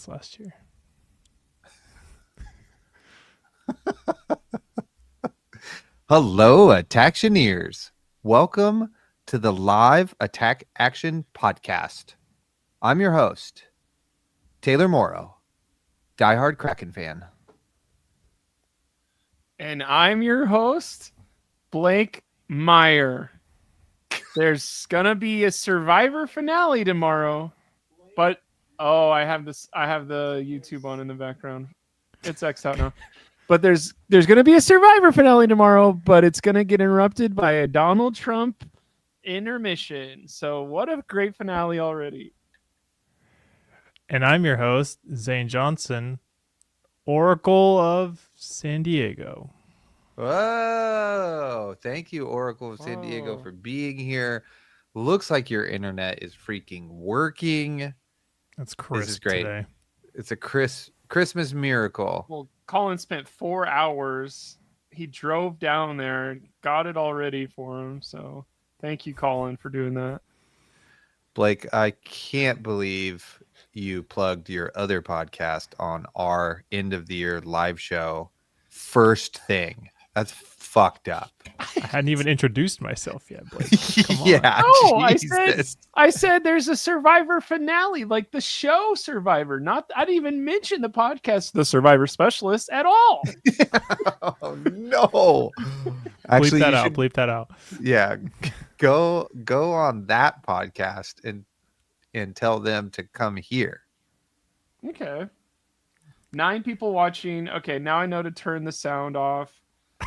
podcast last year. Hello, Attactioneers. Welcome to the Live Attack Action Podcast. I'm your host, Taylor Morrow, diehard Kraken fan. And I'm your host, Blake Meyer. There's gonna be a Survivor finale tomorrow, but I have the YouTube on in the background. It's X'd out now. But there's gonna be a Survivor finale tomorrow, but it's gonna get interrupted by a Donald Trump intermission. So what a great finale already. And I'm your host, Zane Johnson, Oracle of San Diego. Whoa. Thank you, Oracle of San Diego, for being here. Looks like your internet is freaking working. That's crisp. This is great. Today. It's a Christmas miracle. Well, Colin spent 4 hours. He drove down there, got it all ready for him. So thank you, Colin, for doing that. Blake, I can't believe you plugged your other podcast on our end of the year live show first thing. That's fucked up. I hadn't even introduced myself yet, Blake. Come on. Yeah. No, Jesus. I said there's a Survivor finale, like the show Survivor. I didn't even mention the podcast, The Survivor Specialist, at all. Oh no. Actually, Bleep that out. Yeah. Go on that podcast and tell them to come here. Okay. 9 people watching. Okay, now I know to turn the sound off.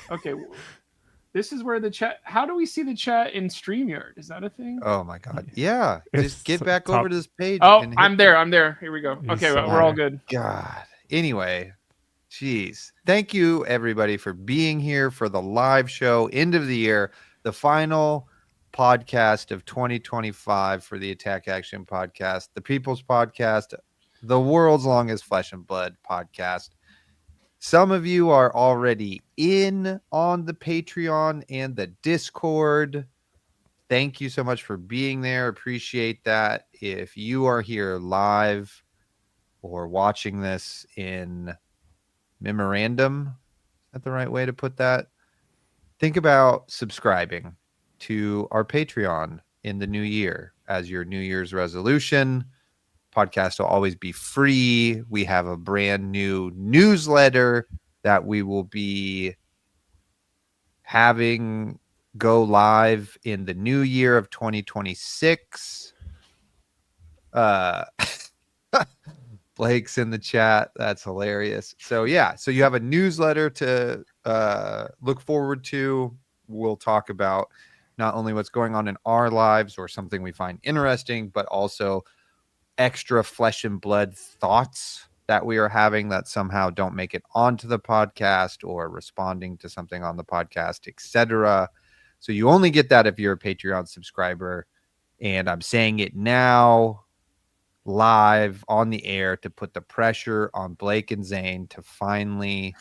Okay. This is where the chat. How do we see the chat in StreamYard? Is that a thing? Oh my God. Yeah. Just get back over to this page. Oh, and I'm there. Here we go. Okay, we're all good. God. Anyway, geez. Thank you, everybody, for being here for the live show, end of the year, the final podcast of 2025 for the Attack Action Podcast, the People's Podcast, the world's longest Flesh and Blood podcast. Some of you are already in on the Patreon and the Discord. Thank you so much for being there. Appreciate that. If you are here live or watching this in memorandum, is that the right way to put that? Think about subscribing to our Patreon in the new year as your New Year's resolution. Podcast will always be free. We have a brand new newsletter that we will be having go live in the new year of 2026. Blake's in the chat. That's hilarious. So yeah, so you have a newsletter to look forward to. We'll talk about not only what's going on in our lives or something we find interesting, but also extra flesh and blood thoughts that we are having that somehow don't make it onto the podcast or responding to something on the podcast, etc. So you only get that if you're a Patreon subscriber. And I'm saying it now live on the air to put the pressure on Blake and Zane to finally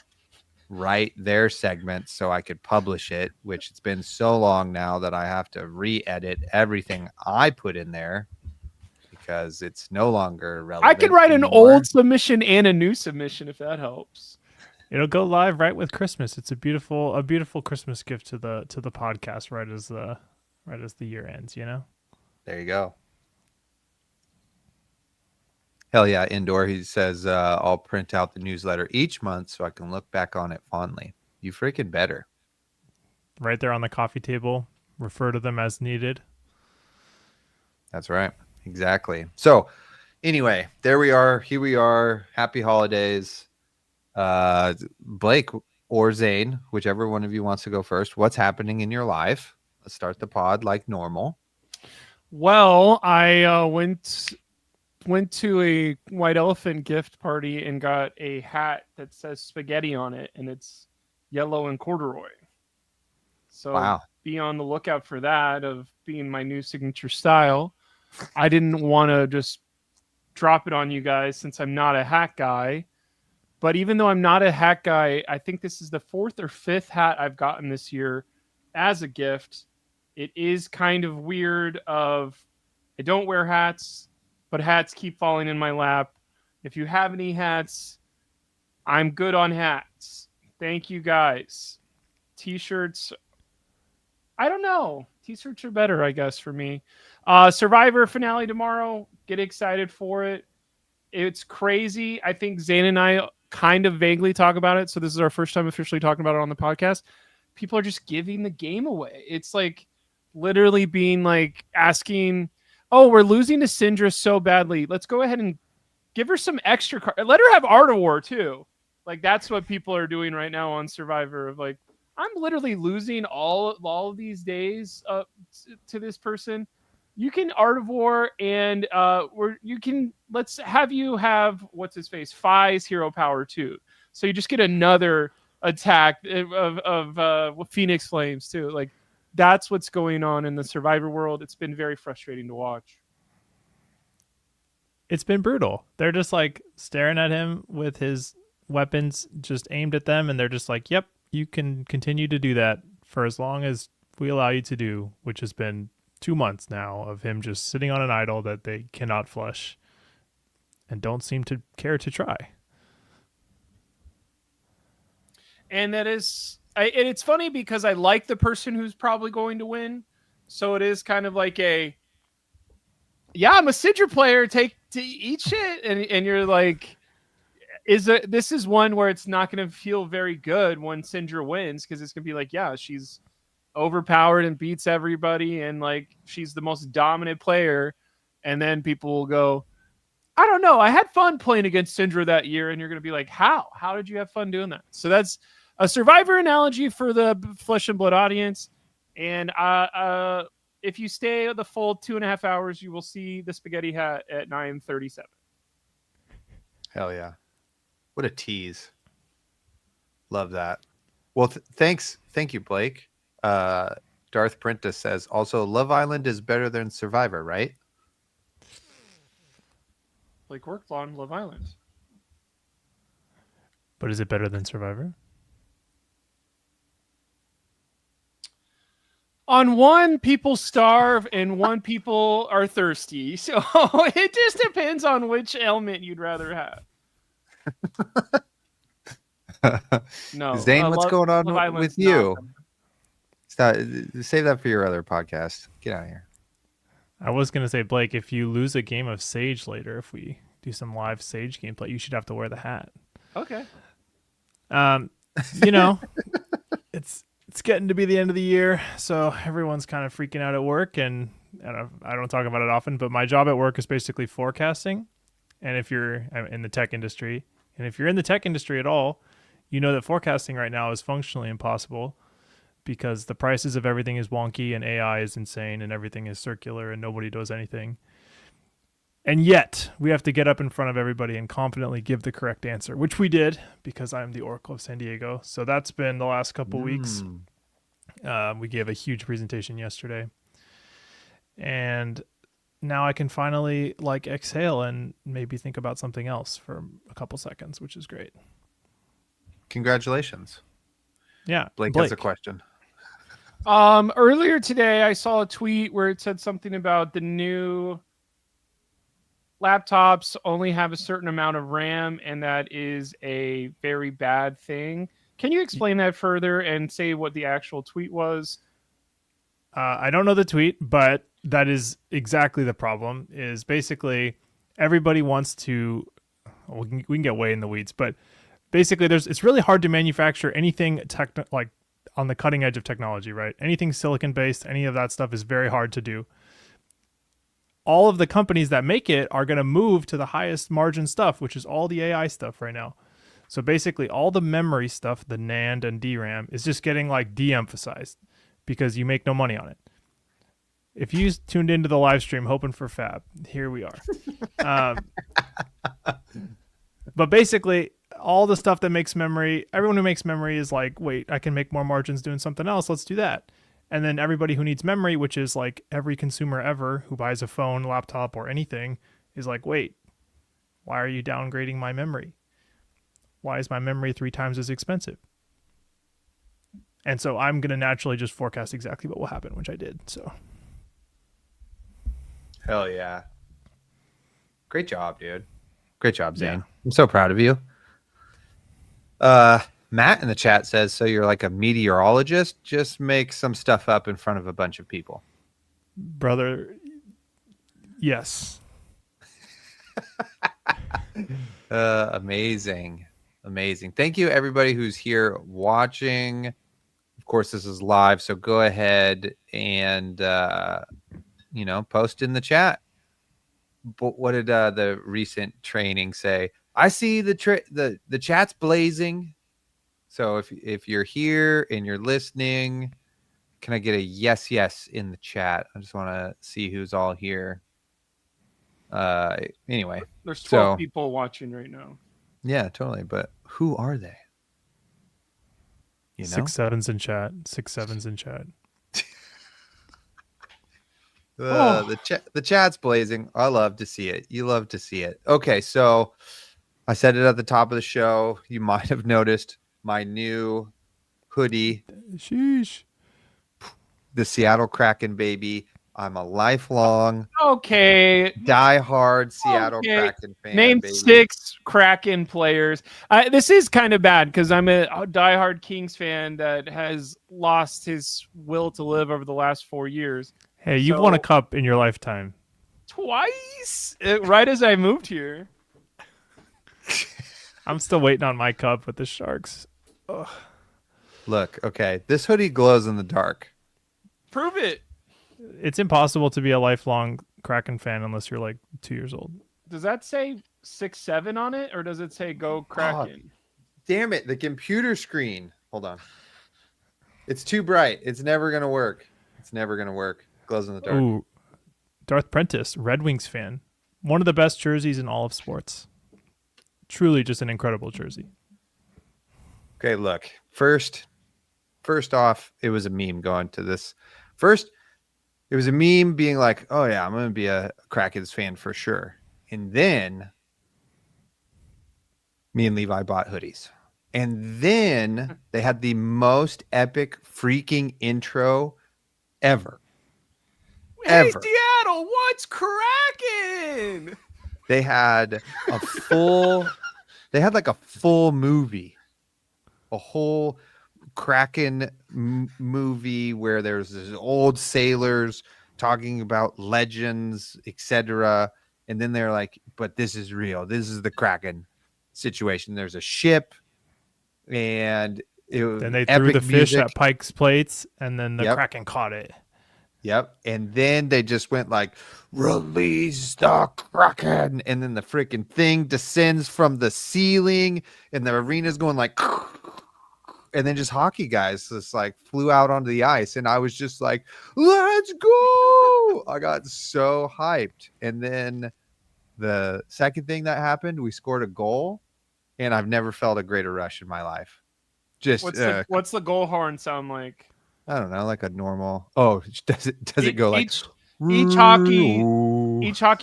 write their segment so I could publish it, which it's been so long now that I have to re-edit everything I put in there because it's no longer relevant. I could write an old submission and a new submission if that helps. It'll go live right with Christmas. It's a beautiful Christmas gift to the podcast right as the year ends, you know? There you go. Hell yeah, Indoor. He says, I'll print out the newsletter each month so I can look back on it fondly. You freaking better. Right there on the coffee table. Refer to them as needed. That's right. Exactly. So anyway, there we are. Here we are. Happy holidays. Blake or Zane, whichever one of you wants to go first. What's happening in your life? Let's start the pod like normal. Well, I went to a White Elephant gift party and got a hat that says spaghetti on it, and it's yellow and corduroy. So wow. Be on the lookout for that of being my new signature style. I didn't want to just drop it on you guys since I'm not a hat guy. But even though I'm not a hat guy, I think this is the 4th or 5th hat I've gotten this year as a gift. It is kind of weird I don't wear hats, but hats keep falling in my lap. If you have any hats, I'm good on hats. Thank you guys. T-shirts, I don't know. T-shirts are better, I guess, for me. Survivor finale tomorrow. Get excited for it. It's crazy. I think Zane and I kind of vaguely talk about it. So this is our first time officially talking about it on the podcast. People are just giving the game away. It's like literally being like asking, oh, we're losing to Syndra so badly. Let's go ahead and give her some extra card. Let her have Art of War too. Like that's what people are doing right now on Survivor. Of like, I'm literally losing all of these days to this person. You can Art of War and let's have you have what's his face Fi's hero power too. So you just get another attack of Phoenix Flames too. Like that's what's going on in the Survivor world. It's been very frustrating to watch. It's been brutal. They're just like staring at him with his weapons just aimed at them, and they're just like, yep, you can continue to do that for as long as we allow you to do, which has been 2 months now of him just sitting on an idol that they cannot flush and don't seem to care to try. And it's funny because I like the person who's probably going to win. So it is kind of like I'm a Sidra player, take to eat shit. And you're like, this is one where it's not going to feel very good when Syndra wins, because it's going to be like, yeah, she's overpowered and beats everybody, and like she's the most dominant player. And then people will go, I don't know, I had fun playing against Syndra that year. And you're going to be like, how did you have fun doing that? So that's a Survivor analogy for the Flesh and Blood audience. And if you stay the full 2.5 hours, you will see the spaghetti hat at 9:37. Hell yeah. What a tease. Love that. Well, thank you, Blake. Darth Prentice says also Love Island is better than Survivor, right? Blake worked on Love Island. But is it better than Survivor? On one, people starve, and one, people are thirsty. So it just depends on which element you'd rather have. No, Zane, what's going on with you? Save that for your other podcast. Get out of here. I was going to say, Blake, if you lose a game of Sage later, if we do some live Sage gameplay, you should have to wear the hat. Okay. You know, it's getting to be the end of the year, so everyone's kind of freaking out at work, and I don't talk about it often, but my job at work is basically forecasting. And if you're in the tech industry, and if you're in the tech industry at all, you know that forecasting right now is functionally impossible because the prices of everything is wonky and AI is insane and everything is circular and nobody does anything. And yet we have to get up in front of everybody and confidently give the correct answer, which we did because I'm the Oracle of San Diego. So that's been the last couple weeks. We gave a huge presentation yesterday. And now I can finally exhale and maybe think about something else for a couple seconds, which is great. Congratulations. Yeah. Blake has a question. Earlier today, I saw a tweet where it said something about the new laptops only have a certain amount of RAM, and that is a very bad thing. Can you explain that further and say what the actual tweet was? I don't know the tweet, but that is exactly the problem. Is basically everybody wants to. We can get way in the weeds, but basically, it's really hard to manufacture anything on the cutting edge of technology, right? Anything silicon based, any of that stuff is very hard to do. All of the companies that make it are going to move to the highest margin stuff, which is all the AI stuff right now. So basically, all the memory stuff, the NAND and DRAM, is just getting de-emphasized because you make no money on it. If you tuned into the live stream hoping for fab, here we are. But basically, all the stuff that makes memory, everyone who makes memory is like, wait, I can make more margins doing something else. Let's do that. And then everybody who needs memory, which is every consumer ever who buys a phone, laptop, or anything, is like, wait, why are you downgrading my memory? Why is my memory 3 times as expensive? And so I'm going to naturally just forecast exactly what will happen, which I did. So, hell yeah. Great job, dude. Great job, Zane. Yeah. I'm so proud of you. Matt in the chat says, so you're like a meteorologist? Just make some stuff up in front of a bunch of people. Brother, yes. Amazing. Thank you, everybody who's here watching. Of course, this is live, so go ahead and post in the chat. But what did the recent training say? I see the chat's blazing. So if you're here and you're listening, can I get a yes in the chat? I just want to see who's all here. Anyway, There's 12 people watching right now. Yeah, totally. But who are they? 6 7s in chat. 6 7s in chat. The chat's blazing. I love to see it. You love to see it. Okay, so I said it at the top of the show. You might have noticed my new hoodie. Sheesh. The Seattle Kraken, baby. I'm a lifelong diehard Seattle Kraken fan. Name baby. 6 Kraken players. This is kind of bad because I'm a diehard Kings fan that has lost his will to live over the last 4 years. Hey, you've won a cup in your lifetime. Twice? Right as I moved here. I'm still waiting on my cup with the Sharks. Ugh. Look, okay. This hoodie glows in the dark. Prove it. It's impossible to be a lifelong Kraken fan unless you're like 2 years old. Does that say 6-7 on it, or does it say go Kraken? Oh, damn it, the computer screen. Hold on. It's too bright. It's never going to work. Glows in the dark. Ooh, Darth Prentice, Red Wings fan. One of the best jerseys in all of sports. Truly just an incredible jersey. Okay, look. First off, it was a meme going to this. First, it was a meme being like, oh, yeah, I'm going to be a Krakens fan for sure. And then me and Levi bought hoodies. And then they had the most epic freaking intro ever. Hey, Seattle, what's cracking? They had a full movie, a whole Kraken movie where there's this old sailors talking about legends, etc. And then they're like, but this is real. This is the Kraken situation. There's a ship, and then they threw the fish at Pike's plates, and then the Kraken caught it. Yep. And then they just went like, release the Kraken. And then the freaking thing descends from the ceiling, and the arena's going like, and then just hockey guys just like flew out onto the ice. And I was just like, let's go. I got so hyped. And then the second thing that happened, we scored a goal, and I've never felt a greater rush in my life. Just what's the goal horn sound like? I don't know, like a normal. Oh, does it go like each hockey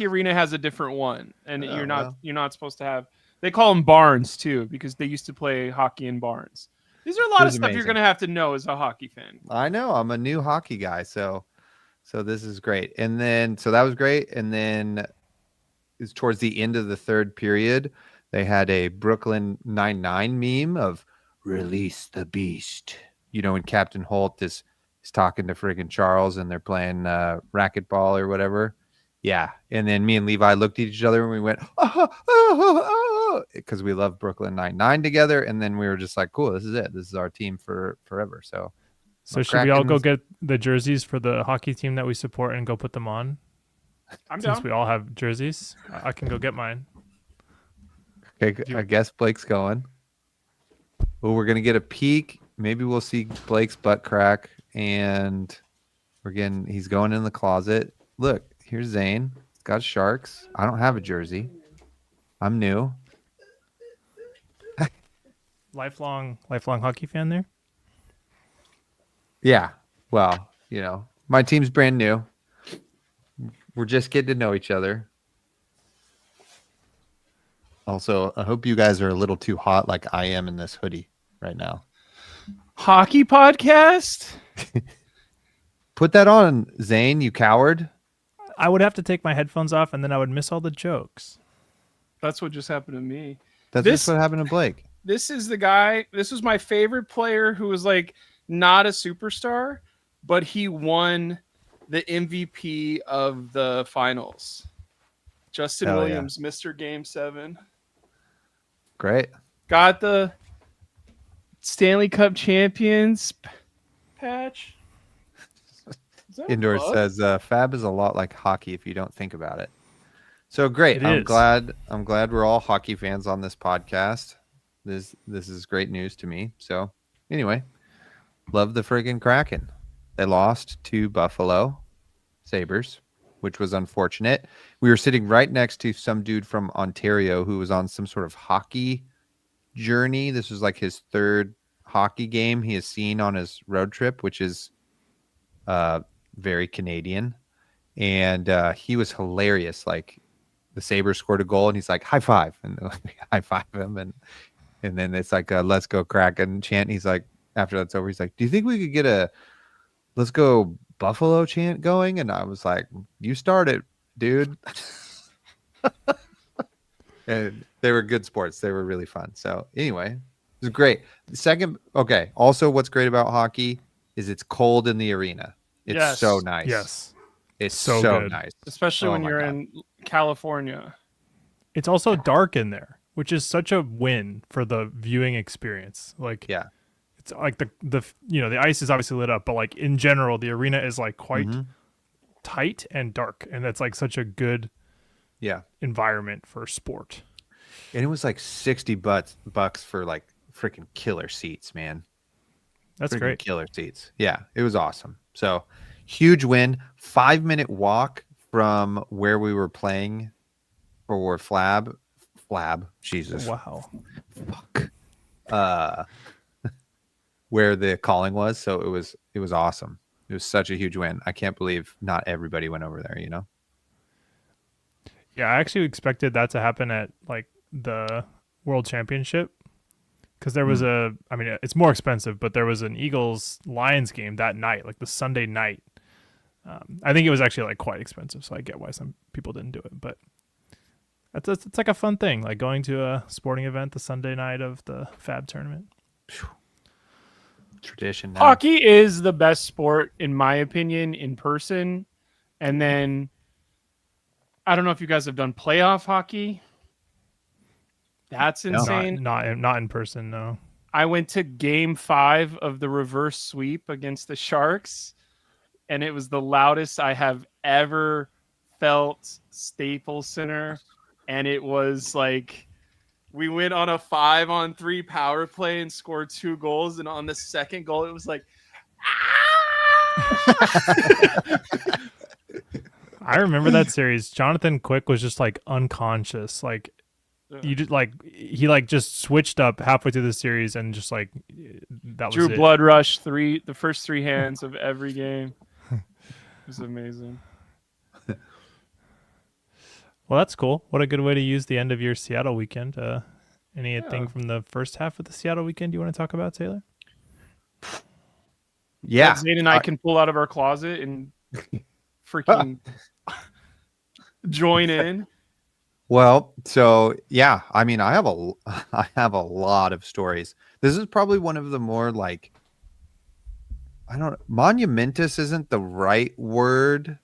arena has a different one, and you're not supposed to have. They call them barns too because they used to play hockey in barns. These are a lot of stuff you're gonna have to know as a hockey fan. I know, I'm a new hockey guy, so this is great. And then so that was great, and then it's towards the end of the third period. They had a Brooklyn Nine-Nine meme of release the beast. You know, when Captain Holt is talking to friggin' Charles and they're playing racquetball or whatever. Yeah. And then me and Levi looked at each other and we went, because we love Brooklyn Nine-Nine together. And then we were just like, cool, this is it. This is our team for forever. So should we all go get the jerseys for the hockey team that we support and go put them on? I'm down. Since we all have jerseys, I can go get mine. Okay, I guess Blake's going. Well, we're going to get a peek. Maybe we'll see Blake's butt crack, and he's going in the closet. Look, here's Zane. He's got Sharks. I don't have a jersey. I'm new. Lifelong hockey fan there? Yeah. Well, my team's brand new. We're just getting to know each other. Also, I hope you guys are a little too hot like I am in this hoodie right now. Hockey podcast? Put that on, Zane, you coward. I would have to take my headphones off, and then I would miss all the jokes. That's what just happened to me. That's This just what happened to Blake. this is the guy. This was my favorite player who was like not a superstar, but he won the MVP of the finals. Justin Hell yeah. Williams, Mr. Game 7. Great. Got the Stanley Cup champions patch. Is that a Indoor bug? says Fab is a lot like hockey if you don't think about it. So great. It I'm is. glad we're all hockey fans on this podcast. This is great news to me. So anyway, love the friggin' Kraken. They lost to Buffalo Sabres, which was unfortunate. We were sitting right next to some dude from Ontario who was on some sort of hockey journey. This was like his third hockey game he has seen on his road trip, which is very Canadian. And he was hilarious. Like the Sabres scored a goal and he's like, high five. And like, high five him. And then it's like a let's go Kraken chant. He's like, after that's over, he's like, do you think we could get a let's go Buffalo chant going? And I was like, you start it, dude. And they were good sports. They were really fun. So anyway, it was great. The second, okay. Also, what's great about hockey is it's cold in the arena. It's Yes. so nice. Yes. It's So so good. nice. Especially Oh when my you're God. in California. It's also dark in there, which is such a win for the viewing experience. Like, Yeah. it's like the ice is obviously lit up, but like in general, the arena is like quite Mhm. tight and dark, and that's like such a good Yeah. environment for sport. And it was like $60 for like freaking killer seats, man. That's Freaking great. killer seats. Yeah, it was awesome. So huge win. 5-minute walk from where we were playing for Flab. Jesus. Wow. Fuck. Where the calling was. So it was awesome. It was such a huge win. I can't believe not everybody went over there, you know? Yeah, I actually expected that to happen at like the World Championship because there was it's more expensive, but there was an Eagles Lions game that night, like the Sunday night. I think it was actually like quite expensive, so I get why some people didn't do it. But it's like a fun thing, like going to a sporting event the Sunday night of the Fab tournament. Tradition now. Hockey is the best sport, in my opinion, in person. And then I don't know if you guys have done playoff hockey. That's No. insane. Not in person, no. I went to game 5 of the reverse sweep against the Sharks, and it was the loudest I have ever felt Staples Center. And it was like we went on a 5-on-3 power play and scored 2 goals. And on the second goal, it was like, I remember that series. Jonathan Quick was just like unconscious. Like you just like he like just switched up halfway through the series and just like that Drew was it. blood rush the first 3 hands of every game. It was amazing. Well, that's cool. What a good way to use the end of your Seattle weekend. Anything Yeah. from the first half of the Seattle weekend you want to talk about, Taylor? Yeah. That Zane and I can pull out of our closet and freaking join in. Well, so yeah, I mean, I have a lot of stories. This is probably one of the more like, I don't monumentous isn't the right word,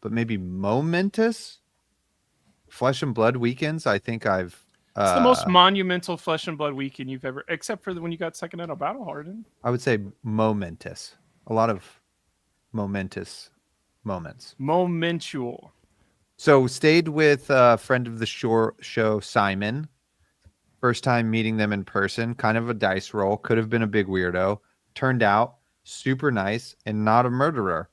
but maybe momentous Flesh and Blood weekends. I think I've It's the most monumental Flesh and Blood weekend you've ever, except for when you got second at a Battle Hardened. I would say momentous. A lot of momentous moments. Momentual. So stayed with a friend of the show, Simon. First time meeting them in person, kind of a dice roll. Could have been a big weirdo. Turned out super nice and not a murderer.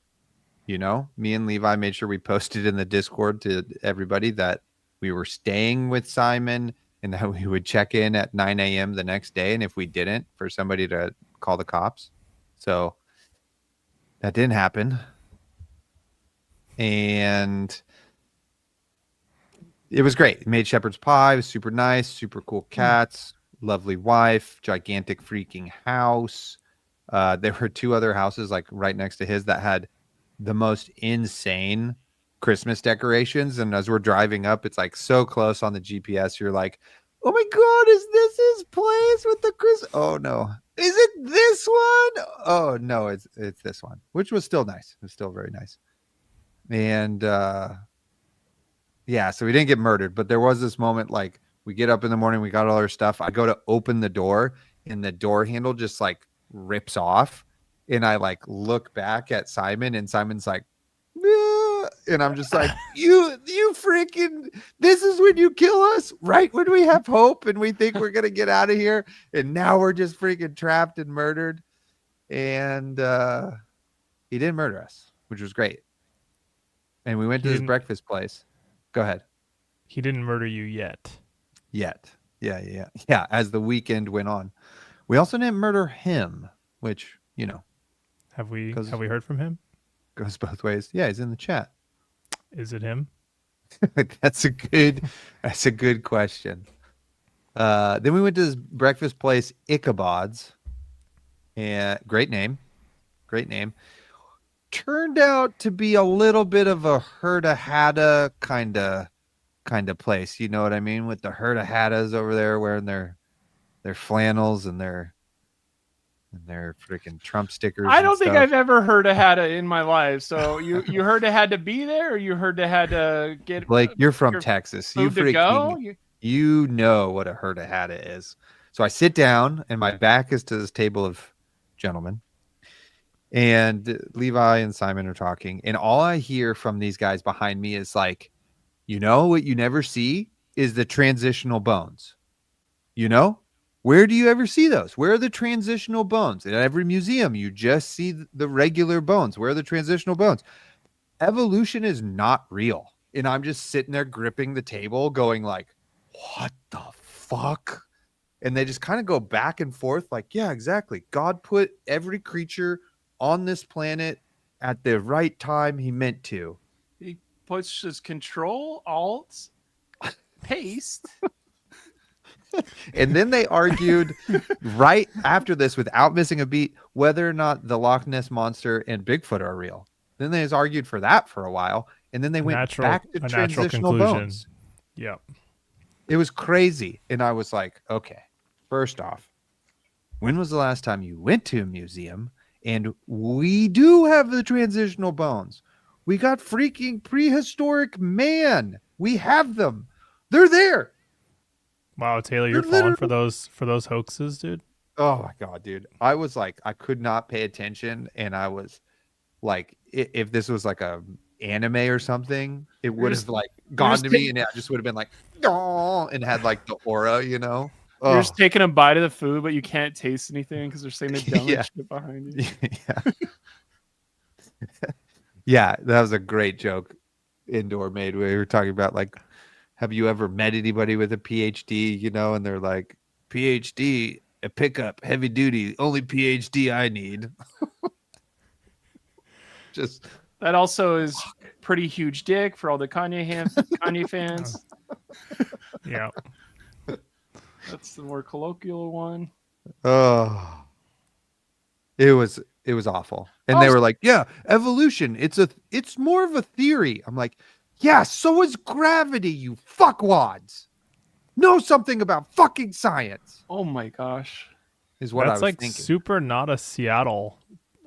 You know, me and Levi made sure we posted in the Discord to everybody that we were staying with Simon and that we would check in at 9 a.m. the next day. And if we didn't, for somebody to call the cops. So that didn't happen. And it was great. It made shepherd's pie. It was super nice, super cool cats, lovely wife, gigantic freaking house. There were 2 other houses like right next to his that had the most insane Christmas decorations. And as we're driving up, it's like so close on the GPS. You're like, oh my God, is this his place with the Christmas? Oh no. Is it this one? Oh no, it's this one, which was still nice. It was still very nice. And yeah, so we didn't get murdered, but there was this moment like we get up in the morning, we got all our stuff. I go to open the door and the door handle just like rips off. And I like look back at Simon and Simon's like, "Nah," and I'm just like, you freaking, this is when you kill us, right? When we have hope and we think we're going to get out of here. And now we're just freaking trapped and murdered. And he didn't murder us, which was great. And we went to this breakfast place. Go ahead. He didn't murder you yet. Yeah. As the weekend went on, we also didn't murder him, which, you know, have we heard from him? Goes both ways. Yeah, he's in the chat. Is it him? That's a good question. Then we went to this breakfast place, Ichabod's, and great name. Turned out to be a little bit of a herda hatta kind of place. You know what I mean? With the herda hattas over there wearing their flannels and their freaking Trump stickers. I don't think I've ever heard a hatta in my life. So you heard it had to be there, or you heard it had to get. Blake, you're from Texas. You freaking you know what a herda hatta is. So I sit down and my back is to this table of gentlemen. And Levi and Simon are talking, and all I hear from these guys behind me is like, you know what you never see is the transitional bones. You know? Where do you ever see those? Where are the transitional bones? In every museum, you just see the regular bones. Where are the transitional bones? Evolution is not real. And I'm just sitting there gripping the table going like, what the fuck? And they just kind of go back and forth like, yeah, exactly. God put every creature on this planet at the right time he meant to. He puts his Control, Alt, Paste. And then they argued right after this, without missing a beat, whether or not the Loch Ness Monster and Bigfoot are real. Then they just argued for that for a while, and then they went back to transitional bones. Yep. It was crazy. And I was like, okay, first off, when was the last time you went to a museum? And we do have the transitional bones. We got freaking prehistoric man. We have them. They're there. Wow, Taylor, you're falling for those hoaxes, dude. Oh my God, dude. I was like, I could not pay attention. And I was like, if this was like a anime or something, it would have like gone to me and I just would have been like, oh, and had like the aura, you know? You're just taking a bite of the food, but you can't taste anything because they're saying the dumbest shit behind you. Yeah, that was a great joke Indoor made. We were talking about like, have you ever met anybody with a PhD, you know? And they're like, PhD, a pickup, heavy duty, only PhD I need. Just that also is pretty huge dick for all the Kanye fans. Yeah. That's the more colloquial one. Oh, it was awful. And they were like, yeah, evolution. It's more of a theory. I'm like, yeah, so is gravity, you fuckwads. Know something about fucking science. Oh my gosh. Is what That's I was like thinking. super not a Seattle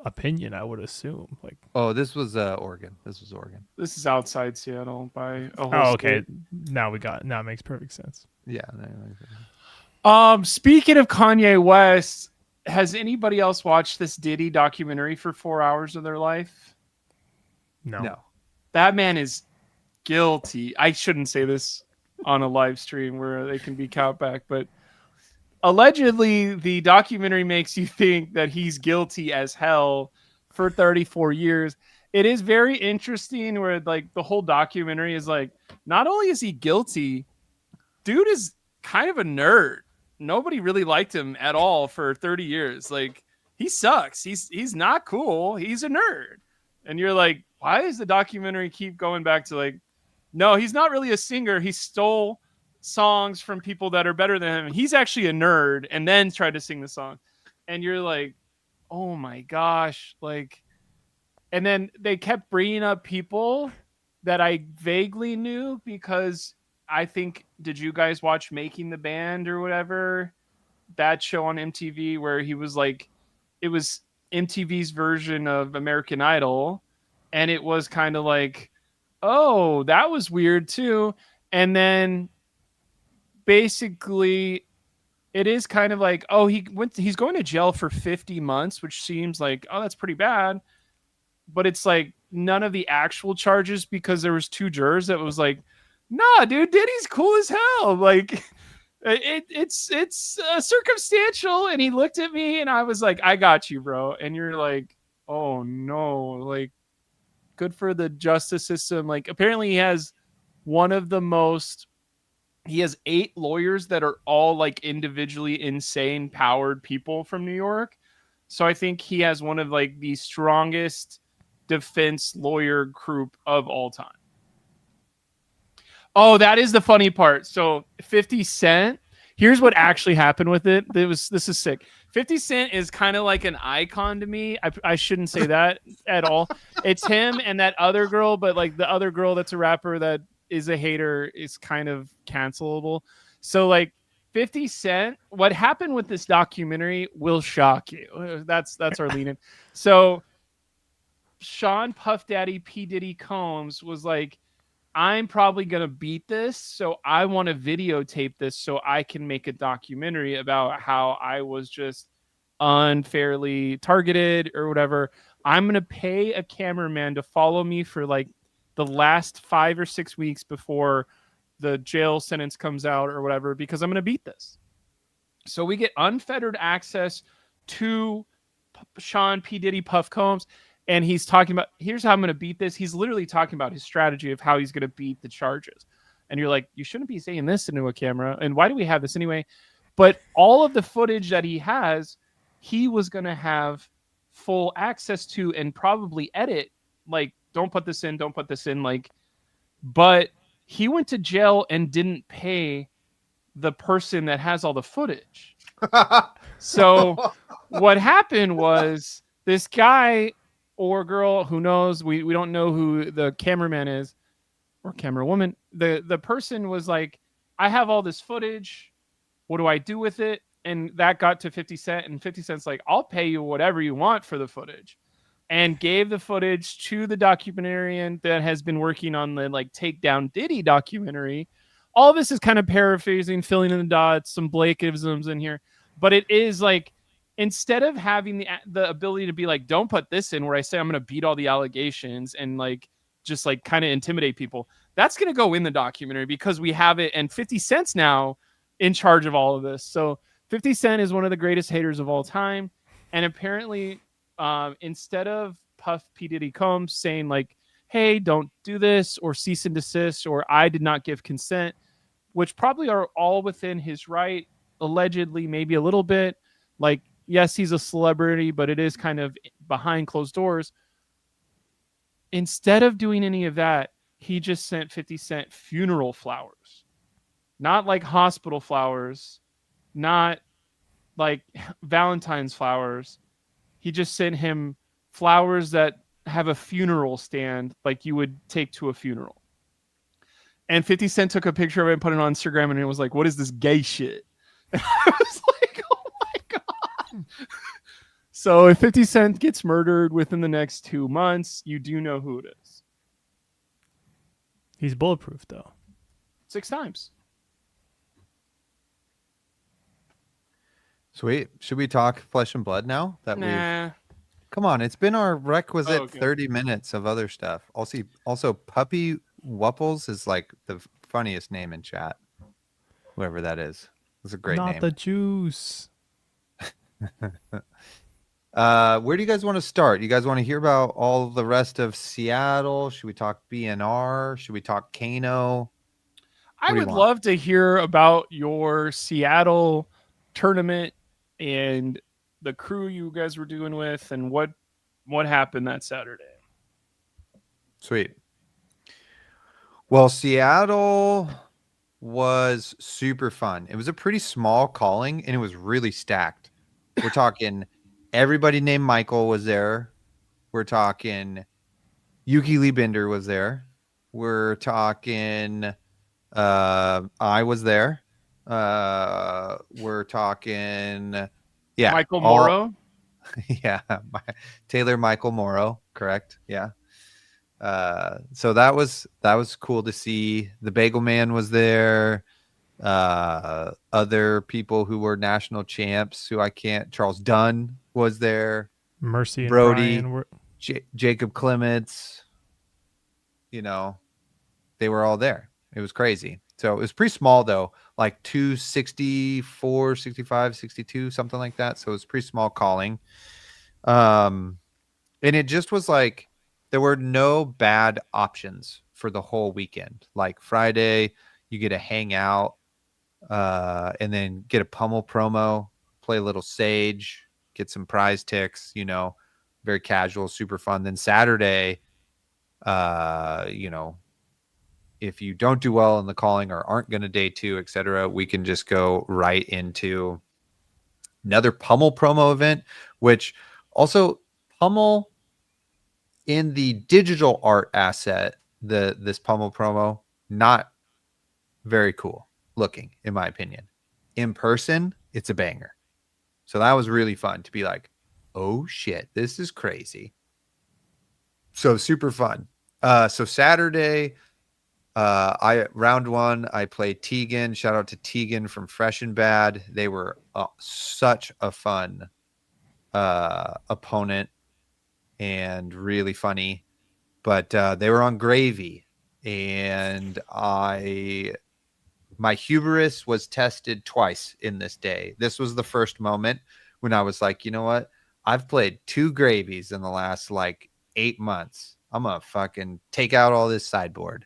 opinion, I would assume. Like, oh, this was Oregon. This is outside Seattle by a whole okay. state. Now it makes perfect sense. Yeah. Speaking of Kanye West, has anybody else watched this Diddy documentary for 4 hours of their life? No. That man is guilty. I shouldn't say this on a live stream where they can be count back, but allegedly the documentary makes you think that he's guilty as hell for 34 years. It is very interesting where like the whole documentary is like, not only is he guilty, dude is kind of a nerd. Nobody really liked him at all for 30 years. Like, he sucks. He's not cool. He's a nerd. And you're like, why does the documentary keep going back to like, no, he's not really a singer. He stole songs from people that are better than him. He's actually a nerd and then tried to sing the song. And you're like, oh my gosh. Like, and then they kept bringing up people that I vaguely knew because I think, did you guys watch Making the Band or whatever? That show on MTV where he was like, it was MTV's version of American Idol. And it was kind of like, oh, that was weird too. And then basically it is kind of like, oh, he's going to jail for 50 months, which seems like, oh, that's pretty bad. But it's like none of the actual charges because there was two jurors that was like, nah, dude, Diddy's cool as hell. Like it's circumstantial. And he looked at me and I was like, I got you, bro. And you're like, oh no, like good for the justice system. Like apparently he has 8 lawyers that are all like individually insane powered people from New York. So I think he has one of like the strongest defense lawyer group of all time. Oh, that is the funny part. So 50 Cent, here's what actually happened with it. This is sick. 50 Cent is kind of like an icon to me. I shouldn't say that at all. It's him and that other girl, but like the other girl that's a rapper that is a hater is kind of cancelable. So like 50 Cent, what happened with this documentary will shock you. That's our lead in. So Sean Puff Daddy P. Diddy Combs was like, I'm probably going to beat this. So I want to videotape this so I can make a documentary about how I was just unfairly targeted or whatever. I'm going to pay a cameraman to follow me for like the last 5 or 6 weeks before the jail sentence comes out or whatever, because I'm going to beat this. So we get unfettered access to Sean P. Diddy Puff Combs. And he's talking about, here's how I'm going to beat this. He's literally talking about his strategy of how he's going to beat the charges. And you're like, you shouldn't be saying this into a camera. And why do we have this anyway? But all of the footage that he has, he was going to have full access to and probably edit. Like, don't put this in, don't put this in. Like, but he went to jail and didn't pay the person that has all the footage. So what happened was this guy or girl, who knows, we don't know who the cameraman is or camera woman. The person was like, I have all this footage. What do I do with it? And that got to 50 Cent, and 50 Cent's like, I'll pay you whatever you want for the footage. And gave the footage to the documentarian that has been working on the like Take Down Diddy documentary. All this is kind of paraphrasing, filling in the dots, some Blakeisms in here. But it is like, instead of having the ability to be like, don't put this in where I say I'm going to beat all the allegations and like just like kind of intimidate people, that's going to go in the documentary because we have it. And 50 Cent's now in charge of all of this. So 50 Cent is one of the greatest haters of all time. And apparently instead of Puff P. Diddy Combs saying like, hey, don't do this, or cease and desist, or I did not give consent, which probably are all within his right, allegedly, maybe a little bit. Like, yes, he's a celebrity, but it is kind of behind closed doors. Instead of doing any of that, he just sent 50 Cent funeral flowers. Not like hospital flowers, not like Valentine's flowers. He just sent him flowers that have a funeral stand like you would take to a funeral. And 50 Cent took a picture of it and put it on Instagram, and it was like, what is this gay shit? And I was like, oh my God. So if 50 Cent gets murdered within the next 2 months, you do know who it is. He's bulletproof, though. 6 times. Sweet. Should we talk Flesh and Blood now? Nah. Come on, it's been our requisite okay. 30 minutes of other stuff. Also, Puppy Wupples is like the funniest name in chat. Whoever that is. It's a great name. Not the juice. Where do you guys want to start? You guys want to hear about all the rest of Seattle? Should we talk BNR? Should we talk Kano? I would love to hear about your Seattle tournament and the crew you guys were doing with, and what happened that Saturday. Sweet. Well, Seattle was super fun. It was a pretty small calling, and it was really stacked. We're talking everybody named Michael was there. We're talking Yuki Lee Binder was there. We're talking. I was there. We're talking. Yeah, Michael all. Morrow. Yeah, Taylor Michael Morrow. Correct. Yeah. So that was cool to see. The Bagel Man was there. Other people who were national champs who I can't. Charles Dunn was there. Mercy and Brody, Brian were. Jacob Clements. You know, they were all there. It was crazy. So it was pretty small though, like 264, 65, 62, something like that. So it was pretty small calling. Um, and it just was like there were no bad options for the whole weekend. Like Friday, you get to hang out, and then get a pummel promo, play a little Sage, get some prize ticks, very casual, super fun. Then Saturday, you know, if you don't do well in the calling or aren't going to day two, etc., we can just go right into another pummel promo event, which also pummel in the digital art asset, this pummel promo, not very cool looking, in my opinion. In person, it's a banger. So that was really fun to be like, oh shit, this is crazy. So super fun. So Saturday, I round one, I played Tegan. Shout out to Tegan from Fresh and Bad. They were such a fun opponent and really funny. But they were on gravy, and my hubris was tested twice in this day. This was the first moment when I was like, you know what? I've played 2 gravies in the last like 8 months. I'm gonna fucking take out all this sideboard.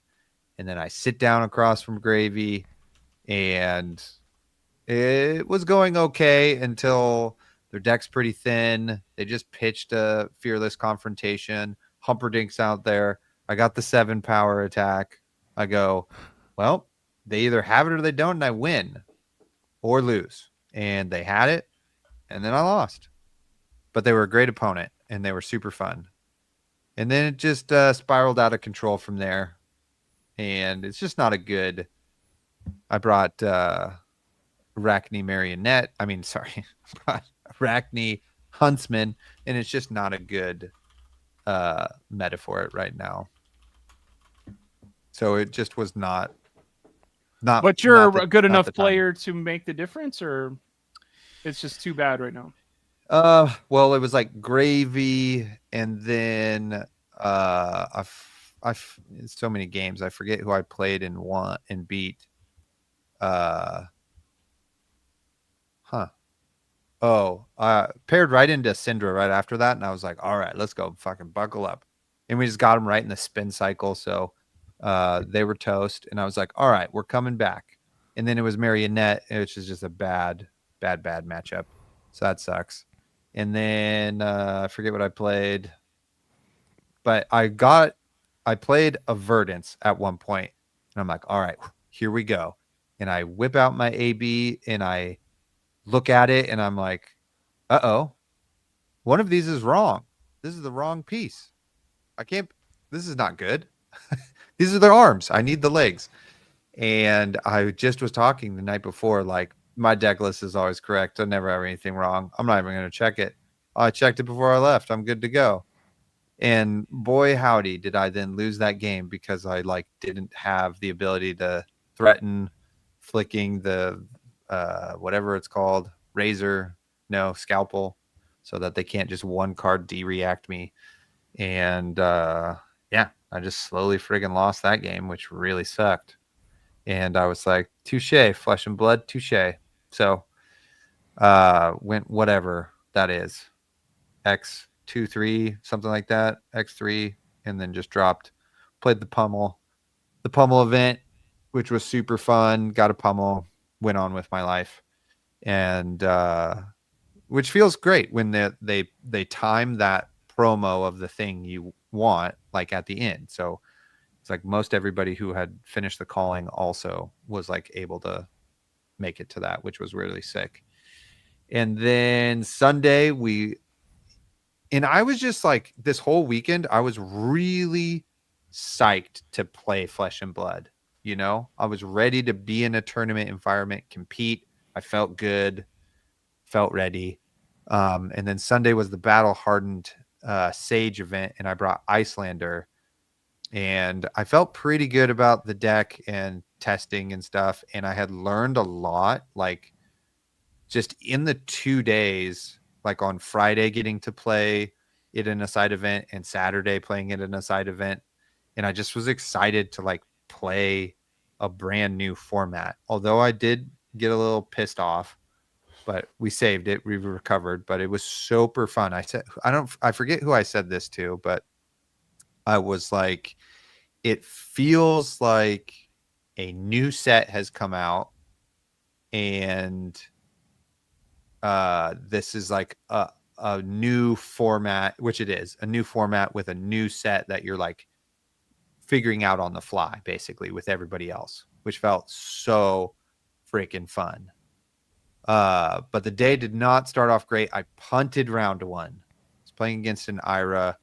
And then I sit down across from Gravy, and it was going okay until their deck's pretty thin. They just pitched a Fearless Confrontation. Humperdinck's out there. I got the 7 power attack. I go, well, they either have it or they don't, and I win or lose. And they had it, and then I lost. But they were a great opponent, and they were super fun. And then it just spiraled out of control from there. And it's just not a good. I brought Arachne Marionette. I mean, sorry, Arachne Huntsman, and it's just not a good meta for it right now. So it just was not. But you're not a good enough the time. player to make the difference, or it's just too bad right now. Well, it was like Gravy, and then I've so many games. I forget who I played and won and beat. Paired right into Syndra right after that, and I was like, all right, let's go, fucking buckle up. And we just got them right in the spin cycle, so they were toast, and I was like, all right, we're coming back. And then it was Marionette, which is just a bad matchup, so that sucks. And then I forget what I played, but I played a Verdance at one point, and I'm like, all right, here we go. And I whip out my AB, and I look at it, and I'm like, uh-oh, one of these is wrong. This is the wrong piece. This is not good. These are their arms. I need the legs. And I just was talking the night before, like, my deck list is always correct. I never have anything wrong. I'm not even going to check it. I checked it before I left. I'm good to go. And boy, howdy, did I then lose that game because I didn't have the ability to threaten flicking the whatever it's called, scalpel, so that they can't just one card de-react me. And yeah, I just slowly friggin' lost that game, which really sucked. And I was like, touche, flesh and blood, touche. So went whatever that is, X2-3, something like that, X3, and then just played the pummel event, which was super fun. Got a pummel, went on with my life, and which feels great when they time that promo of the thing you want, like at the end. So it's like most everybody who had finished the calling also was like able to make it to that, which was really sick. And then Sunday I was just like, this whole weekend I was really psyched to play Flesh and Blood. You know, I was ready to be in a tournament environment, compete. I felt good, felt ready. And then Sunday was the battle hardened Sage event, and I brought Icelander, and I felt pretty good about the deck and testing and stuff. And I had learned a lot, like just in the 2 days, like on Friday getting to play it in a side event and Saturday playing it in a side event. And I just was excited to like play a brand new format. Although I did get a little pissed off, but we saved it. We recovered, but it was super fun. I forget who I said this to, but I was like, it feels like a new set has come out, and this is like a new format, which it is, a new format with a new set that you're like figuring out on the fly, basically, with everybody else, which felt so freaking fun. But the day did not start off great. I punted round 1. I was playing against an Ira,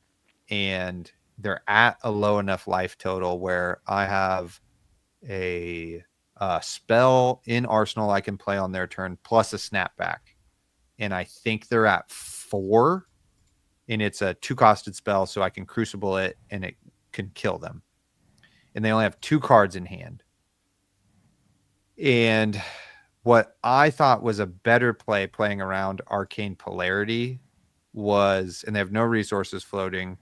and they're at a low enough life total where I have a spell in Arsenal I can play on their turn plus a snapback. And I think they're at 4, and it's a 2-costed spell, so I can crucible it and it can kill them. And they only have 2 cards in hand. And what I thought was a better play playing around Arcane Polarity was, and they have no resources floating,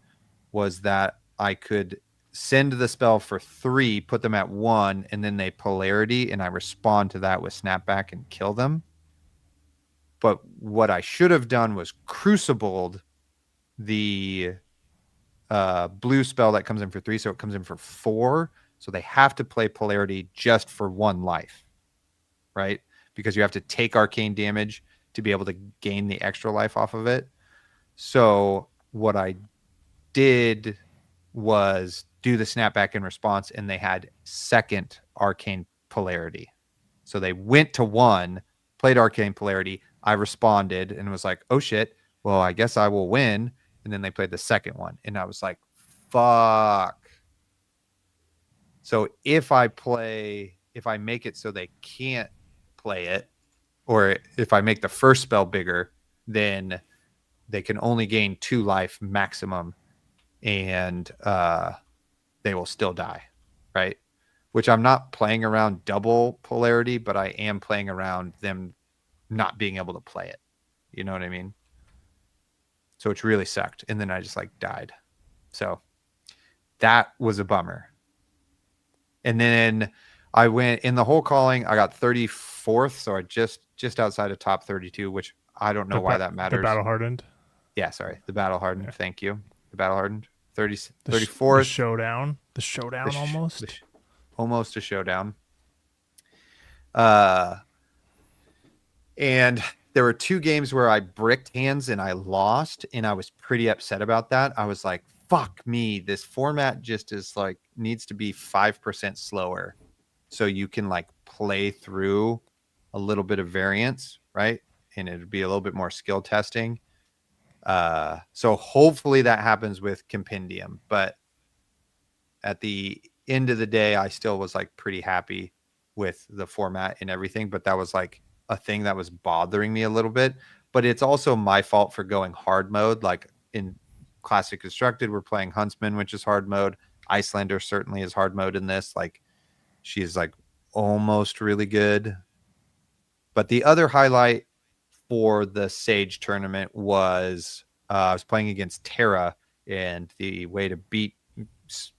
was that I could send the spell for 3, put them at 1, and then they polarity, and I respond to that with snapback and kill them. But what I should have done was crucibled the blue spell that comes in for 3, so it comes in for 4. So they have to play polarity just for 1 life, right? Because you have to take arcane damage to be able to gain the extra life off of it. So what I did was do the snapback in response, and they had 2nd arcane polarity. So they went to 1, played arcane polarity. I responded and was like, oh shit, well, I guess I will win. And then they played the 2nd one. And I was like, fuck. So if I make it so they can't play it, or if I make the first spell bigger, then they can only gain 2 life maximum, and they will still die, right? Which I'm not playing around double polarity, but I am playing around them not being able to play it. You know what I mean? So it's really sucked. And then I just like died. So that was a bummer. And then I went in the whole calling. I got 34th, so I just outside of top 32, which I don't know why that matters. The battle hardened. Yeah, sorry, the battle hardened. Yeah. Thank you. The battle hardened. 34th. The showdown. The showdown almost. Almost a showdown. And there were 2 games where I bricked hands and I lost, and I was pretty upset about that. I was like, fuck me, this format just is like needs to be 5% slower so you can like play through a little bit of variance, right? And it'd be a little bit more skill testing. So hopefully that happens with Compendium, but at the end of the day, I still was like pretty happy with the format and everything, but that was like a thing that was bothering me a little bit. But it's also my fault for going hard mode. Like in Classic Constructed, we're playing Huntsman, which is hard mode. Icelander certainly is hard mode in this. Like she is like almost really good. But the other highlight for the Sage tournament was I was playing against Terra, and the way to beat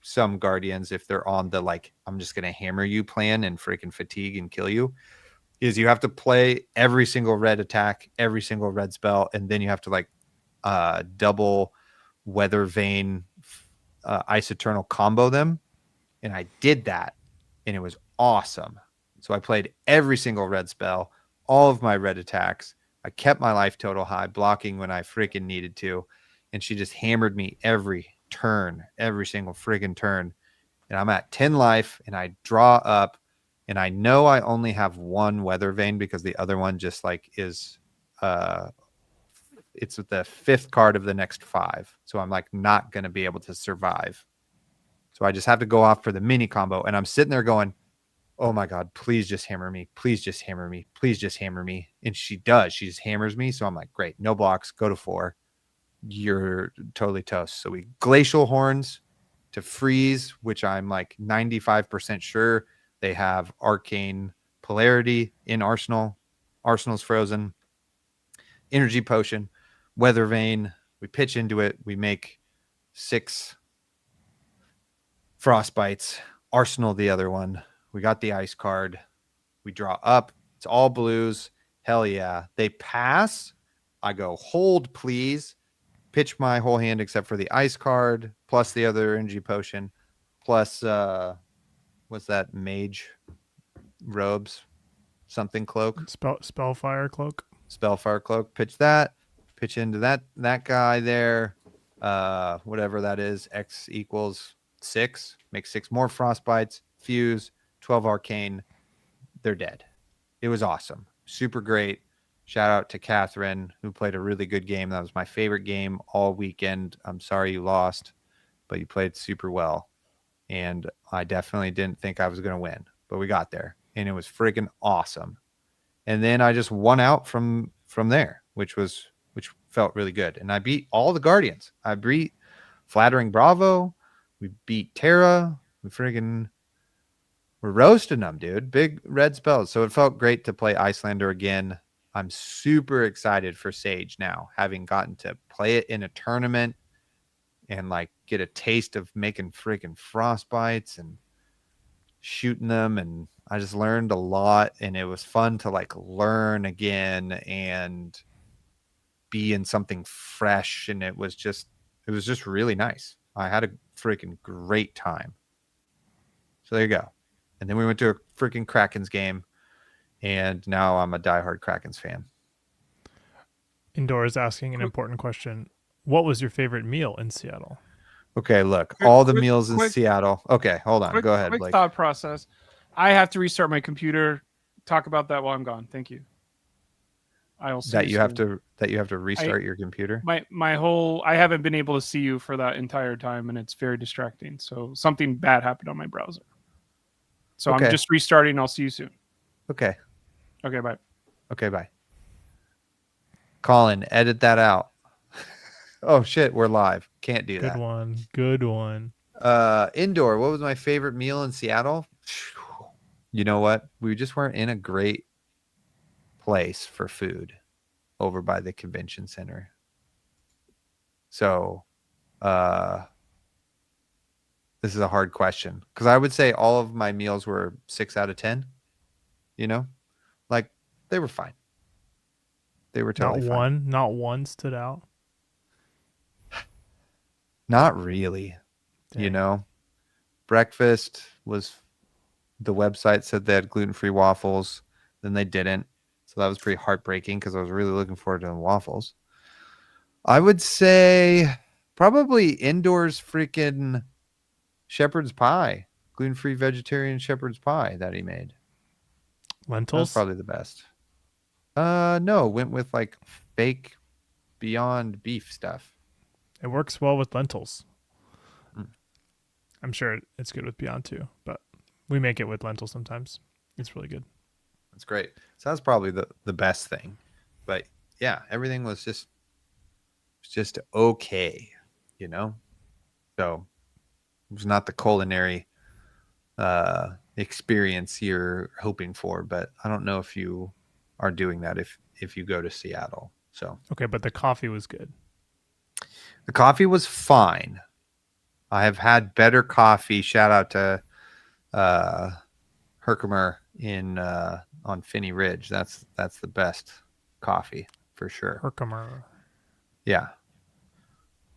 some Guardians, if they're on the like I'm just gonna hammer you plan and freaking fatigue and kill you, is you have to play every single red attack, every single red spell, and then you have to like double Weather Vane Ice Eternal combo them. And I did that, and it was awesome. So I played every single red spell, all of my red attacks. I kept my life total high, blocking when I freaking needed to. And she just hammered me every turn, every single freaking turn. And I'm at 10 life, and I draw up, and I know I only have 1 Weather Vane because the other one just like is it's the 5th card of the next 5. So I'm like not going to be able to survive. So I just have to go off for the mini combo. And I'm sitting there going, oh my God, please just hammer me. Please just hammer me. Please just hammer me. And she does. She just hammers me. So I'm like, great, no blocks, go to 4. You're totally toast. So we glacial horns to freeze, which I'm like 95% sure they have arcane polarity in Arsenal. Arsenal's frozen. Energy potion, weather vane. We pitch into it. We make 6 frostbites. Arsenal, the other one. We got the ice card. We draw up. It's all blues. Hell yeah. They pass. I go, hold, please. Pitch my whole hand except for the ice card, plus the other energy potion, plus what's that? Mage robes, something cloak. Spellfire cloak. Spellfire cloak. Pitch that. Pitch into that guy there. Whatever that is. X equals 6. Make 6 more frostbites. Fuse. 12 arcane. They're dead. It was awesome. Super great. Shout out to Catherine, who played a really good game. That was my favorite game all weekend. I'm sorry you lost, but you played super well. And I definitely didn't think I was going to win, but we got there, and it was freaking awesome. And then I just won out from there, which felt really good. And I beat all the Guardians. I beat Flattering Bravo. We beat Terra. We're roasting them, dude. Big red spells. So it felt great to play Icelander again. I'm super excited for Sage now, having gotten to play it in a tournament and like get a taste of making freaking frostbites and shooting them. And I just learned a lot, and it was fun to like learn again and be in something fresh. And it was just really nice. I had a freaking great time. So there you go. And then we went to a freaking Krakens game. And now I'm a diehard Krakens fan. Indoor is asking an important question. What was your favorite meal in Seattle? Okay, look, all the meals in Seattle. Okay, hold on. Go ahead, Quick Blake. thought process. I have to restart my computer. Talk about that while I'm gone. Thank you. I'll see That you have soon. to restart your computer. My whole I haven't been able to see you for that entire time, and it's very distracting. So something bad happened on my browser. So Okay. I'm just restarting. I'll see you soon. Okay. Okay, bye. Okay, bye. Colin, edit that out. Oh shit, we're live. Can't do that. Good one. Indoor, what was my favorite meal in Seattle? You know what? We just weren't in a great place for food over by the convention center. So, this is a hard question because I would say all of my meals were 6 out of 10. You know, like they were fine. They were totally fine. Not one stood out. Not really. Dang. You know, breakfast was, the website said they had gluten-free waffles, then they didn't. So that was pretty heartbreaking because I was really looking forward to the waffles. I would say probably Indoors freaking shepherd's pie, gluten-free vegetarian shepherd's pie that he made. Lentils? That's probably the best. No, went with like fake Beyond Beef stuff. It works well with lentils. Mm. I'm sure it's good with Beyond too, but we make it with lentils sometimes. It's really good. That's great. So that's probably the best thing. But yeah, everything was just okay, you know? So it was not the culinary experience you're hoping for, but I don't know if you are doing that if you go to Seattle. So Okay, but the coffee was good. the coffee was fine. I have had better coffee. Shout out to Herkimer in on Finney Ridge. That's the best coffee for sure. Herkimer. Yeah.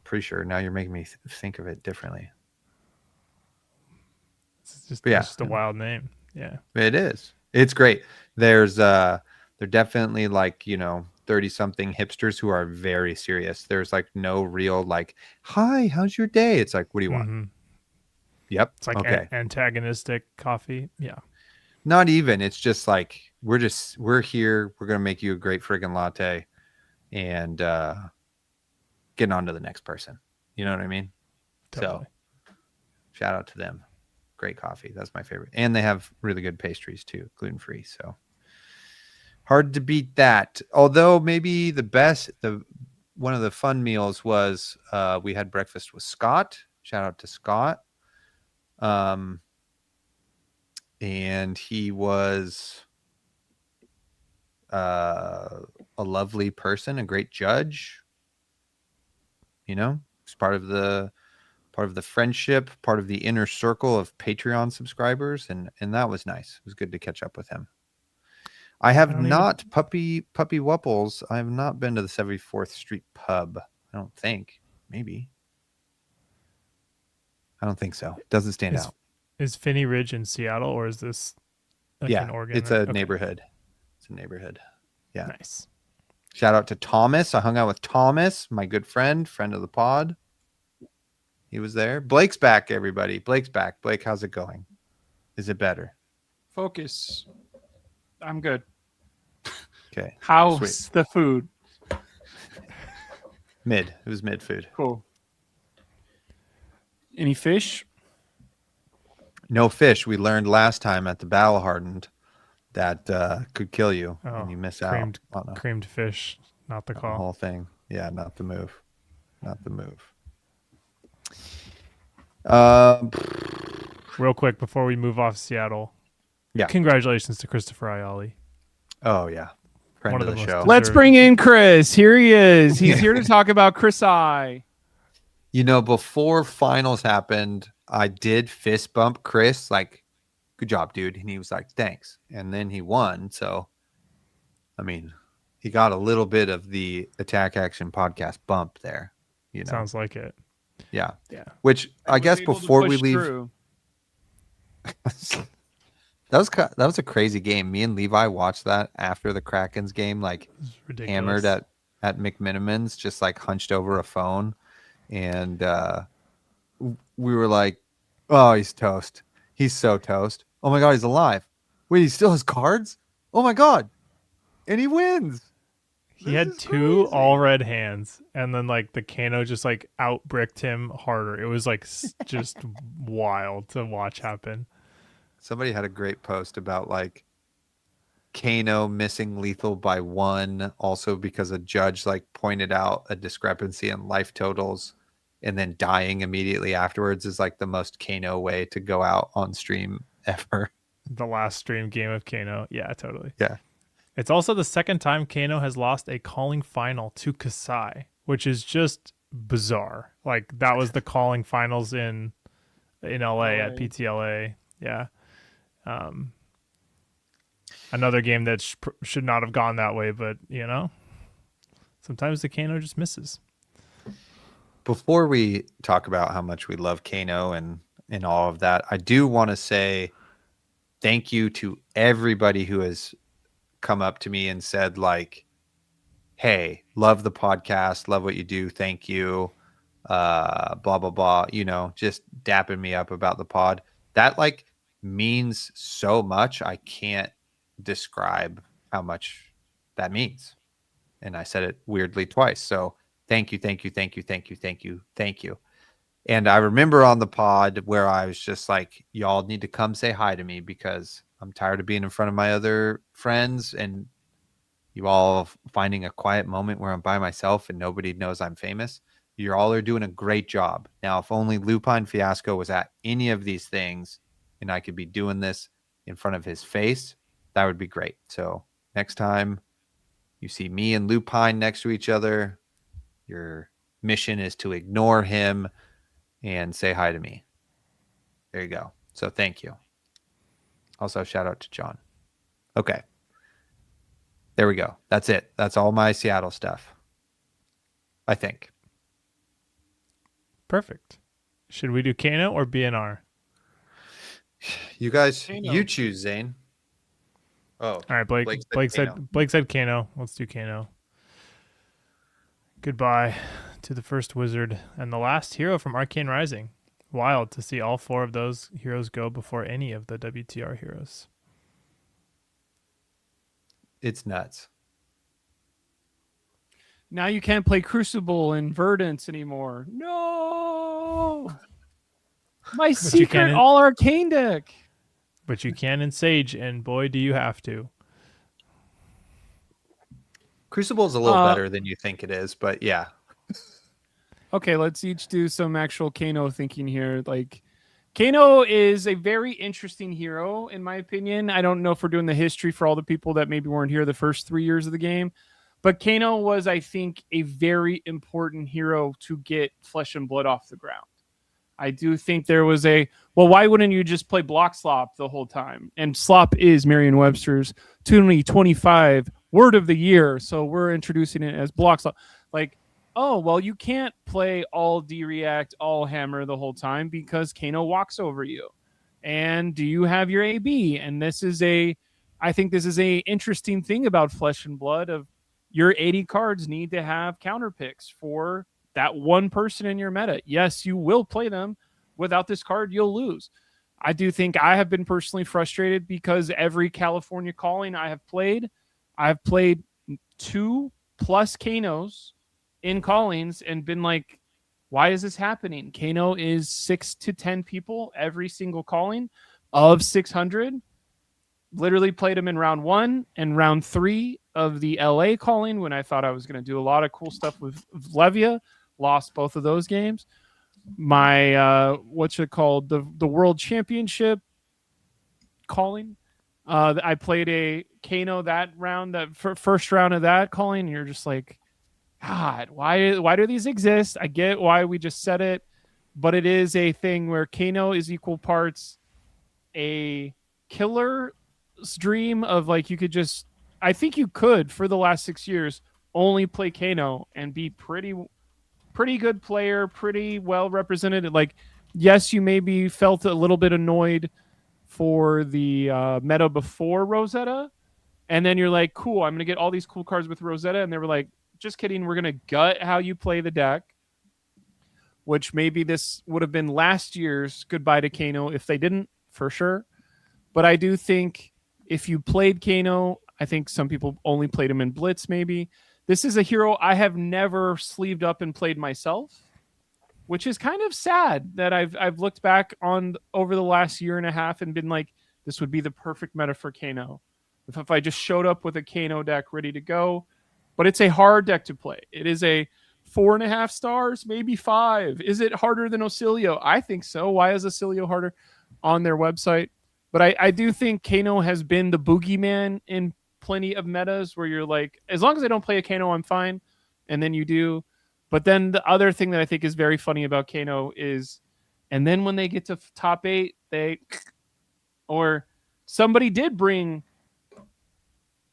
Pretty sure. Now you're making me think of it differently. It's just, But yeah. it's just a wild name. Yeah. It is. It's great. There's they're definitely like, 30 something hipsters who are very serious. There's like no real like, hi, how's your day? It's like, what do you want? Mm-hmm. Yep. It's like okay. antagonistic coffee. Yeah. Not even. It's just like we're here. We're gonna make you a great friggin' latte and getting on to the next person. You know what I mean? Totally. So Shout out to them. Great coffee. That's my favorite. And they have really good pastries too, gluten-free. So hard to beat that. Although maybe one of the fun meals was we had breakfast with Scott. Shout out to Scott. And he was a lovely person, a great judge. You know, he's part of the friendship, part of the inner circle of Patreon subscribers, and that was nice. It was good to catch up with him. I have not Puppy Wupples. I have not been to the 74th Street pub. I don't think. Maybe. I don't think so. Doesn't stand out. Is Finney Ridge in Seattle, or is this like in Oregon? It's a neighborhood. It's a neighborhood. Yeah. Nice. Shout out to Thomas. I hung out with Thomas, my good friend of the pod. He was there. Blake's back, everybody. Blake's back. Blake, how's it going? Is it better? Focus. I'm good. Okay. How's Sweet. the food? Mid. It was mid food. Cool. Any fish? No fish. We learned last time at the Battle Hardened that could kill you when you miss out. Creamed fish, not the call. The whole thing. Yeah, not the move. Not the move. Real quick before we move off Seattle. Yeah. Congratulations to Christopher Ayali. Oh yeah. Friend One of of the the show. most Let's bring in Chris. Here he is. He's here to talk about Chris I. You know, before finals happened, I did fist bump Chris, like, good job, dude. And he was like, thanks. And then he won. So, I mean, he got a little bit of the Attack Action podcast bump there. You know, Sounds like it. Yeah. Yeah. Which I guess before we leave, that was a crazy game. Me and Levi watched that after the Kraken's game, like hammered at McMiniman's, just like hunched over a phone. And we were like, oh, he's toast. He's so toast. Oh my God, he's alive. Wait, he still has cards? Oh my God. And he wins. He had two all red hands, and then like the Kano just like outbricked him harder. It was like just wild to watch happen. Somebody had a great post about like Kano missing lethal by 1, also because a judge like pointed out a discrepancy in life totals, and then dying immediately afterwards is like the most Kano way to go out on stream ever. The last stream game of Kano. Yeah, totally. Yeah. It's also the second time Kano has lost a calling final to Kasai, which is just bizarre. Like that was the calling finals in LA at PTLA. Yeah. Another game that should not have gone that way, but you know, sometimes the Kano just misses. Before we talk about how much we love Kano and all of that, I do want to say thank you to everybody who has come up to me and said like, hey, love the podcast, love what you do, thank you, blah blah blah, you know, just dapping me up about the pod. That like means so much. I can't describe how much that means. And I said it weirdly twice. So thank you. And I remember on the pod where I was just like, y'all need to come say hi to me because I'm tired of being in front of my other friends and you all finding a quiet moment where I'm by myself and nobody knows I'm famous. You all are doing a great job. Now, if only Lupine Fiasco was at any of these things and I could be doing this in front of his face, that would be great. So next time you see me and Lupine next to each other, your mission is to ignore him and say hi to me. There you go. So thank you. Also, shout out to John. Okay. There we go. That's it. That's all my Seattle stuff, I think. Perfect. Should we do Kano or BNR? You guys, Kano. you choose, Zane. Oh, all right, Blake said Kano. Let's do Kano. Goodbye to the first wizard and the last hero from Arcane Rising. Wild to see all 4 of those heroes go before any of the WTR heroes. It's nuts. Now you can't play Crucible and Verdance anymore. No. My you secret can- all arcane deck. But you can in Sage, and boy, do you have to. Crucible is a little better than you think it is, but yeah. Okay, let's each do some actual Kano thinking here. Like, Kano is a very interesting hero, in my opinion. I don't know if we're doing the history for all the people that maybe weren't here the first 3 years of the game, but Kano was, I think, a very important hero to get Flesh and Blood off the ground. I do think there was well, why wouldn't you just play block slop the whole time? And slop is Merriam-Webster's 2025 word of the year, so we're introducing it as block slop. Like, oh, well, you can't play all D-React, all hammer the whole time because Kano walks over you. And do you have your AB? And I think this is a interesting thing about Flesh and Blood of your 80 cards need to have counter picks for that one person in your meta. Yes, you will play them. Without this card, you'll lose. I do think I have been personally frustrated because every California calling I've played 2+ Kanos in callings and been like, why is this happening? Kano is 6 to 10 people every single calling of 600. Literally played him in round 1 and round 3 of the LA calling when I thought I was going to do a lot of cool stuff with Levia. Lost both of those games. My the World Championship calling. I played a Kano that round, that first round of that calling, and you're just like, God, why do these exist? I get why we just said it, but it is a thing where Kano is equal parts a killer's dream of like you could just. I think you could for the last 6 years only play Kano and be pretty good player, pretty well represented. Like, yes, you maybe felt a little bit annoyed for the meta before Rosetta, and then you're like, cool, I'm gonna get all these cool cards with Rosetta, and they were like, just kidding, we're gonna gut how you play the deck, which maybe this would have been last year's goodbye to Kano if they didn't, for sure. But I do think if you played Kano, I think some people only played him in Blitz maybe. This is a hero I have never sleeved up and played myself, which is kind of sad that I've looked back on over the last year and a half and been like, this would be the perfect meta for Kano. If I just showed up with a Kano deck ready to go, but it's a hard deck to play. It is a 4.5 stars, maybe 5. Is it harder than Ocilio? I think so. Why is Ocilio harder on their website? But I do think Kano has been the boogeyman in plenty of metas where you're like, as long as I don't play a Kano, I'm fine. And then you do. But then the other thing that I think is very funny about Kano is, and then when they get to top 8, or somebody did bring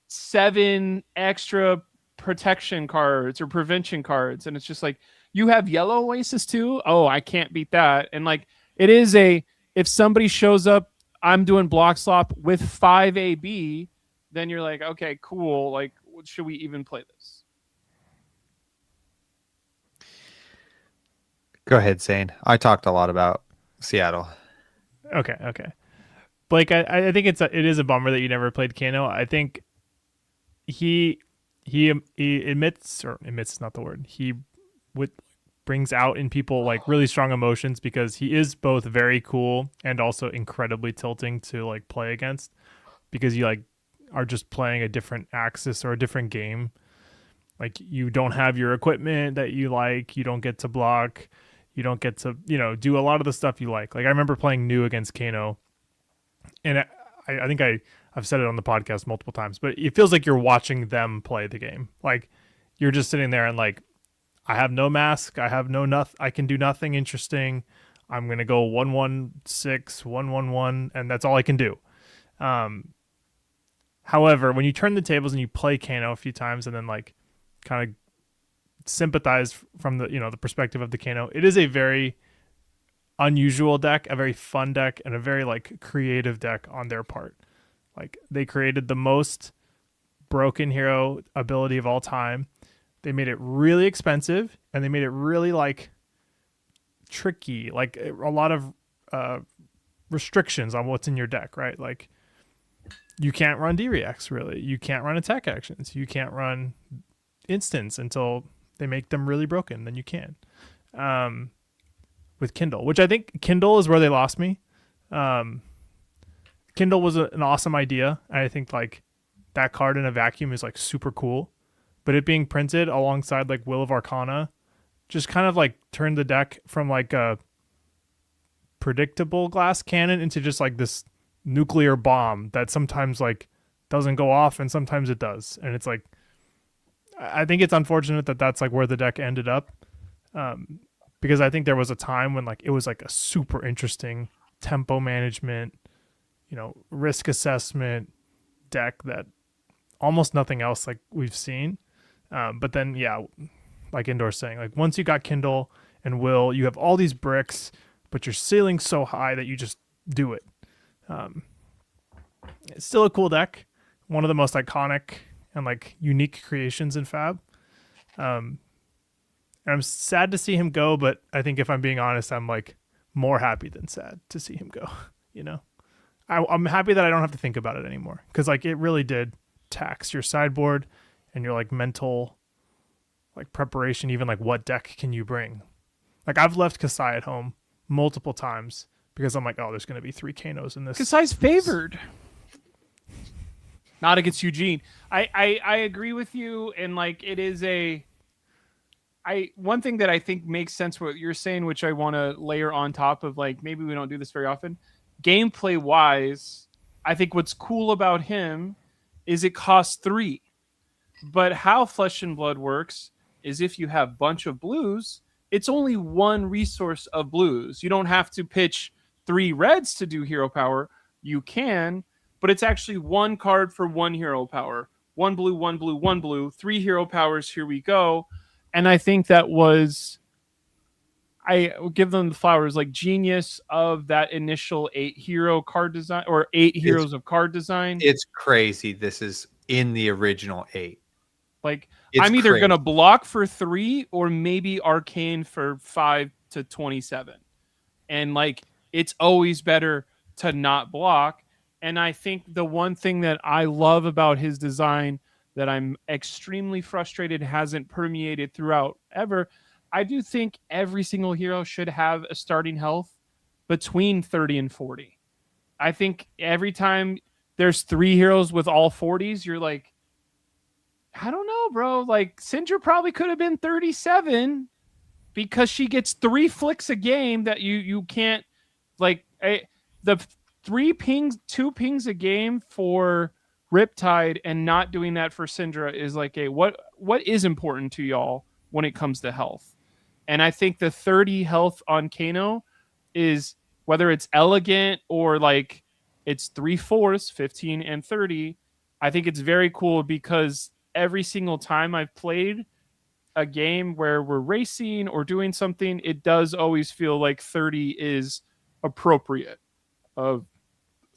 7 extra protection cards or prevention cards. And it's just like, you have yellow Oasis too? Oh, I can't beat that. And like, it is if somebody shows up, I'm doing block slop with 5 AB, then you're like, okay, cool. Like, should we even play this? Go ahead, Zane. I talked a lot about Seattle. Okay. Blake, I think it is a bummer that you never played Kano. I think he emits is not the word. He brings out in people like really strong emotions because he is both very cool and also incredibly tilting to like play against, because you like are just playing a different axis or a different game. Like, you don't have your equipment that you like, you don't get to block, you don't get to, do a lot of the stuff you like. Like, I remember playing new against Kano, and I think I've said it on the podcast multiple times, but it feels like you're watching them play the game. Like, you're just sitting there and like, I have no mask, I have I can do nothing interesting. I'm gonna go 1-1-6, 1-1-1, and that's all I can do. However, when you turn the tables and you play Kano a few times and then like kind of sympathize from the the perspective of the Kano, it is a very unusual deck, a very fun deck, and a very like creative deck on their part. Like, they created the most broken hero ability of all time. They made it really expensive, and they made it really like tricky, like a lot of restrictions on what's in your deck, right? Like, you can't run D-Reacts, really. You can't run attack actions. You can't run instants until they make them really broken. Then you can. with Kindle, which I think Kindle is where they lost me. Um, Kindle was an awesome idea. I think like that card in a vacuum is like super cool, but it being printed alongside like Will of Arcana just kind of like turned the deck from like a predictable glass cannon into just like this nuclear bomb that sometimes like doesn't go off and sometimes it does. And it's like, I think it's unfortunate that that's like where the deck ended up. Because I think there was a time when like it was like a super interesting tempo management, risk assessment deck that almost nothing else like we've seen. But then, yeah, like Indoor's saying, like once you got Kindle and Will, you have all these bricks, but your ceiling's so high that you just do it. It's still a cool deck, one of the most iconic and like unique creations in Fab. And I'm sad to see him go, but I think if I'm being honest, I'm like more happy than sad to see him go. I'm happy that I don't have to think about it anymore because like it really did tax your sideboard and your like mental like preparation. Even like what deck can you bring? Like I've left Kasai at home multiple times because I'm like, oh, there's going to be 3 Kanos in this. Kasai's favored. Not against Eugene. I agree with you, and like it is one thing that I think makes sense what you're saying, which I want to layer on top of like maybe we don't do this very often. Gameplay wise, I think what's cool about him is it costs 3. But how Flesh and Blood works is if you have a bunch of blues, it's only 1 resource of blues. You don't have to pitch 3 reds to do hero power. You can, but it's actually 1 card for 1 hero power. 1 blue, 1 blue, 1 blue, 3 hero powers. Here we go. And I think that was, I will give them the flowers, like genius of that initial 8 hero card design or 8 heroes of card design. It's crazy. This is in the original 8. Like it's I'm either crazy. Gonna block for 3 or maybe arcane for 5 to 27. And like it's always better to not block. And I think the one thing that I love about his design that I'm extremely frustrated hasn't permeated throughout ever, I do think every single hero should have a starting health between 30 and 40. I think every time there's 3 heroes with all 40s, you're like, I don't know, bro. Like Syndra probably could have been 37 because she gets 3 flicks a game that you can't like the 2 pings a game for Riptide and not doing that for Syndra is like what is important to y'all when it comes to health. And I think the 30 health on Kano is, whether it's elegant or like it's 3/4, 15 and 30, I think it's very cool because every single time I've played a game where we're racing or doing something, it does always feel like 30 is appropriate. Of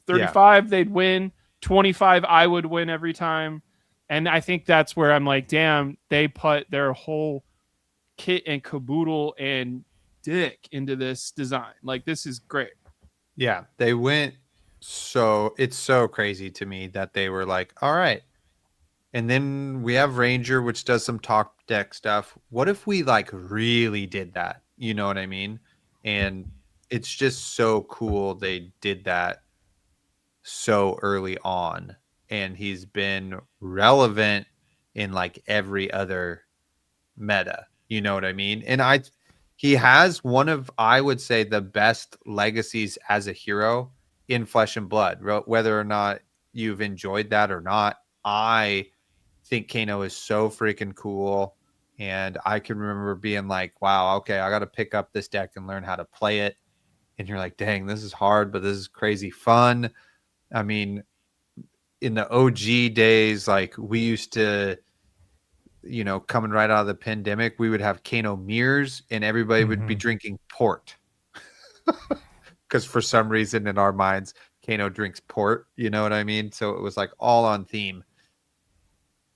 35, they'd win. 25, I would win every time. And I think that's where I'm like, damn, they put their whole kit and caboodle and dick into this design. Like, this is great. Yeah, they went so it's so crazy to me that they were like, all right. And then we have Ranger, which does some top deck stuff. What if we like really did that? You know what I mean? And it's just so cool they did that so early on. And he's been relevant in like every other meta. You know what I mean? And he has one of, I would say, the best legacies as a hero in Flesh and Blood. Whether or not you've enjoyed that or not, I think Kano is so freaking cool. And I can remember being like, wow, okay, I got to pick up this deck and learn how to play it. And you're like, dang, this is hard, but this is crazy fun. I mean, in the OG days, like we used to, coming right out of the pandemic, we would have Kano mirrors and everybody would be drinking port. Because for some reason in our minds, Kano drinks port. You know what I mean? So it was like all on theme.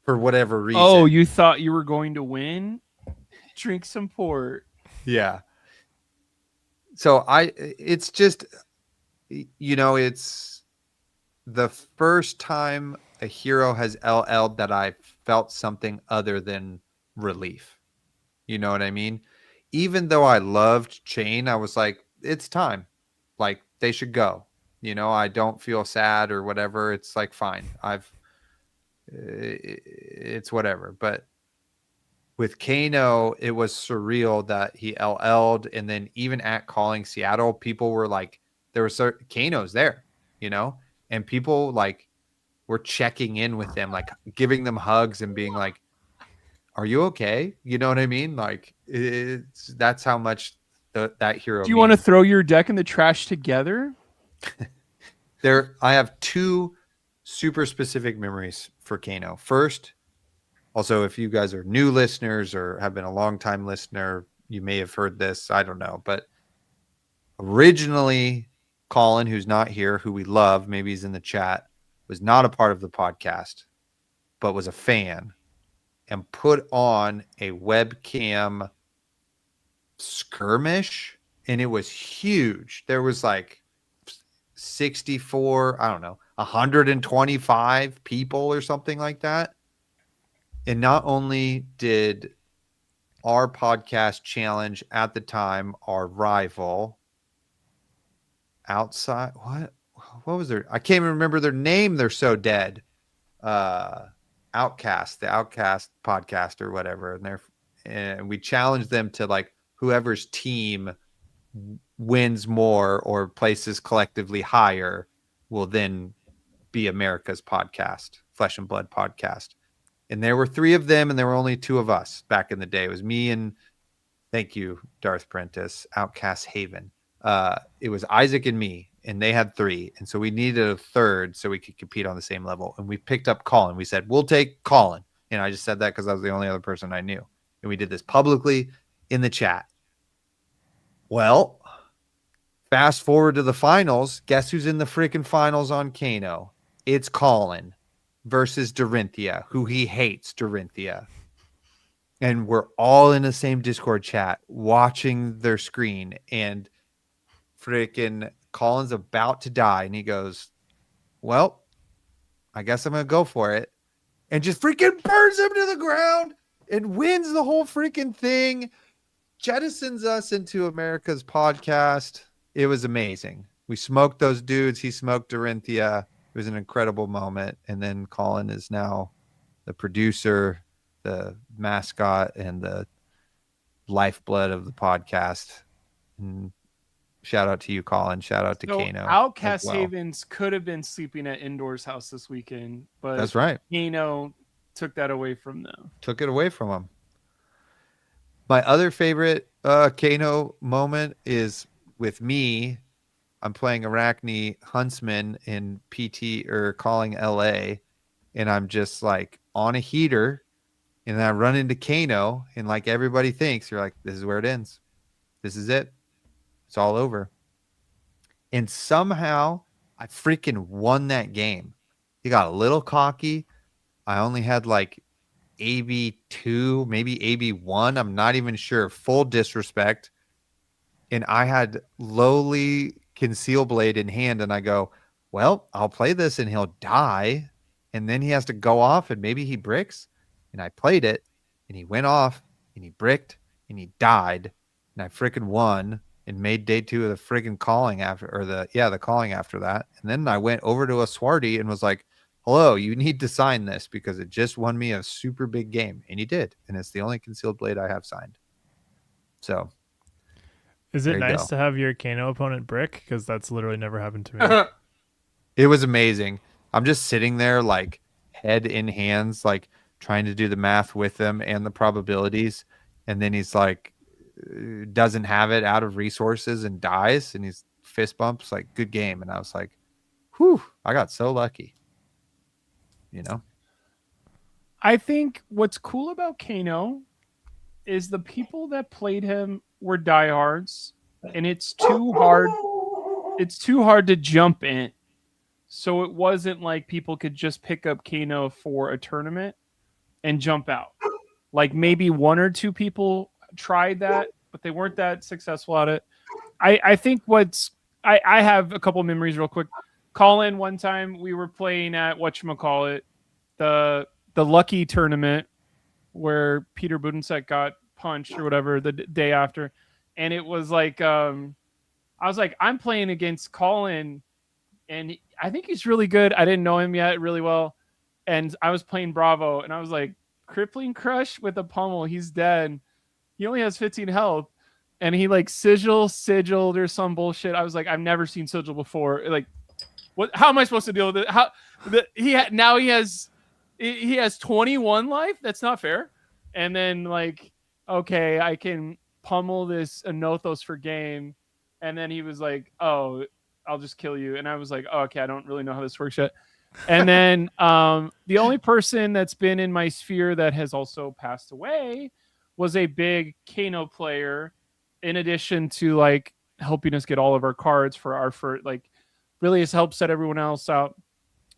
For whatever reason. Oh, you thought you were going to win? Drink some port. Yeah. So it's just, it's the first time a hero has LL'd that I felt something other than relief. You know what I mean? even though I loved Chain, I was like, it's time. Like, they should go. I don't feel sad or whatever. It's like, fine. It's whatever. But with Kano, it was surreal that he LL'd. And then even at calling Seattle, people were like, Kano's there, and people like were checking in with them, like giving them hugs and being like, are you okay? You know what I mean? Like, that's how much that hero Do you means. want to throw your deck in the trash together? I have two super specific memories for Kano. First, also, if you guys are new listeners or have been a long time listener, you may have heard this. I don't know. But originally, Colin, who's not here, who we love, maybe he's in the chat, was not a part of the podcast, but was a fan and put on a webcam skirmish. And it was huge. There was like 64, I don't know, 125 people or something like that. And not only did our podcast challenge at the time our rival outside, what was their, I can't even remember their name. They're so dead. Outcast, the Outcast podcast or whatever. And we challenged them to like whoever's team wins more or places collectively higher will then be America's podcast, Flesh and Blood podcast. And there were 3 of them, and there were only 2 of us back in the day. It was me and, thank you, Darth Prentice, Outcast Haven. It was Isaac and me, and they had 3. And so we needed a third so we could compete on the same level. And we picked up Colin. We said, we'll take Colin. And I just said that because I was the only other person I knew. And we did this publicly in the chat. Well, fast forward to the finals. Guess who's in the freaking finals on Kano? It's Colin versus Dorinthia, who he hates, Dorinthia. And we're all in the same Discord chat watching their screen. And freaking Colin's about to die. And he goes, well, I guess I'm going to go for it. And just freaking burns him to the ground and wins the whole freaking thing. Jettisons us into America's podcast. It was amazing. We smoked those dudes. He smoked Dorinthia. It was an incredible moment. And then Colin is now the producer, the mascot, and the lifeblood of the podcast. And shout out to you, Colin. Shout out to Kano. Outcast Havens could have been sleeping at Indoor's house this weekend, but that's right. Kano took that away from them. Took it away from them. My other favorite Kano moment is with me. I'm playing Arachne Huntsman in PT or calling LA, and I'm just like on a heater, and then I run into Kano, and like everybody thinks, you're like, this is where it ends. This is it. It's all over. And somehow I freaking won that game. He got a little cocky. I only had like AB2, maybe AB1. I'm not even sure. Full disrespect. And I had lowly Conceal Blade in hand, and I go, well, I'll play this and he'll die. And then he has to go off and maybe he bricks. And I played it and he went off and he bricked and he died. And I freaking won and made day 2 of the freaking calling the calling after that. And then I went over to a Swarty and was like, hello, you need to sign this because it just won me a super big game. And he did. And it's the only Concealed Blade I have signed. So. Is it nice to have your Kano opponent brick? Because that's literally never happened to me. It was amazing. I'm just sitting there like head in hands, like trying to do the math with him and the probabilities. And then he's like, doesn't have it, out of resources, and dies. And he's fist bumps, like, good game. And I was like, whew, I got so lucky. I think what's cool about Kano is the people that played him were diehards, and it's too hard to jump in. So it wasn't like people could just pick up Kano for a tournament and jump out. Like maybe 1 or 2 people tried that, but they weren't that successful at it. I think I have a couple memories real quick. Colin, one time we were playing at whatchamacallit, the Lucky tournament where Peter Budensek got punched or whatever the day after, and it was like I was like, I'm playing against Colin, and I think he's really good. I didn't know him yet really well, and I was playing Bravo, and I was like, crippling crush with a pummel. He's dead. He only has 15 health, and he like sigiled or some bullshit. I was like, I've never seen sigil before. Like, what? How am I supposed to deal with it? How now he has 21 life. That's not fair. And then like, okay, I can pummel this Anothos for game. And then he was like, oh, I'll just kill you. And I was like, oh, okay, I don't really know how this works yet. And then the only person that's been in my sphere that has also passed away was a big Kano player, in addition to like helping us get all of our cards for our like really has helped set everyone else out.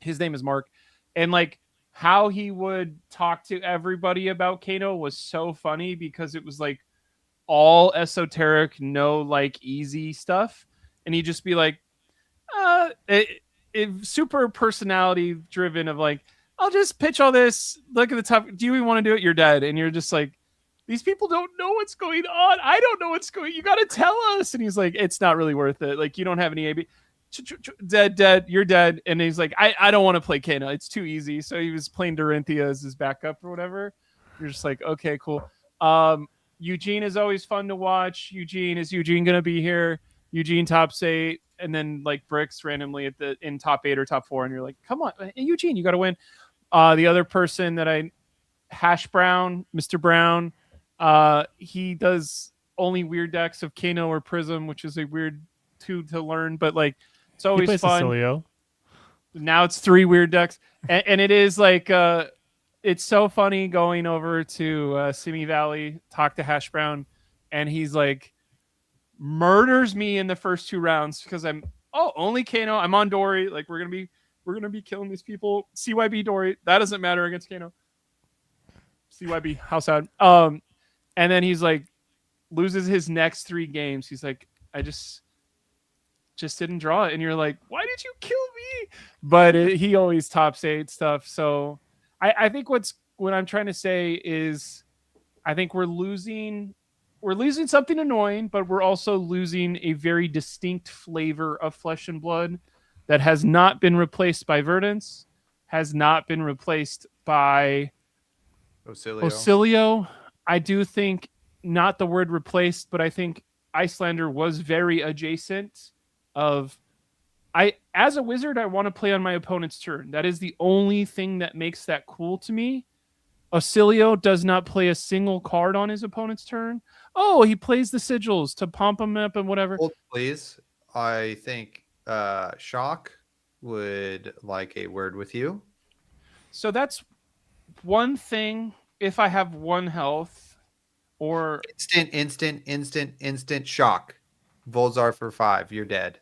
His name is Mark. And like how he would talk to everybody about Kano was so funny because it was like all esoteric, no like easy stuff. And he'd just be like, super personality driven of like, I'll just pitch all this. Look at the top. Do you even want to do it? You're dead. And you're just like, these people don't know what's going on. I don't know what's going. You got to tell us. And he's like, it's not really worth it. Like you don't have any AB. Dead. You're dead. And he's like, I don't want to play Kano. It's too easy. So he was playing Dorinthia as his backup or whatever. You're just like, okay, cool. Eugene is always fun to watch. Is Eugene gonna be here? Eugene tops 8, and then like Bricks randomly in top 8 or top 4, and you're like, come on, Eugene, you got to win. The other person that Hash Brown, Mr. Brown, he does only weird decks of Kano or Prism, which is a weird to learn, but like it's always fun. Cecilio. Now it's 3 weird decks, and it is like it's so funny going over to Simi Valley, talk to Hash Brown, and he's like murders me in the first 2 rounds because I'm only Kano. I'm on Dory. Like we're gonna be killing these people. CYB Dory. That doesn't matter against Kano. CYB. How sad. And then he's like loses his next 3 games. He's like, I just didn't draw it, and you're like, why did you kill me? But he always tops 8 stuff. So I think what I'm trying to say is I think we're losing something annoying, but we're also losing a very distinct flavor of Flesh and Blood that has not been replaced by Verdance, has not been replaced by Ocilio. I do think not the word replaced, but I think Icelander was very adjacent of as a wizard, I want to play on my opponent's turn. That is the only thing that makes that cool to me. Ocilio does not play a single card on his opponent's turn. Oh, he plays the sigils to pump him up and whatever. Hold, please. I think Shock would like a word with you. So that's one thing. If I have 1 health or instant shock. Volzar for 5. You're dead.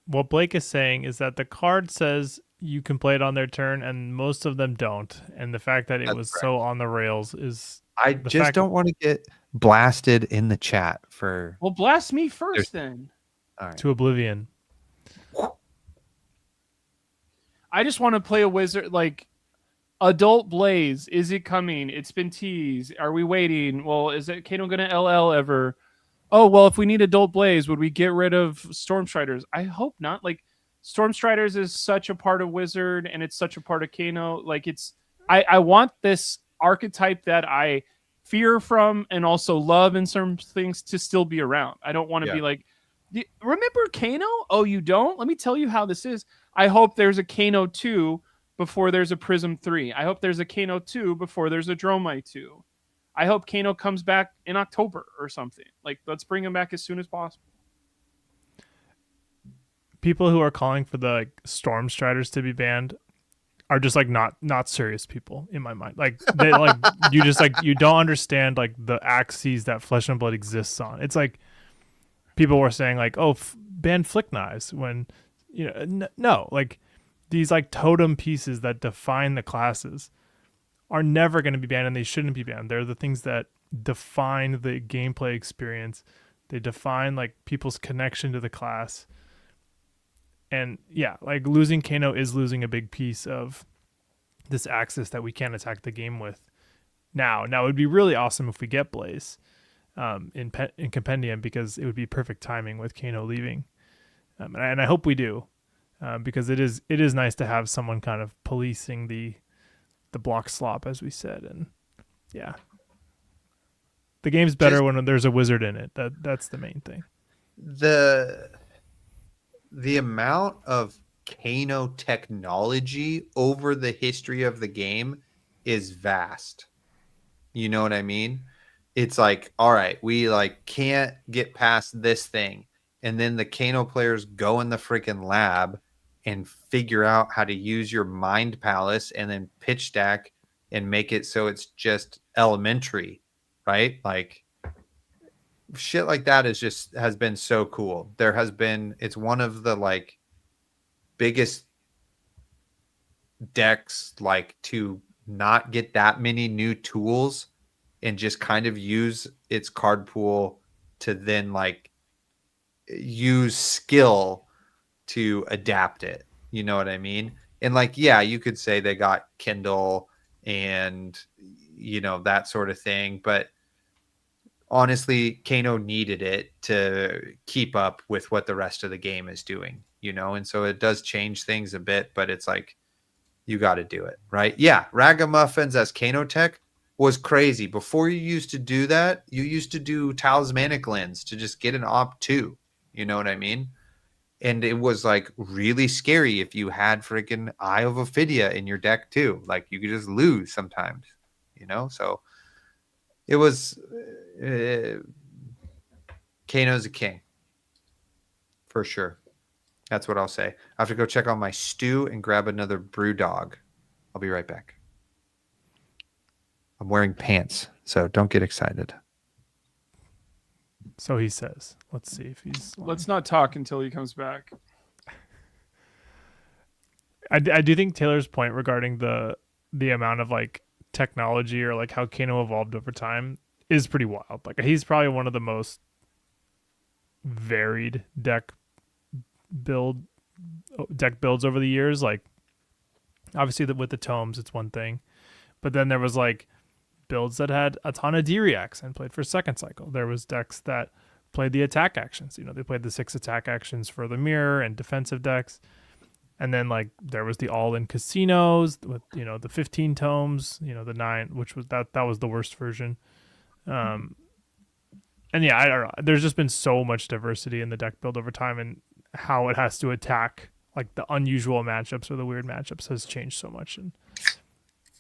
What Blake is saying is that the card says you can play it on their turn, and most of them don't. And the fact that it was correct. So on the rails is. I just don't want to get blasted in the chat for. Well, blast me first then. All right. To oblivion. I just want to play a wizard like Adult Blaze. Is it coming? It's been teased. Are we waiting? Well, is it Kano gonna LL ever? Oh, well, if we need Adult Blaze, would we get rid of Stormstriders? I hope not. Like, Stormstriders is such a part of Wizard, and it's such a part of Kano. Like, it's... I want this archetype that I fear from and also love in some things to still be around. I don't want to be like... Remember Kano? Oh, you don't? Let me tell you how this is. I hope there's a Kano 2 before there's a Prism 3. I hope there's a Kano 2 before there's a Dromite 2. I hope Kano comes back in October or something. Like, let's bring him back as soon as possible. People who are calling for the Stormstriders to be banned are just like not serious people in my mind. Like they like you don't understand like the axes that Flesh and Blood exists on. It's like people were saying like, oh, ban Flick Knives when no, like these like totem pieces that define the classes are never going to be banned, and they shouldn't be banned. They're the things that define the gameplay experience. They define like people's connection to the class. And yeah, like losing Kano is losing a big piece of this axis that we can't attack the game with. now. Now it would be really awesome if we get Blaze in Compendium, because it would be perfect timing with Kano leaving, and I hope we do, because it is nice to have someone kind of policing the block slop, as we said, and yeah, the game's better Just when there's a wizard in it. That's the main thing. the amount of Kano technology over the history of the game is vast. You know what I mean? It's like, all right, we like can't get past this thing. And then the Kano players go in the freaking lab and figure out how to use your mind palace and then pitch stack and make it so it's just elementary, right? Like shit like that has been so cool. It's one of the like biggest decks like to not get that many new tools and just kind of use its card pool to then like use skill to adapt it. You know what I mean? And like, yeah, you could say they got Kindle and that sort of thing, but honestly, Kano needed it to keep up with what the rest of the game is doing, and so it does change things a bit, but it's like you got to do it, right? Yeah, Ragamuffins as Kano tech was crazy. Before you used to do that, you used to do Talismanic Lens to just get an op 2. You know what I mean? And it was like really scary if you had freaking Eye of Ophidia in your deck too. Like you could just lose sometimes, So it was Kano's a king for sure. That's what I'll say. I have to go check on my stew and grab another brew dog. I'll be right back. I'm wearing pants, so don't get excited. So he says. Let's see if he's lying. Let's not talk until he comes back. I do think Taylor's point regarding the amount of like technology or like how Kano evolved over time is pretty wild. Like he's probably one of the most varied deck builds over the years. Like obviously with the tomes, it's one thing, but then there was like builds that had a ton of D-reacts and played for second cycle. There was decks that played the attack actions. They played the 6 attack actions for the mirror and defensive decks. And then like there was the all-in casinos with the 15 tomes, the 9, which was that was the worst version. And yeah, I don't know. There's just been so much diversity in the deck build over time, and how it has to attack like the unusual matchups or the weird matchups has changed so much. And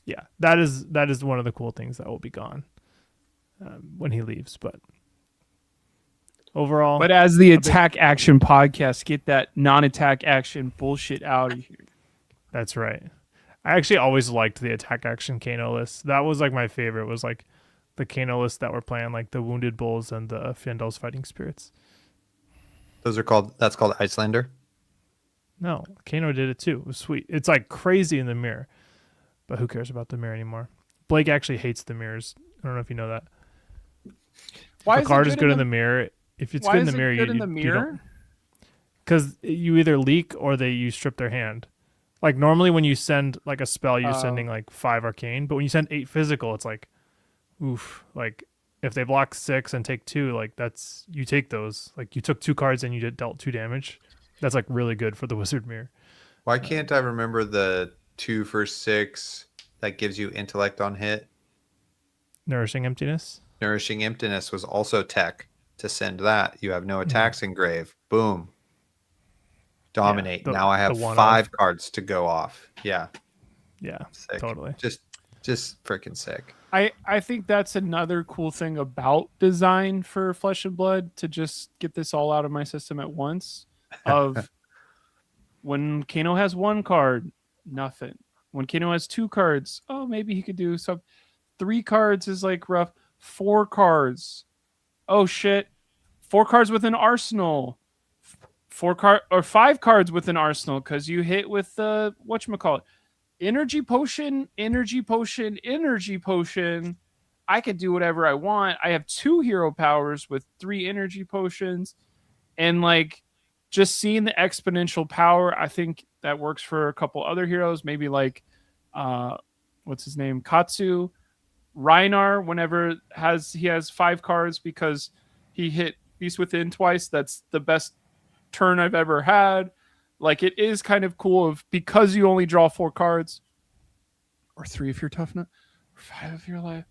yeah, that is one of the cool things that will be gone when he leaves. But overall, But as the attack action podcast, get that non-attack action bullshit out of here. that's right. I actually always liked the attack action Kano list. That was like my favorite. Was like the Kano list that were playing like the Wounded Bulls and the Fyendal's Fighting Spirits. That's called Icelander. No, Kano did it too. It was sweet. It's like crazy in the mirror, but who cares about the mirror anymore? Blake actually hates the mirrors. I don't know if you know that. Why if a card is good in the mirror, if it's good in the mirror, you don't. Because you either leak or you strip their hand. Like normally when you send like a spell, you're sending like 5 arcane, but when you send 8 physical, it's like, oof. Like if they block 6 and take 2, like you take those. Like you took 2 cards and you dealt 2 damage. That's like really good for the Wizard Mirror. Why can't I remember the 2 for 6 that gives you intellect on hit? Nourishing Emptiness. Nourishing Emptiness was also tech to send that. You have no attacks in grave. Boom. Dominate. Yeah, now I have 5 cards to go off. Yeah. Yeah, Sick. totally. Just freaking sick. I think that's another cool thing about design for Flesh and Blood, to just get this all out of my system at once. Of when Kano has 1 card, nothing. When Kano has 2 cards, oh, maybe he could do some. 3 cards is like rough. 4 cards, oh shit. 4 cards with an arsenal. 5 cards with an arsenal, because you hit with the whatchamacallit. Energy potion. I could do whatever I want. I have 2 hero powers with 3 energy potions. And like just seeing the exponential power, I think that works for a couple other heroes. Maybe like what's his name? Katsu Reinar, whenever he has 5 cards because he hit Beast Within twice. That's the best turn I've ever had. Like, it is kind of cool because you only draw 4 cards, or 3 if you're tough enough, or 5 if you're alive.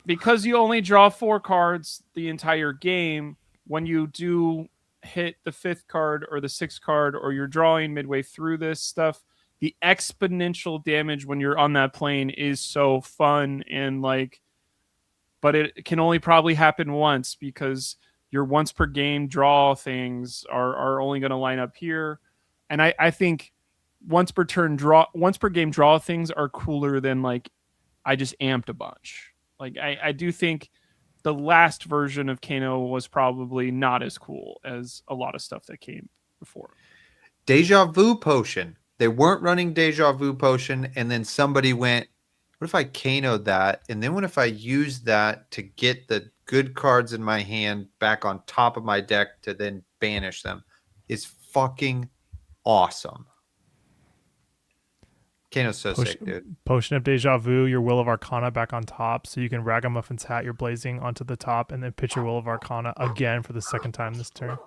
Because you only draw 4 cards the entire game, when you do hit the 5th card or the 6th card, or you're drawing midway through this stuff, the exponential damage when you're on that plane is so fun. And like, but it can only probably happen once, because your once per game draw things are only going to line up here. And I think once per game draw things are cooler than like, I just amped a bunch. Like, I do think the last version of Kano was probably not as cool as a lot of stuff that came before. Deja Vu Potion. They weren't running Deja Vu Potion, and then somebody went, what if I Kano'd that? And then what if I use that to get the good cards in my hand back on top of my deck to then banish them? It's fucking awesome. Kano's so sick, dude. Potion of Deja Vu, your Will of Arcana back on top, so you can Ragamuffin's Hat your Blazing onto the top, and then pitch your Will of Arcana again for the second time this turn.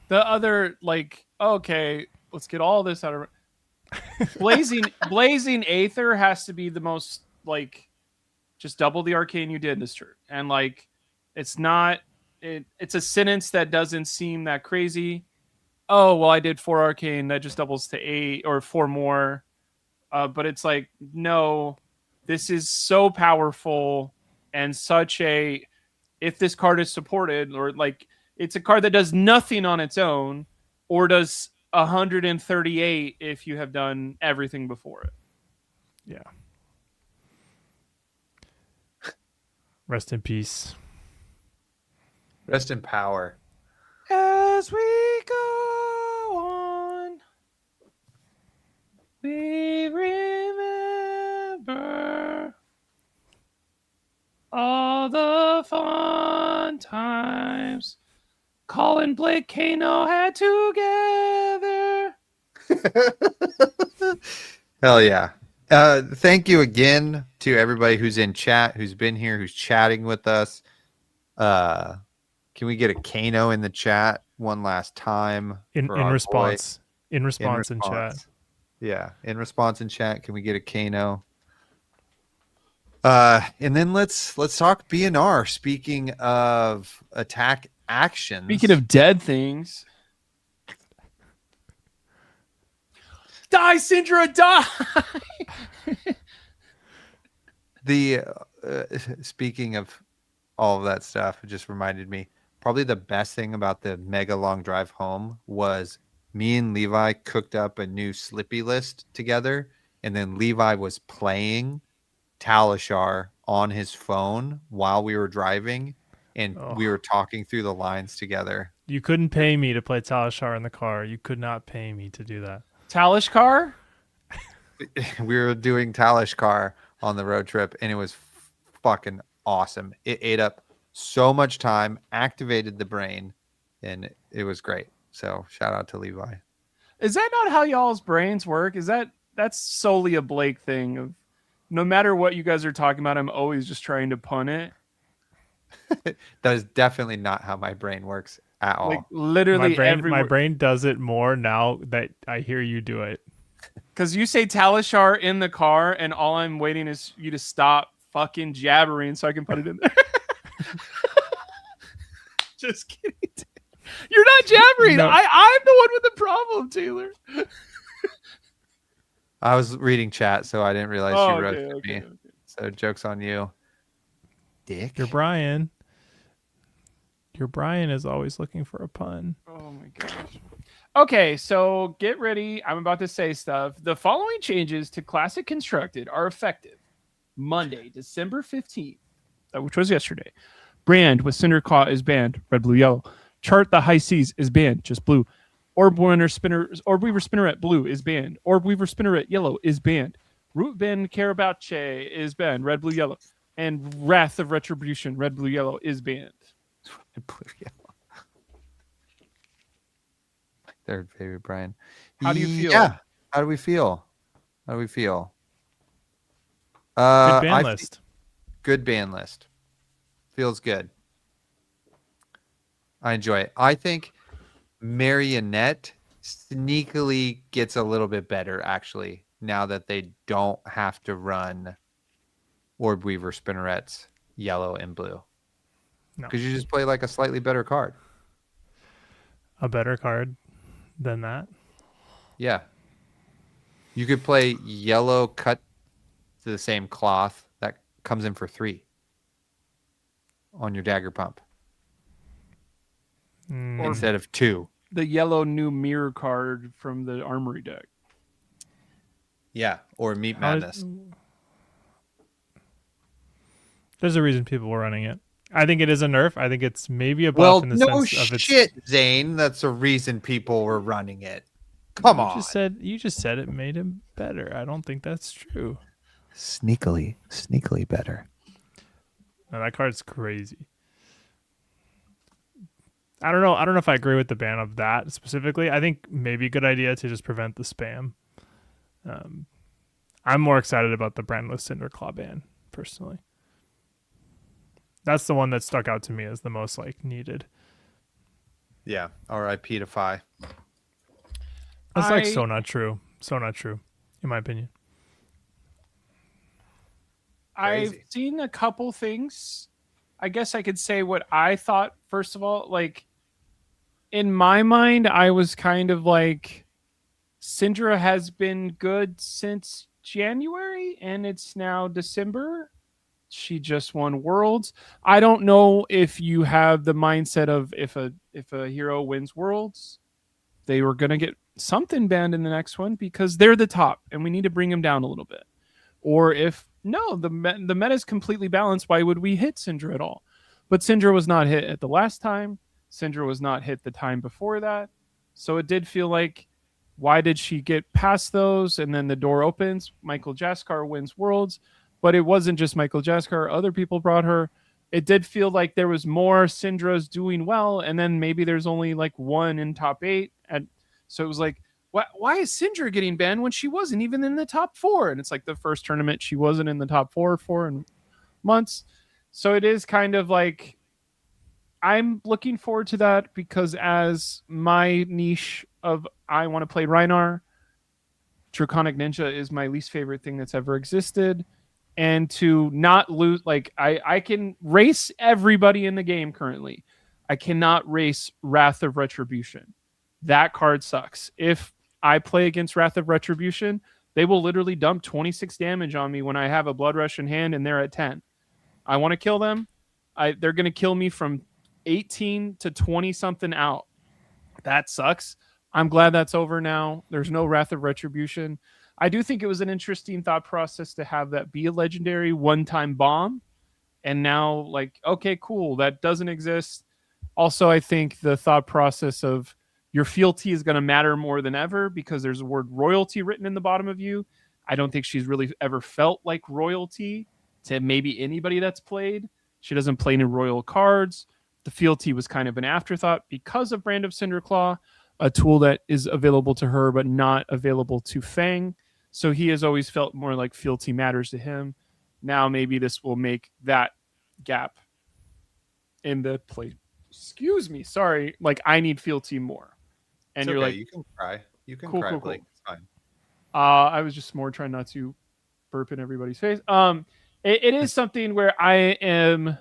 The other, like, okay, let's get all this out of Blazing Aether has to be the most, like, just double the arcane you did this turn. And like, it's a sentence that doesn't seem that crazy. Oh, well, I did 4 arcane, that just doubles to 8 or 4 more. But it's like, no, this is so powerful and such a, if this card is supported, or like, it's a card that does nothing on its own, or does 138 if you have done everything before it. Yeah. Rest in peace. Rest in power. As we go on, we remember all the fun times Colin, Blake, Kano had together. Hell yeah. Thank you again to everybody who's in chat, who's been here, who's chatting with us. Can we get a Kano in the chat one last time? In response in chat. Yeah, in response in chat. Can we get a Kano? And then let's talk BNR. Speaking of attack actions. Speaking of dead things. Die, Syndra, die! Speaking of all of that stuff, it just reminded me, probably the best thing about the mega long drive home was me and Levi cooked up a new Slippy list together, and then Levi was playing Talishar on his phone while we were driving, and we were talking through the lines together. You couldn't pay me to play Talishar in the car. You could not pay me to do that. Talishkar? We were doing Talishkar on the road trip, and it was fucking awesome. It ate up so much time, activated the brain, and it was great. So shout out to Levi. Is that not how y'all's brains work? That's solely a Blake thing of, no matter what you guys are talking about, I'm always just trying to pun it. That is definitely not how my brain works at all. Like, literally my brain does it more now that I hear you do it. Because you say Talishar in the car, and all I'm waiting is you to stop fucking jabbering so I can put it in there. Just kidding. You're not jabbering. No. I'm the one with the problem, Taylor. I was reading chat, so I didn't realize you wrote me. So joke's on you. Dick. Your Brian is always looking for a pun. Oh my gosh. Okay, so get ready. I'm about to say stuff. The following changes to Classic Constructed are effective Monday, December 15th, which was yesterday. Brand with Cinderclaw is banned, red, blue, yellow. Chart the High Seas is banned, just blue. Orb Weaver Spinneret blue is banned. Orb Weaver Spinneret yellow is banned. Root Ben Carabache is banned, red, blue, yellow. And Wrath of Retribution, red, blue, yellow is banned. Red, blue, yellow. Third favorite, Brian. How do you feel? Yeah. How do we feel? Good ban list. Good ban list. Feels good. I enjoy it. I think Marionette sneakily gets a little bit better, actually, now that they don't have to run Orb Weaver Spinnerets yellow and blue. No. Because you just play like a slightly better card. A better card than that. Yeah. You could play yellow cut to the same cloth that comes in for 3 on your dagger pump Or instead of 2. the yellow new mirror card from the armory deck. Yeah, or Meat Madness. There's a reason people were running it. I think it is a nerf. I think it's maybe a buff Well, in the no sense of its. shit, Zane. That's the reason people were running it. Come on. You just said it made him better. I don't think that's true. Sneakily better. No, that card's crazy. I don't know if I agree with the ban of that specifically. I think maybe a good idea to just prevent the spam. I'm more excited about the brandless Cinderclaw ban personally. That's the one that stuck out to me as the most like needed. Yeah. R.I.P. to Fi. It's like so not true. So not true, in my opinion. I've Crazy. seen a couple things. I guess I could say what I thought. First of all, like in my mind, I was kind of like Syndra has been good since January and it's now December. She just won Worlds. I don't know if you have the mindset of if a hero wins Worlds, they were going to get something banned in the next one because they're the top and we need to bring them down a little bit. Or if no, the meta is completely balanced, why would we hit Syndra at all? But Syndra was not hit at the last time. Syndra was not hit the time before that. So it did feel like, why did she get past those? And then the door opens. Michael Jaskar wins Worlds. But it wasn't just Michael Jaskar. Other people brought her. It did feel like there was more Syndra's doing well. And then maybe there's only like one in top 8. So it was like, why is Syndra getting banned when she wasn't even in the top 4? And it's like the first tournament she wasn't in the top 4 in months. So it is kind of like, I'm looking forward to that because as my niche of I want to play Rhinar, Draconic Ninja is my least favorite thing that's ever existed. And to not lose, like I can race everybody in the game currently. I cannot race Wrath of Retribution. That card sucks. If I play against Wrath of Retribution, they will literally dump 26 damage on me when I have a Blood Rush in hand and they're at 10. I want to kill them. They're going to kill me from 18 to 20 something out. That sucks. I'm glad that's over now. There's no Wrath of Retribution. I do think it was an interesting thought process to have that be a legendary one-time bomb. And now, like, okay, cool. That doesn't exist. Also, I think the thought process of your fealty is going to matter more than ever because there's a word royalty written in the bottom of you. I don't think she's really ever felt like royalty to maybe anybody that's played. She doesn't play any royal cards. The fealty was kind of an afterthought because of Brand of Cinderclaw, a tool that is available to her but not available to Fang. So he has always felt more like fealty matters to him. Now maybe this will make that gap in the play. Excuse me, sorry. Like I need fealty more. And It's you're okay. like, You can cry. You can Cool, cry, cool, Blake. cool. It's fine. I was just more trying not to burp in everybody's face. It is something where I am.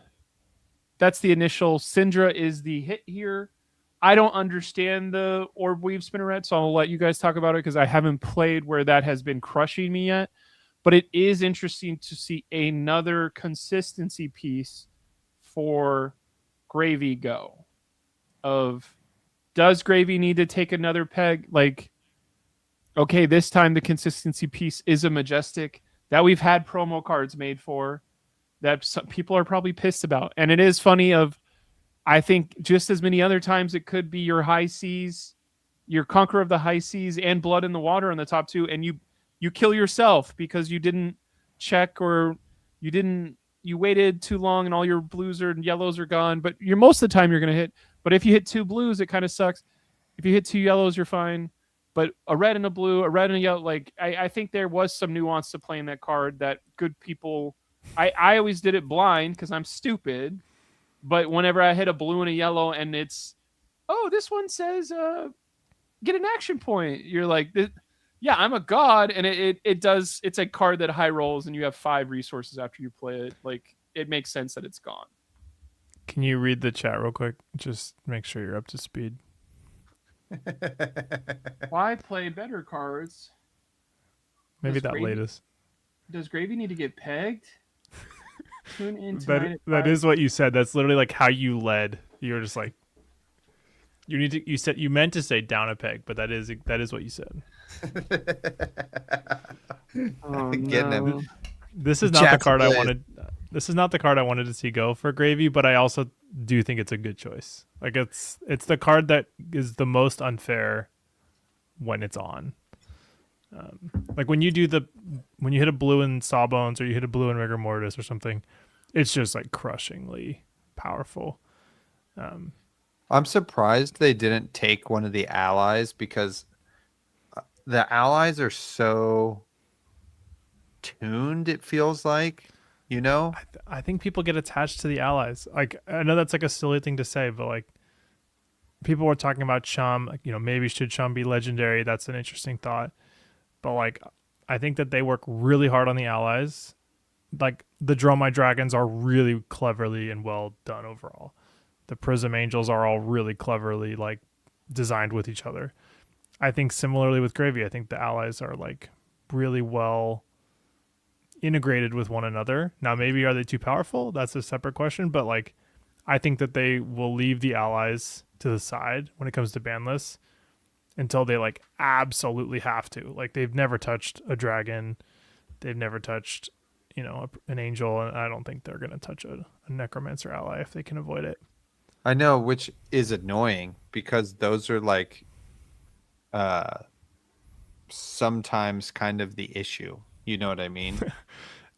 That's the initial. Syndra is the hit here. I don't understand the Orb Weave Spinneret, so I'll let you guys talk about it because I haven't played where that has been crushing me yet. But it is interesting to see another consistency piece for Gravy go. Of does Gravy need to take another peg? Like, okay, this time the consistency piece is a Majestic that we've had promo cards made for that some people are probably pissed about. And it is funny of, I think just as many other times it could be your High Seas, your Conqueror of the High Seas and Blood in the Water on the top 2. And you kill yourself because you didn't check or you waited too long and all your blues and yellows are gone. But most of the time you're going to hit. But if you hit 2 blues, it kind of sucks. If you hit 2 yellows, you're fine. But a red and a blue, a red and a yellow, like I think there was some nuance to playing that card that good people I always did it blind because I'm stupid. But whenever I hit a blue and a yellow, and it's, oh, this one says get an action point. You're like, yeah, I'm a god, and it does. It's a card that high rolls, and you have 5 resources after you play it. Like, it makes sense that it's gone. Can you read the chat real quick? Just make sure you're up to speed. Why play better cards? Maybe Does that Gravy- latest. Does Gravy need to get pegged? Tune in That tonight. that is what you said. That's literally like how you led. You were just like, you meant to say down a peg, but that is what you said. Oh, Getting no. him. This is The not the chat's card I ablaze. wanted. This is not the card I wanted to see go for Gravy, but I also do think it's a good choice. Like it's the card that is the most unfair when it's on. Like when you hit a blue in Sawbones or you hit a blue in Rigor Mortis or something, it's just like crushingly powerful. I'm surprised they didn't take one of the allies because the allies are so tuned, it feels like, you know? I think people get attached to the allies. Like I know that's like a silly thing to say, but like people were talking about Chum. Like, maybe should Chum be legendary? That's an interesting thought. But like, I think that they work really hard on the allies. Like the Draw My Dragons are really cleverly and well done overall. The Prism Angels are all really cleverly like designed with each other. I think similarly with Gravy, I think the allies are like really well integrated with one another. Now, maybe are they too powerful? That's a separate question. But like, I think that they will leave the allies to the side when it comes to ban lists until they like absolutely have to. Like they've never touched a dragon, they've never touched, an angel, and I don't think they're gonna touch a necromancer ally if they can avoid it. I know, which is annoying because those are like sometimes kind of the issue. You know what I mean?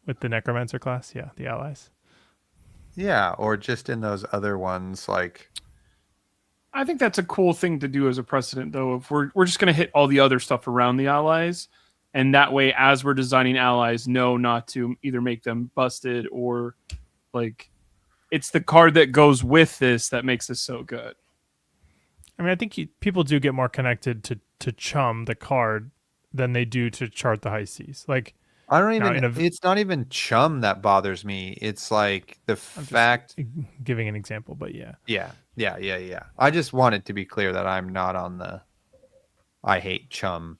With the necromancer class, yeah, the allies. Yeah, or just in those other ones like I think that's a cool thing to do as a precedent, though. If we're just going to hit all the other stuff around the allies, and that way, as we're designing allies, know not to either make them busted or like it's the card that goes with this that makes this so good. I mean, I think people do get more connected to Chum, the card, than they do to Chart the High Seas. Like, I don't now, even it's not even Chum that bothers me. It's like the fact giving an example, but yeah. Yeah. I just want it to be clear that I'm not on the I hate Chum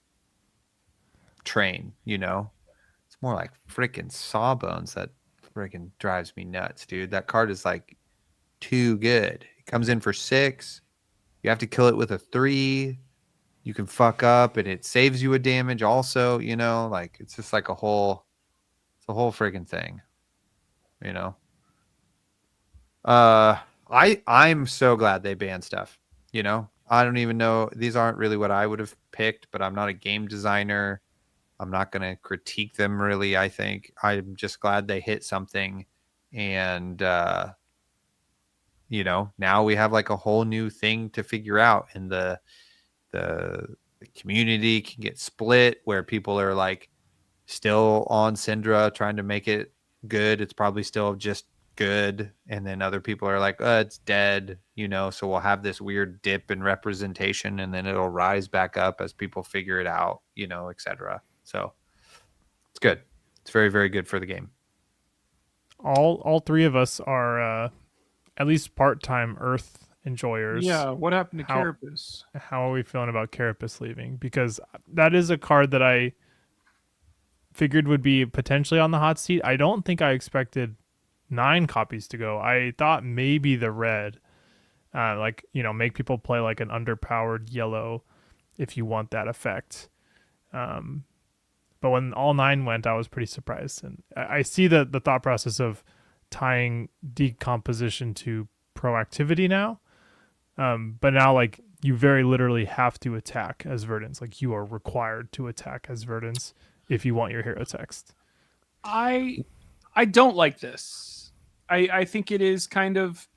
train, It's more like freaking Sawbones that freaking drives me nuts, dude. That card is like too good. It comes in for 6. You have to kill it with a 3. You can fuck up and it saves you a damage also, like it's just like a whole freaking thing, you know. I'm so glad they banned stuff. I don't even know. These aren't really what I would have picked, but I'm not a game designer. I'm not going to critique them really. I think I'm just glad they hit something. And, now we have like a whole new thing to figure out. And the community can get split where people are like still on Syndra trying to make it good. It's probably still just good, and then other people are like, it's dead, so we'll have this weird dip in representation and then it'll rise back up as people figure it out, etc. So it's good. It's very, very good for the game. All 3 of us are at least part-time Earth enjoyers. Yeah, what happened to Carapace? How are we feeling about Carapace leaving? Because that is a card that I figured would be potentially on the hot seat. I don't think I expected 9 copies to go. I thought maybe the red, make people play like an underpowered yellow if you want that effect. But when all 9 went, I was pretty surprised. And I see the thought process of tying decomposition to proactivity now. But now, like, you very literally have to attack as Verdance. Like, you are required to attack as Verdance if you want your hero text. I don't like this. I think it is kind of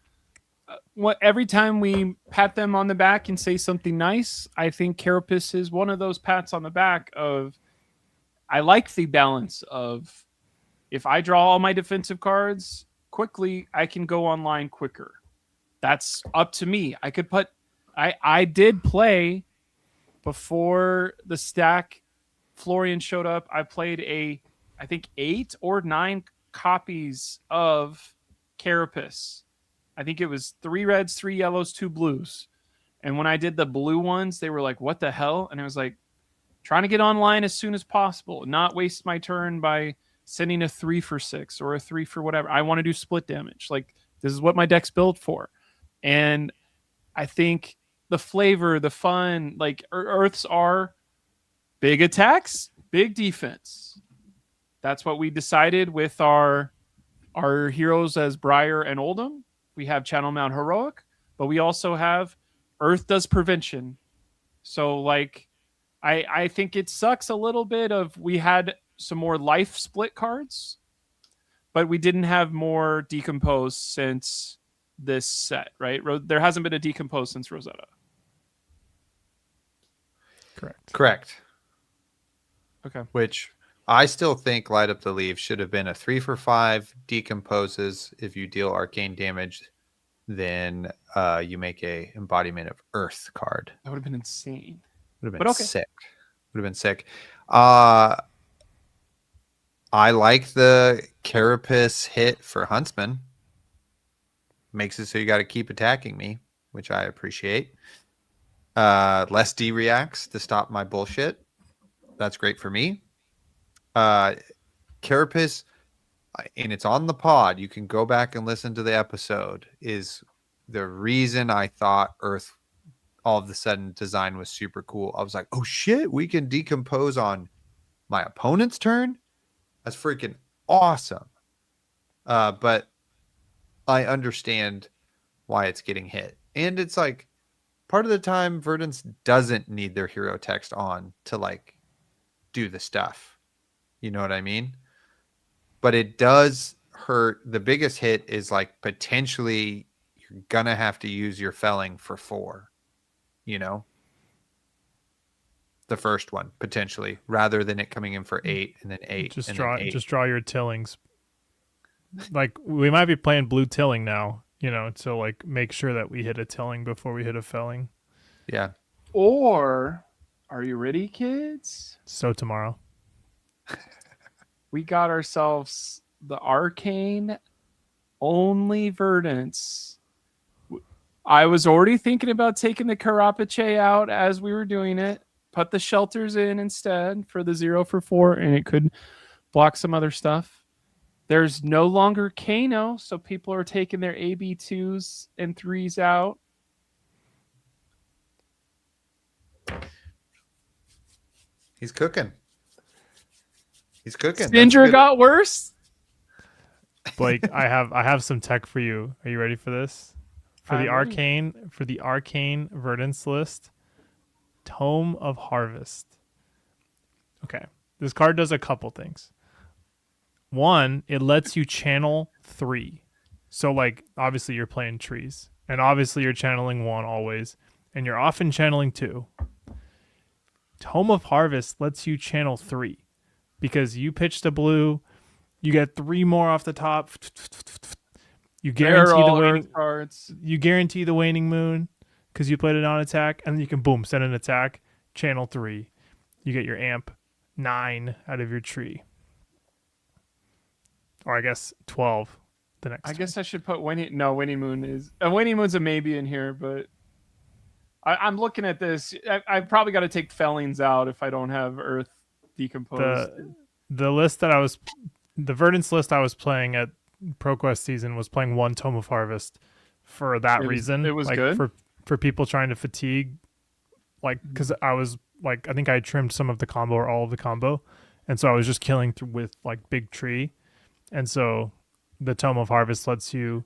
every time we pat them on the back and say something nice, I think Carapace is one of those pats on the back of I like the balance of if I draw all my defensive cards quickly, I can go online quicker. That's up to me. I could put I did play before the stack Florian showed up. I played I think 8 or 9 copies of Carapace. I think it was 3 reds, 3 yellows, 2 blues. And when I did the blue ones, they were like, what the hell? And I was like, trying to get online as soon as possible, not waste my turn by sending a 3 for 6 or a 3 for whatever. I want to do split damage. Like, this is what my deck's built for. And I think the flavor, the fun, like Earths are big attacks, big defense. That's what we decided with our heroes as Briar and Oldham. We have Channel Mount Heroic, but we also have Earth does prevention. So like I think it sucks a little bit of we had some more life split cards, but we didn't have more decompose since this set, right? There hasn't been a decompose since Rosetta. Correct. Okay. Which I still think Light Up the Leaves should have been a 3 for 5 decomposes. If you deal arcane damage, then you make a embodiment of Earth card. That would have been insane. Would have been okay. sick. Would have been sick. I like the Carapace hit for Huntsman. Makes it so you got to keep attacking me, which I appreciate. Less D reacts to stop my bullshit. That's great for me. Carapace, and it's on the pod. You can go back and listen to the episode. Is the reason I thought Earth all of a sudden design was super cool. I was like, oh shit, we can decompose on my opponent's turn. That's freaking awesome. But I understand why it's getting hit. And it's like part of the time Verdance doesn't need their hero text on to like do the stuff. You know what I mean? But it does hurt. The biggest hit is like potentially you're gonna have to use your felling for 4. You know? The first one, potentially, rather than it coming in for 8 and then 8. Just and draw then 8. just draw your tillings. Like we might be playing blue tilling now, you know, so like make sure that we hit a tilling before we hit a felling. Yeah. Or are you ready, kids? So tomorrow. We got ourselves the arcane only Verdance. I was already thinking about taking the Carapace out as we were doing it. Put the shelters in instead for the 0 for 4, and it could block some other stuff. There's no longer Kano, so people are taking their AB2s and 3s out. He's cooking. He's cooking. Sindra got worse. Blake, I have some tech for you. Are you ready for this? For the arcane Verdance list, Tome of Harvest. Okay. This card does a couple things. One, it lets you channel 3. So like obviously you're playing trees. And obviously you're channeling 1 always. And you're often channeling 2. Tome of Harvest lets you channel 3. Because you pitched a blue, you get 3 more off the top. You guarantee the waning cards. You guarantee the waning moon because you played it on attack, and then you can boom send an attack, channel 3. You get your amp 9 out of your tree, or I guess 12. The next. I guess I should put waning moon is waning moon's a maybe in here, but I'm looking at this. I've probably got to take fellings out if I don't have Earth decomposed. The list that the Verdance list I was playing at ProQuest season was playing 1 Tome of Harvest for that reason. It was like, good for people trying to fatigue, like because I was like I think I trimmed some of the combo or all of the combo, and so I was just killing with like big tree, and so the Tome of Harvest lets you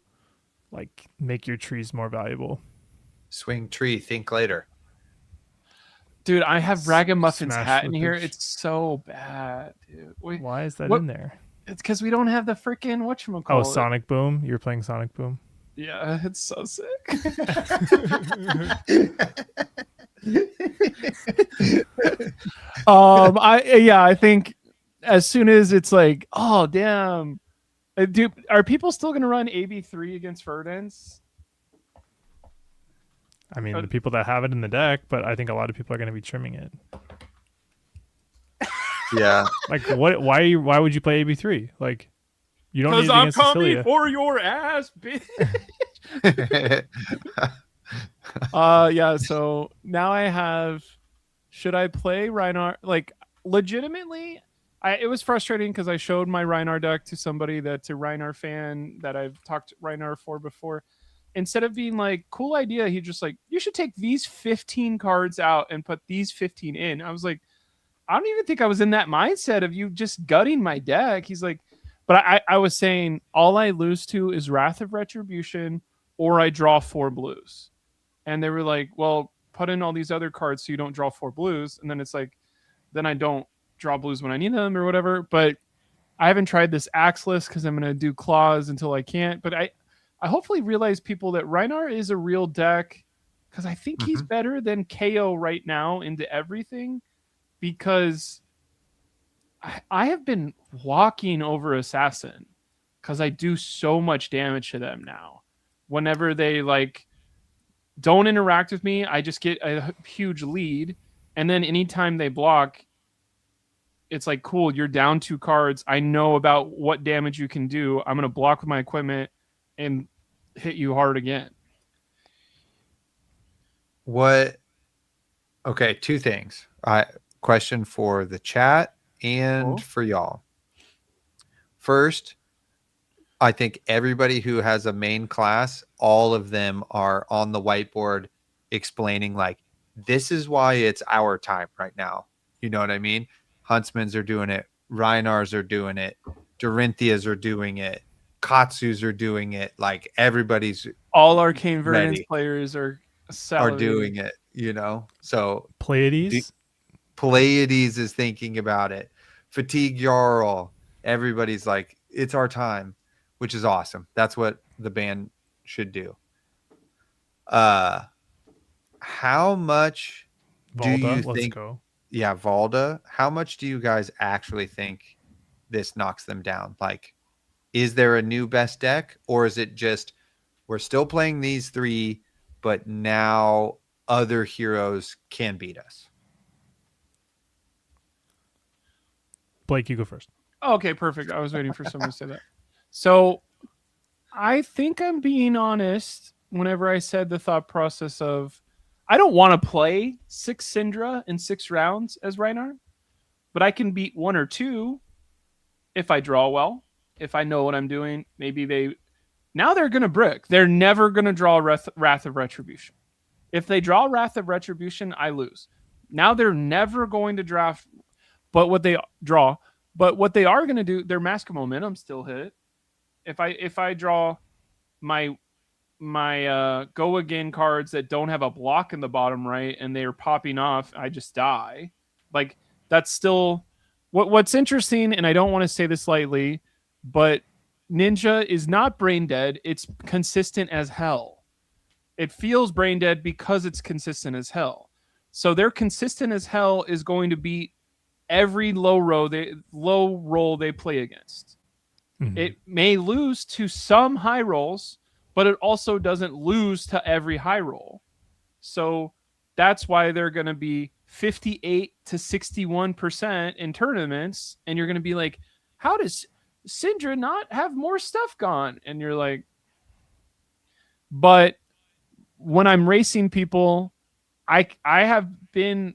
like make your trees more valuable. Swing tree, think later. Dude, I have Ragamuffin's Smash hat in here. flippage. It's so bad, dude. Why is that in there? It's because we don't have the freaking whatchamacallit. Oh, Sonic Boom. You're playing Sonic Boom. Yeah, it's so sick. I think as soon as it's like, oh damn, are people still gonna run AB3 against Verdance? I mean, the people that have it in the deck, but I think a lot of people are going to be trimming it. Yeah. Like, what? Why would you play AB3? Like, you don't need Because it I'm against coming Cecilia. for your ass, bitch. Yeah. So now I have. Should I play Rhinar? Like, legitimately, it was frustrating because I showed my Rhinar deck to somebody that's a Rhinar fan that I've talked Rhinar for before. Instead of being like, cool idea, he just like, you should take these 15 cards out and put these 15 in. I was like, I don't even think I was in that mindset of you just gutting my deck. He's like, but I was saying all I lose to is Wrath of Retribution or I draw 4 blues. And they were like, well, put in all these other cards so you don't draw 4 blues. And then it's like, then I don't draw blues when I need them or whatever. But I haven't tried this Axeless because I'm going to do claws until I can't. But I hopefully realize people that Rhinar is a real deck because I think he's better than KO right now into everything because I have been walking over Assassin because I do so much damage to them now. Whenever they like don't interact with me, I just get a huge lead. And then anytime they block, it's like, cool, you're down 2 cards. I know about what damage you can do. I'm going to block with my equipment and hit you hard again. What? Okay, 2 things. Question for the chat and for y'all. First, I think everybody who has a main class, all of them are on the whiteboard explaining like, this is why it's our time right now. You know what I mean? Huntsmans are doing it. Rhinars are doing it. Dorinthias are doing it. Katsus are doing it. Like everybody's all Arcane Verdance ready. Players are Doing it, you know? So Pleiades is thinking about it. Fatigue Jarl. Everybody's like, it's our time, which is awesome. That's what the band should do. How much do Valda, you let's think? go. Yeah, Valda. How much do you guys actually think this knocks them down? Like, is there a new best deck, or is it just we're still playing these 3, but now other heroes can beat us? Blake, you go first. Okay, perfect. I was waiting for someone to say that. So I think I'm being honest whenever I said the thought process of I don't want to play 6 Syndra in 6 rounds as Reinhardt, but I can beat 1 or 2 if I draw well, if I know what I'm doing. Maybe now they're going to brick. They're never going to draw Wrath of Retribution. If they draw Wrath of Retribution, I lose. Now they're never going to draft, but what they draw, but what they are going to do, their Mask of Momentum still hit. If I draw my go again cards that don't have a block in the bottom right and they're popping off, I just die. Like that's still what's interesting, and I don't want to say this lightly, but Ninja is not brain dead. It's consistent as hell. It feels brain dead because it's consistent as hell. So their consistent as hell is going to beat every low roll they play against. Mm-hmm. It may lose to some high rolls, but it also doesn't lose to every high roll. So that's why they're going to be 58 to 61% in tournaments. And you're going to be like, how does Syndra not have more stuff gone? And you're like, but when I'm racing people, I have been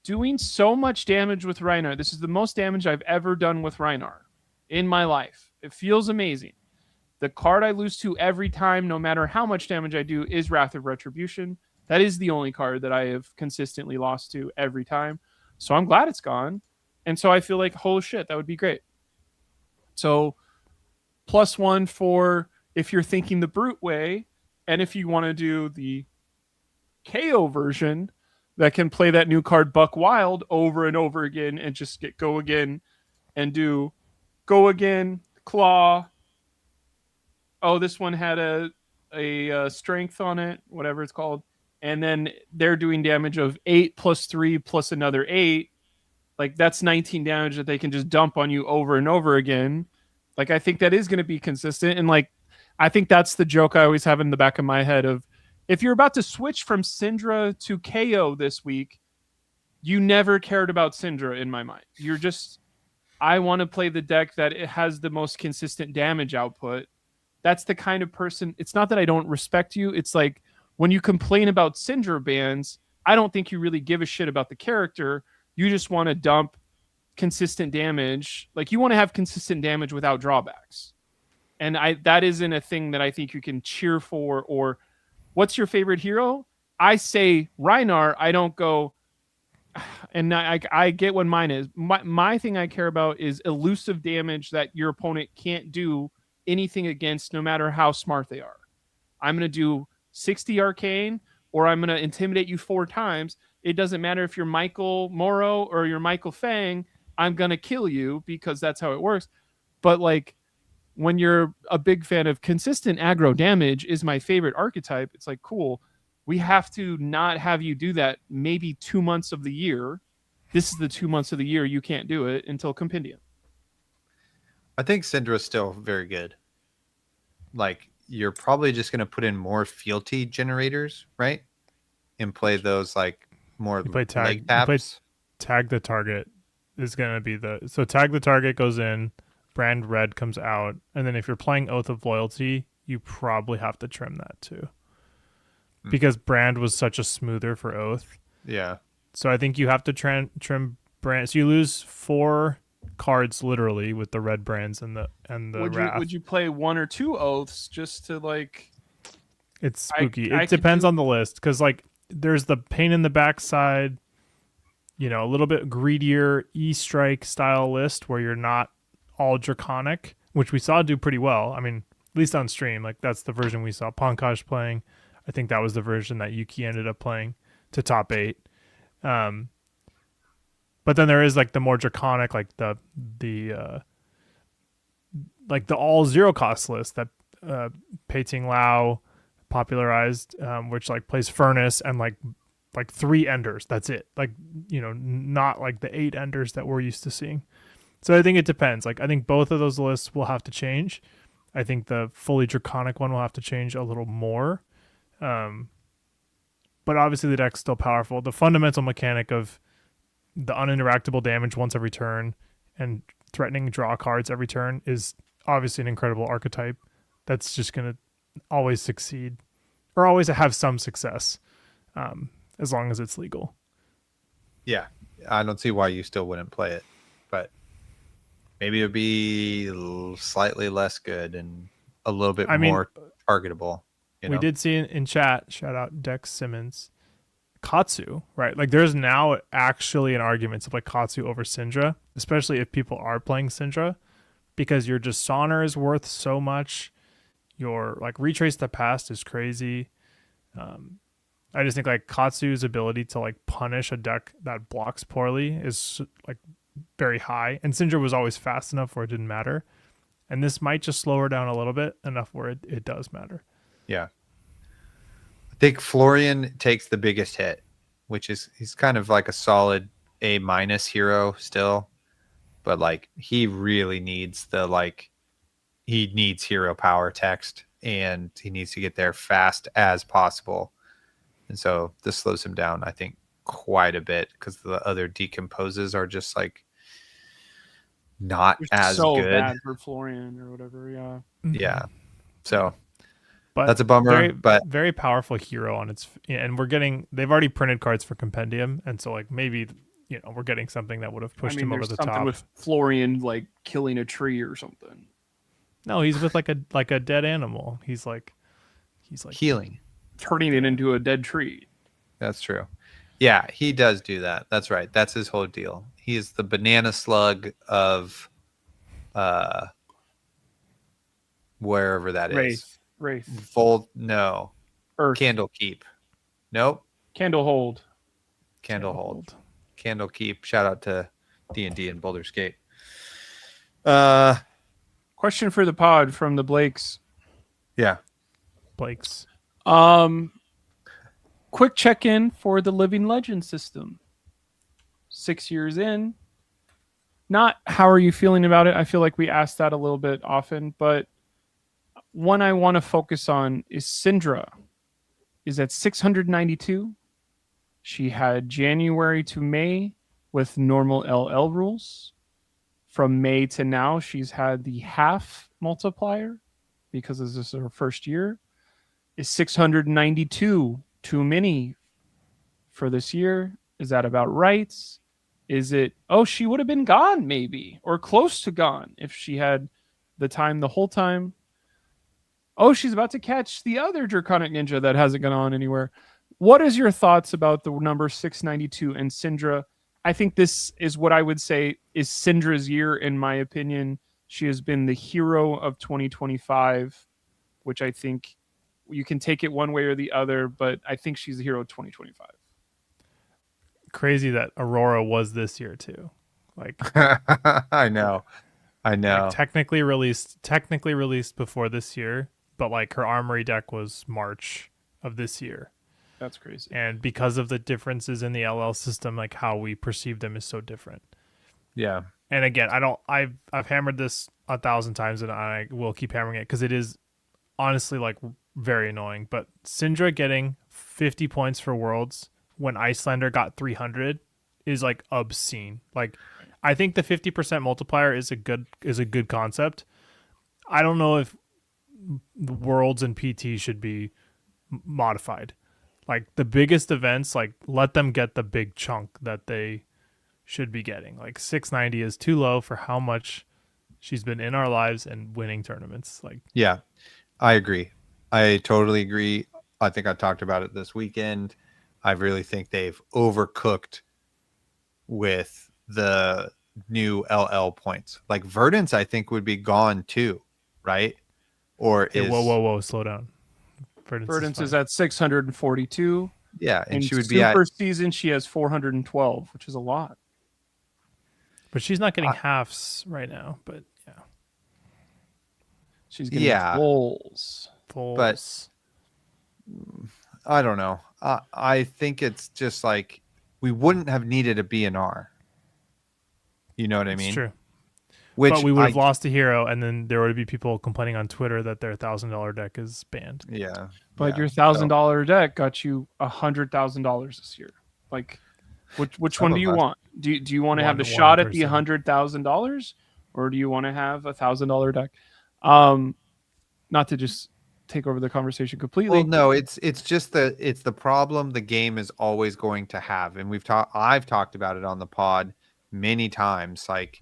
doing so much damage with Rhinar. This is the most damage I've ever done with Rhinar in my life. It feels amazing. The card I lose to every time, no matter how much damage I do, is Wrath of Retribution. That is the only card that I have consistently lost to every time. So I'm glad it's gone. And so I feel like, holy shit, that would be great. So +1 for if you're thinking the brute way, and if you want to do the KO version that can play that new card Buck Wild over and over again and just go again and do go again, claw. Oh, this one had a strength on it, whatever it's called. And then they're doing damage of 8 + 3 plus another 8. Like that's 19 damage that they can just dump on you over and over again. Like I think that is going to be consistent, and like I think that's the joke I always have in the back of my head of if you're about to switch from Syndra to KO this week, you never cared about Syndra in my mind. You're just I want to play the deck that it has the most consistent damage output. That's the kind of person. It's not that I don't respect you. It's like when you complain about Syndra bans, I don't think you really give a shit about the character. You just want to dump consistent damage. Like you want to have consistent damage without drawbacks. And that isn't a thing that I think you can cheer for. Or what's your favorite hero? I say Rhinar. I don't go, and I get what mine is. My thing I care about is elusive damage that your opponent can't do anything against, no matter how smart they are. I'm going to do 60 arcane, or I'm going to intimidate you 4 times. It doesn't matter if you're Michael Morrow or you're Michael Fang. I'm going to kill you because that's how it works. But like when you're a big fan of consistent aggro damage is my favorite archetype, it's like, cool. We have to not have you do that maybe 2 months of the year. This is the 2 months of the year you can't do it until Compendium. I think Syndra is still very good. Like, you're probably just going to put in more fealty generators, right? And play those, like, more You play tag, leg taps. tag the target is going to be so tag the target goes in, brand red comes out, and then if you're playing Oath of Loyalty, you probably have to trim that too. Because brand was such a smoother for Oath. Yeah. So I think you have to trim brand. So you lose 4 cards literally with the red brands and the Wrath. Would you play 1 or 2 oaths just to like? It's spooky. It depends on the list because like there's the pain in the backside, a little bit greedier E-Strike style list where you're not all draconic, which we saw do pretty well. I mean, at least on stream, like that's the version we saw Pankaj playing. I think that was the version that Yuki ended up playing to top 8. But then there is like the more draconic, like the all 0 cost list that Pei Ting Lao popularized, which like plays Furnace and like 3 enders. That's it. Like, not like the 8 enders that we're used to seeing. So I think it depends. Like I think both of those lists will have to change. I think the fully draconic one will have to change a little more. But obviously the deck's still powerful. The fundamental mechanic of the uninteractable damage once every turn and threatening draw cards every turn is obviously an incredible archetype that's just going to always succeed or always have some success, as long as it's legal. Yeah. I don't see why you still wouldn't play it, but maybe it'd be slightly less good and a little bit more targetable. We did see in chat, shout out Dex Simmons, Katsu, right? Like there's now actually an argument to play Katsu over Syndra, especially if people are playing Syndra, because your Dishonor is worth so much. Your like Retrace the Past is crazy. I just think like Katsu's ability to like punish a deck that blocks poorly is like very high. And Syndra was always fast enough where it didn't matter. And this might just slow her down a little bit enough where it does matter. Yeah. I think Florian takes the biggest hit, which is he's kind of like a solid A- hero still, but like he really needs he needs hero power text and he needs to get there fast as possible. And so this slows him down, I think, quite a bit because the other decomposes are just like not as so good. Bad for Florian or whatever. Yeah. Yeah. So but that's a bummer, but very powerful hero on its, and they've already printed cards for Compendium. And so like maybe, we're getting something that would have pushed him over the top. With Florian like killing a tree or something. No, he's with like a dead animal. He's like healing, turning it into a dead tree. That's true. Yeah, he does do that. That's right. That's his whole deal. He is the banana slug of wherever that is. Wraith. Fold, no. Earth. Candlekeep. Nope. Candlehold. Candlehold. Candlekeep. Shout out to D&D and Baldur's Gate. Question for the pod from the Blakes. Yeah. Blake's. Quick check-in for the Living Legend system. 6 years in, not how are you feeling about it. I feel like we ask that a little bit often, but one I want to focus on is Syndra. Is at 692. She had January to May with normal LL rules. From May to now, she's had the half multiplier because this is her first year. Is 692 too many for this year? Is that about right? Is it, oh, she would have been gone maybe, or close to gone if she had the time the whole time? Oh, she's about to catch the other Draconic Ninja that hasn't gone on anywhere. What is your thoughts about the number 692 and Syndra? I think this is what I would say is Syndra's year, in my opinion. She has been the hero of 2025, which I think you can take it one way or the other, but I think she's the hero of 2025. Crazy that Aurora was this year too. Like I know. like technically released before this year, but like her Armory deck was March of this year. That's crazy. And because of the differences in the LL system, like how we perceive them is so different. Yeah. And again, I've hammered this 1,000 times and I will keep hammering it because it is honestly like very annoying. But Syndra getting 50 points for Worlds when Icelander got 300 is like obscene. Like I think the 50% multiplier is a good concept. I don't know if the Worlds and PT should be modified. Like the biggest events, like let them get the big chunk that they should be getting. Like 690 is too low for how much she's been in our lives and winning tournaments. Like, yeah, I agree. I totally agree. I think I talked about it this weekend. I really think they've overcooked with the new LL points. Like Verdance, I think would be gone too, right? Or okay, is whoa, slow down. Verdance is at 642. yeah, and In she would be at super season, she has 412, which is a lot. But she's not getting halves right now. But yeah, She's getting fulls. Fulls. But I don't know. I think it's just like we wouldn't have needed a BNR. You know what I mean? It's true. Which but we would have lost a hero, and then there would be people complaining on Twitter that their $1,000 deck is banned. Yeah. But your $1,000 deck got you $100,000 this year. Like, which one do you want? Do you want to have the shot at the $100,000, or do you want to have $1,000 deck? Not to just take over the conversation completely. Well, no, it's just it's the problem the game is always going to have, and I've talked about it on the pod many times. Like,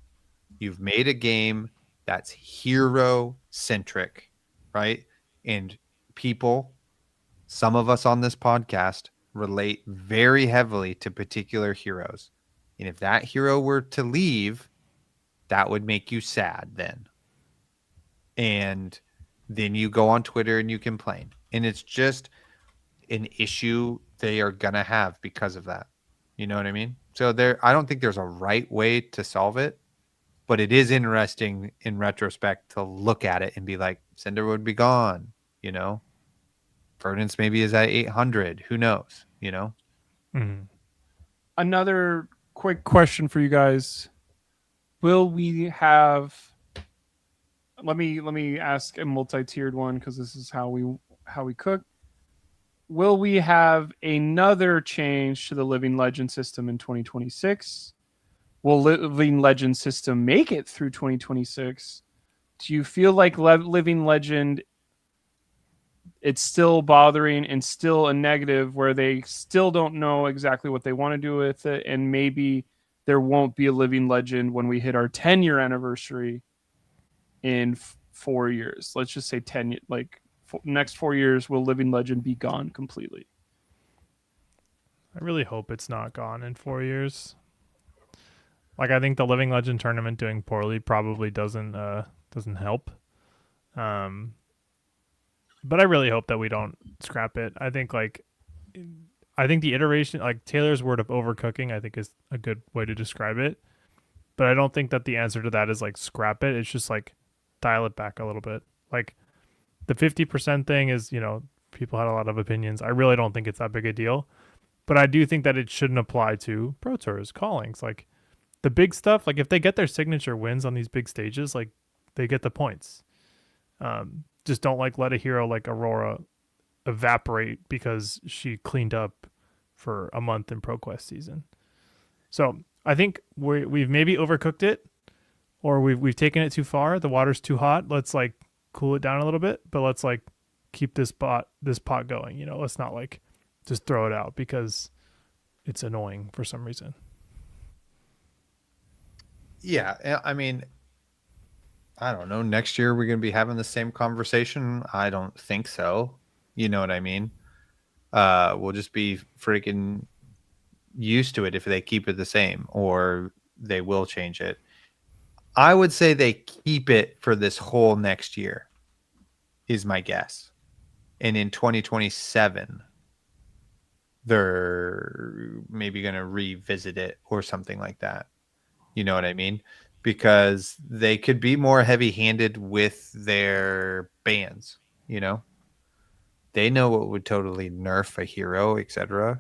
you've made a game that's hero centric, right? And people, some of us on this podcast, relate very heavily to particular heroes. And if that hero were to leave, that would make you sad then. And then you go on Twitter and you complain. And it's just an issue they are going to have because of that. You know what I mean? So I don't think there's a right way to solve it, but it is interesting in retrospect to look at it and be like, Cinder would be gone, you know? Verdance maybe is at 800. Who knows, you know? Mm-hmm. Another quick question for you guys. Will we have... Let me ask a multi-tiered one because this is how we cook. Will we have another change to the Living Legend system in 2026? Will Living Legend system make it through 2026? Do you feel like Living Legend, it's still bothering and still a negative where they still don't know exactly what they want to do with it, and maybe there won't be a Living Legend when we hit our 10-year anniversary in 4 years? Let's just say 10, like next 4 years, will Living Legend be gone completely? I really hope it's not gone in 4 years. Like, I think the Living Legend tournament doing poorly probably doesn't help. But I really hope that we don't scrap it. I think the iteration, like Taylor's word of overcooking, I think is a good way to describe it. But I don't think that the answer to that is like scrap it. It's just like dial it back a little bit. Like the 50% thing is, you know, people had a lot of opinions. I really don't think it's that big a deal. But I do think that it shouldn't apply to Pro Tours callings. Like, the big stuff, like if they get their signature wins on these big stages, like they get the points. Just don't like let a hero like Aurora evaporate because she cleaned up for a month in ProQuest season. So I think we've maybe overcooked it, or we've taken it too far. The water's too hot. Let's like cool it down a little bit, but let's like keep this pot going. You know, let's not like just throw it out because it's annoying for some reason. Yeah, I mean, I don't know. Next year we're going to be having the same conversation. I don't think so. You know what I mean? We'll just be freaking used to it if they keep it the same, or they will change it. I would say they keep it for this whole next year, is my guess. And in 2027, they're maybe going to revisit it or something like that. You know what I mean? Because they could be more heavy-handed with their bans, you know? They know what would totally nerf a hero, etc.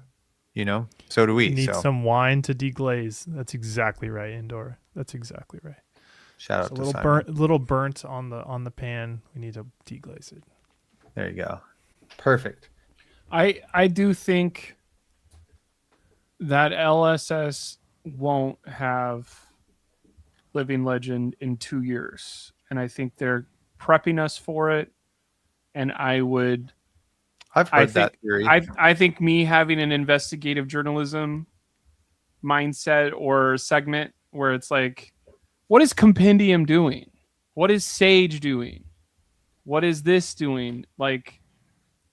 You know? So do we. Need so some wine to deglaze. That's exactly right, Indoor. That's exactly right. shout out So to a little Simon. little burnt on the pan. We need to deglaze it. There you go. Perfect. I do think that LSS won't have Living Legend in 2 years, and I think they're prepping us for it. And I've heard that theory. I think me having an investigative journalism mindset or segment where it's like, what is Compendium doing? What is Sage doing? What is this doing? Like,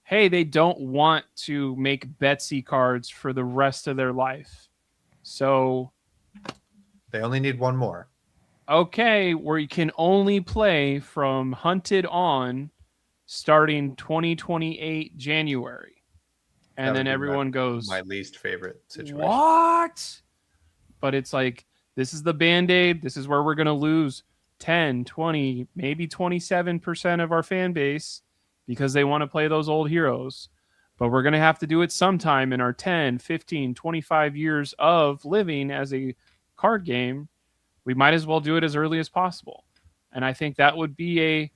hey, they don't want to make Betsy cards for the rest of their life. So, They only need one more. okay, where you can only play from Hunted on starting 2028 January. And That would then be everyone goes, my least favorite situation. what? But it's like, this is the Band-Aid. This is where we're going to lose 10, 20, maybe 27% of our fan base because they want to play those old heroes. But we're going to have to do it sometime in our 10, 15, 25 years of living as a card game. We might as well do it as early as possible. And I think that would be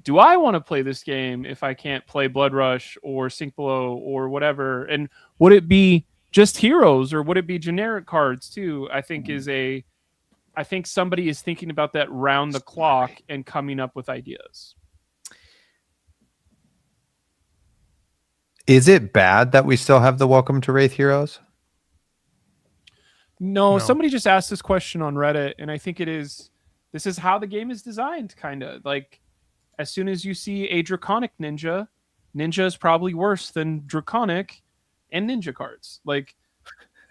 do I want to play this game if I can't play Blood Rush or Sink Below or whatever? And would it be just heroes or would it be generic cards too? I think I think somebody is thinking about that round the clock and coming up with ideas. Is it bad that we still have the Welcome to Wraith heroes? No, No. somebody just asked this question on Reddit, and I think this is how the game is designed, kind of. Like, as soon as you see a Draconic Ninja, Ninja is probably worse than Draconic and Ninja cards. Like,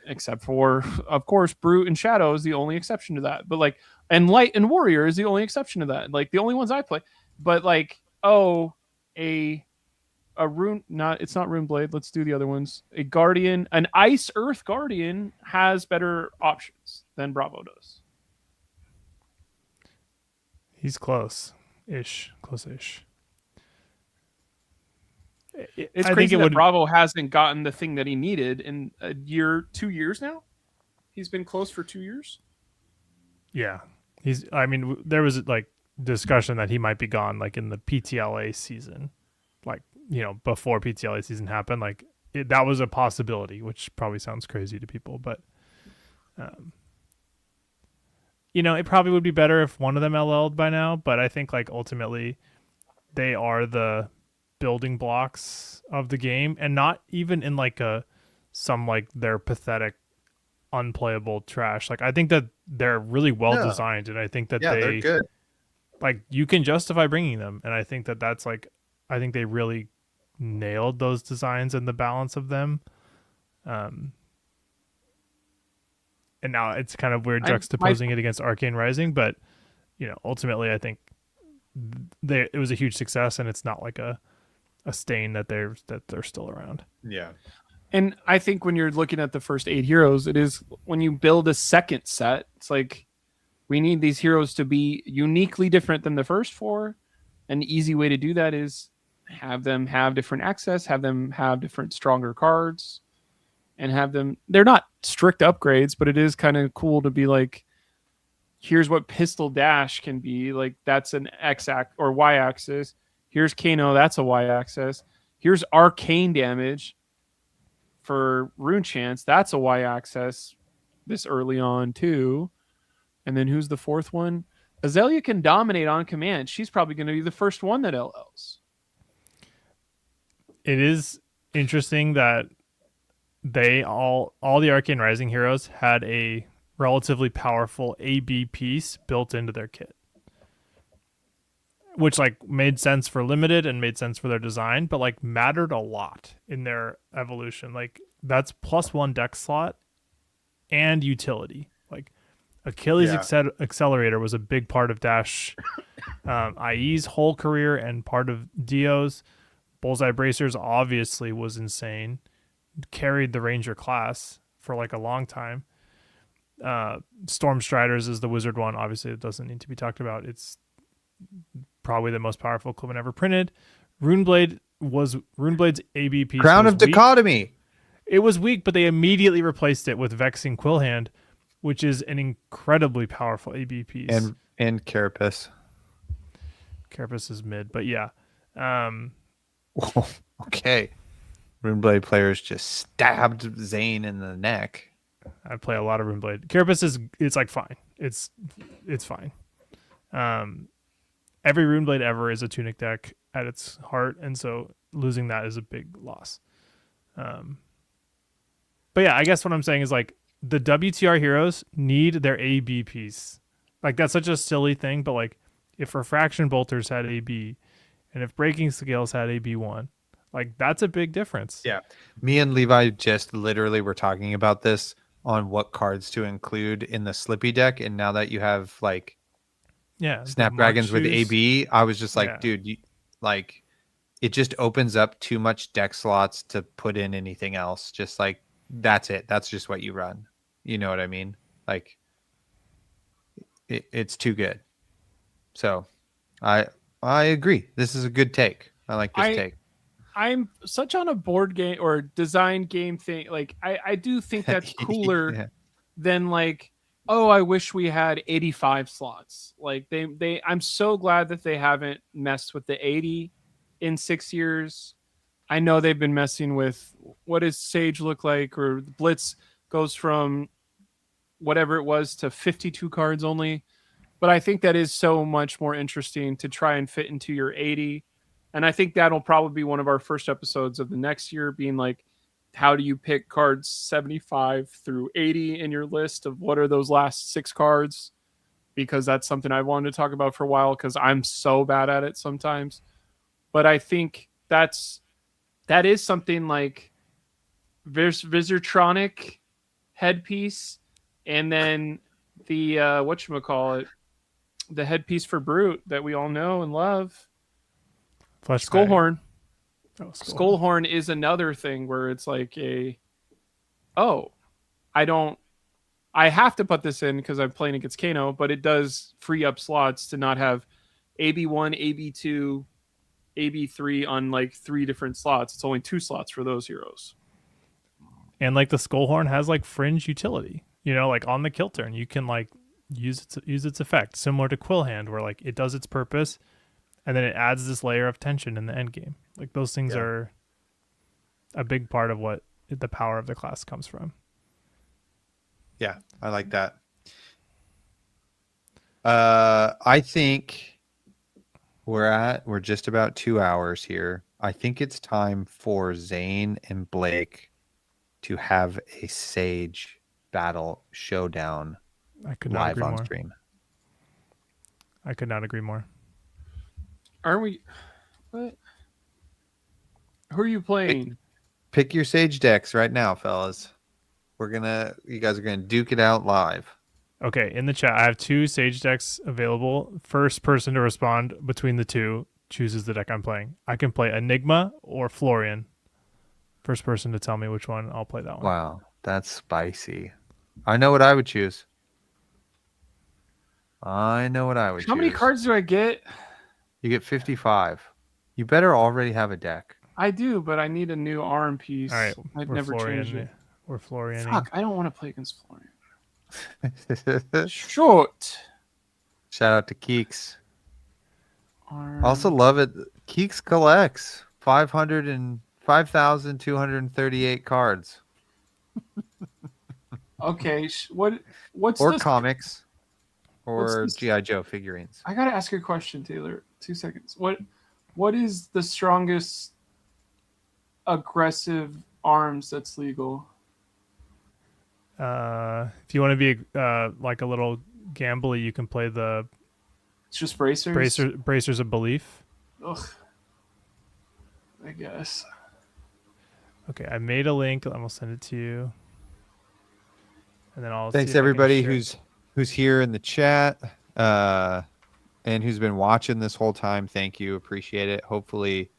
except for, of course, Brute and Shadow is the only exception to that. But, like, and Light and Warrior is the only exception to that. Like, the only ones I play. But, like, a rune, it's not Rune Blade. Let's do the other ones. A Guardian, an Ice Earth Guardian has better options than Bravo does. He's close-ish. It's I crazy think it that would. Bravo hasn't gotten the thing that he needed in a year, 2 years now. He's been close for 2 years. Yeah, he's. I mean, there was like discussion that he might be gone, like in the PTLA season, like before PTLA season happened. Like that was a possibility, which probably sounds crazy to people, but it probably would be better if one of them LL'd by now. But I think like ultimately, they are the building blocks of the game, and not even in like some like their pathetic unplayable trash. Like I think that they're really well designed, and I think that they're good. Like you can justify bringing them, and I think that that's like I think they really nailed those designs and the balance of them. And now it's kind of weird juxtaposing it against Arcane Rising, but ultimately I think it was a huge success, and it's not like a stain that they're still around. Yeah. And I think when you're looking at the first 8 heroes, it is when you build a second set, it's like we need these heroes to be uniquely different than the first 4. An easy way to do that is have them have different access, have them have different stronger cards, and have them. They're not strict upgrades, but it is kind of cool to be like, here's what pistol dash can be. Like that's an or y axis. Here's Kano, that's a y axis. Here's arcane damage for rune chance, that's a y axis this early on too. And then who's the fourth one? Azalea can dominate on command. She's probably going to be the first one that LLs. It is interesting that they all the Arcane Rising heroes had a relatively powerful AB piece built into their kit, which like made sense for limited and made sense for their design, but like mattered a lot in their evolution. Like that's +1 deck slot and utility. Like Achilles Accelerator was a big part of Dash IE's whole career and part of Dio's. Bullseye Bracers obviously was insane. Carried the Ranger class for like a long time. Storm Striders is the wizard one. Obviously, it doesn't need to be talked about. It's probably the most powerful equipment ever printed. Runeblade's AB piece. Crown of Dichotomy. It was weak, but they immediately replaced it with Vexing Quillhand, which is an incredibly powerful AB piece. And Carapace. Carapace is mid, but yeah. Okay. Runeblade players just stabbed Zane in the neck. I play a lot of Runeblade. Carapace it's like fine. It's fine. Every Runeblade ever is a Tunic deck at its heart, and so losing that is a big loss. But yeah, I guess what I'm saying is like the WTR heroes need their AB piece. Like that's such a silly thing, but like if Refraction Bolters had AB and if Breaking Scales had AB1, like that's a big difference. Yeah. Me and Levi just literally were talking about this on what cards to include in the Slippy deck, and now that you have like Snapdragons with AB, I was just like, dude, like it just opens up too much deck slots to put in anything else. Just like that's it. That's just what you run. You know what I mean? Like it's too good. So I agree. This is a good take. I like this take. I'm such on a board game or design game thing. Like I do think that's cooler than like, oh, I wish we had 85 slots. Like I'm so glad that they haven't messed with the 80 in 6 years. I know they've been messing with what does Sage look like, or Blitz goes from whatever it was to 52 cards only. But I think that is so much more interesting to try and fit into your 80. And I think that'll probably be one of our first episodes of the next year, being like, how do you pick cards 75 through 80 in your list of what are those last 6 cards? Because that's something I wanted to talk about for a while because I'm so bad at it sometimes. But I think that is something like Visortronic headpiece, and then the whatchamacallit, the headpiece for Brute that we all know and love. Skullhorn. Skullhorn is another thing where it's like I have to put this in because I'm playing against Kano, but it does free up slots to not have AB1, AB2, AB3 on like 3 different slots. It's only 2 slots for those heroes. And like the Skullhorn has like fringe utility, like on the kill turn, you can like use its effect, similar to Quillhand, where like it does its purpose, and then it adds this layer of tension in the end game. Like those things are a big part of what the power of the class comes from. Yeah, I like that. I think we're just about 2 hours here. I think it's time for Zane and Blake to have a Sage battle showdown live on stream. I could not agree more. Aren't we? What? Who are you playing? Pick your Sage decks right now, fellas. You guys are gonna duke it out live. Okay, in the chat, I have 2 Sage decks available. First person to respond between the 2 chooses the deck I'm playing. I can play Enigma or Florian. First person to tell me which one, I'll play that one. Wow, that's spicy. I know what I would choose. How many cards do I get? You get 55. You better already have a deck. I do, but I need a new arm piece. All right, I've never changed it. We're Florian. Fuck, I don't want to play against Florian. Short. Shout out to Keeks. Arm. Also love it. Keeks collects 5,238 cards. Okay, what's Or the comics. what's Or this? G.I. Joe figurines. I gotta ask you a question, Taylor. 2 seconds. What is the strongest aggressive arms that's legal? If you want to be like a little gambly, you can play the It's just bracers. bracers of belief. Ugh. I guess. Okay, I made a link. I'm gonna send it to you, and then I'll. see Thanks if I can everybody share it. who's here in the chat and who's been watching this whole time. Thank you. Appreciate it. Hopefully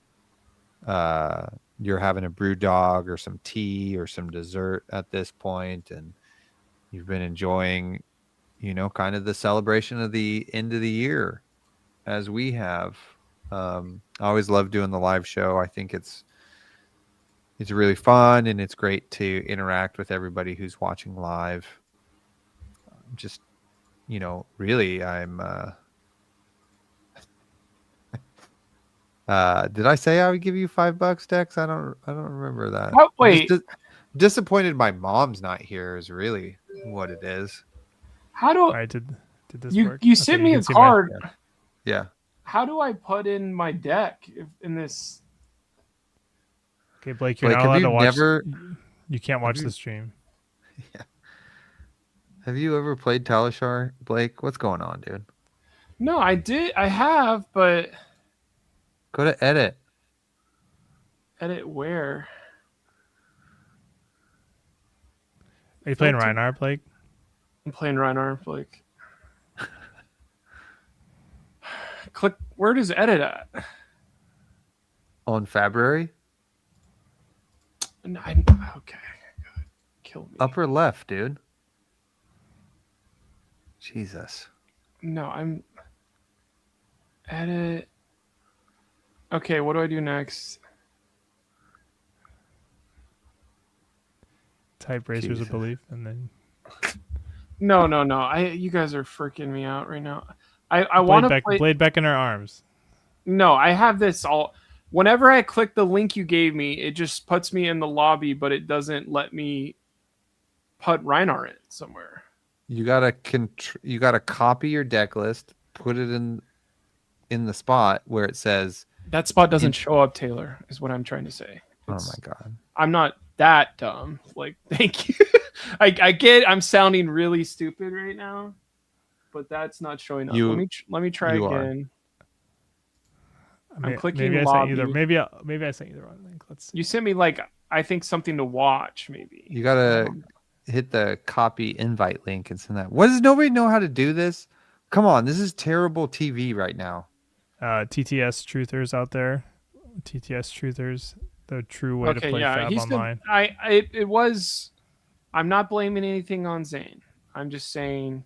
you're having a brew dog or some tea or some dessert at this point and you've been enjoying, kind of the celebration of the end of the year as we have. I always love doing the live show. I think it's really fun and it's great to interact with everybody who's watching live. Just, really, I'm. Did I say I would give you $5, Dex? I don't remember that. Oh, wait. Disappointed my mom's not here is really what it is. How do All right, did this work? you sent me can a see card? Yeah. How do I put in my deck in this? Okay, Blake, you're Blake, not have allowed you to watch. never? You can't watch you- the stream. Have you ever played Talishar, Blake? What's going on, dude? No, I did. I have, but Go to edit. edit where? Are you playing Filter. Reinhardt, Blake? I'm playing Reinhardt. Like, click. Where does edit at? On February? Okay. Good. Kill me. Upper left, dude. Jesus. No, I'm edit. Okay, what do I do next? Type bracers Jesus. of belief, and then No. You guys are freaking me out right now. I want to play. blade back in our arms. No, I have this all. Whenever I click the link you gave me, it just puts me in the lobby, but it doesn't let me put Reinhardt in somewhere. You gotta copy your deck list, put it in the spot where it says. That spot doesn't show up, Taylor, is what I'm trying to say. Oh my god. I'm not that dumb. Like, thank you. I get I'm sounding really stupid right now, but that's not showing up. Let me try you are. again. I'm clicking Maybe I lobby. sent you the maybe I sent you the wrong link. Let's see. You sent me I think something to watch maybe. You gotta hit the copy invite link and send that. What does nobody know how to do this? Come on, this is terrible TV right now. TTS truthers out there. TTS truthers, the true way to play Fab online. It was. I'm not blaming anything on Zane. I'm just saying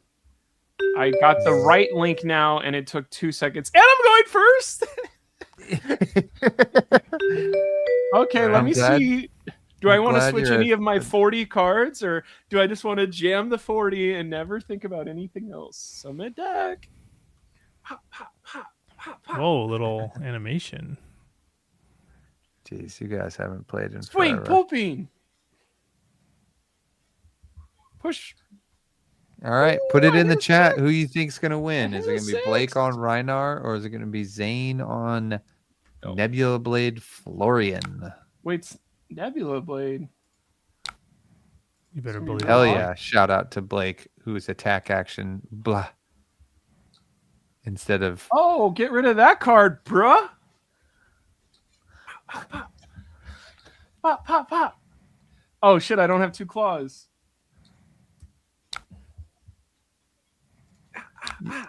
I got the right link now, and it took 2 seconds, and I'm going first. Okay, let me see. Do I want to switch any of my 40 cards, or do I just want to jam the 40 and never think about anything else? Summit deck. Pop, pop, pop, pop, pop. Whoa, little animation. Jeez, you guys haven't played in Swing, forever. pooping. Push. All right, put it in the chat. Who you think's gonna win? Is it gonna be Blake on Reinhardt or is it gonna be Zane on Nebula Blade Florian? Wait, Nebula Blade. You better believe Hell it. yeah! Shout out to Blake, who's attack action blah instead of. Oh, get rid of that card, bruh. Pop, pop, pop, pop, pop. Oh shit! I don't have 2 claws.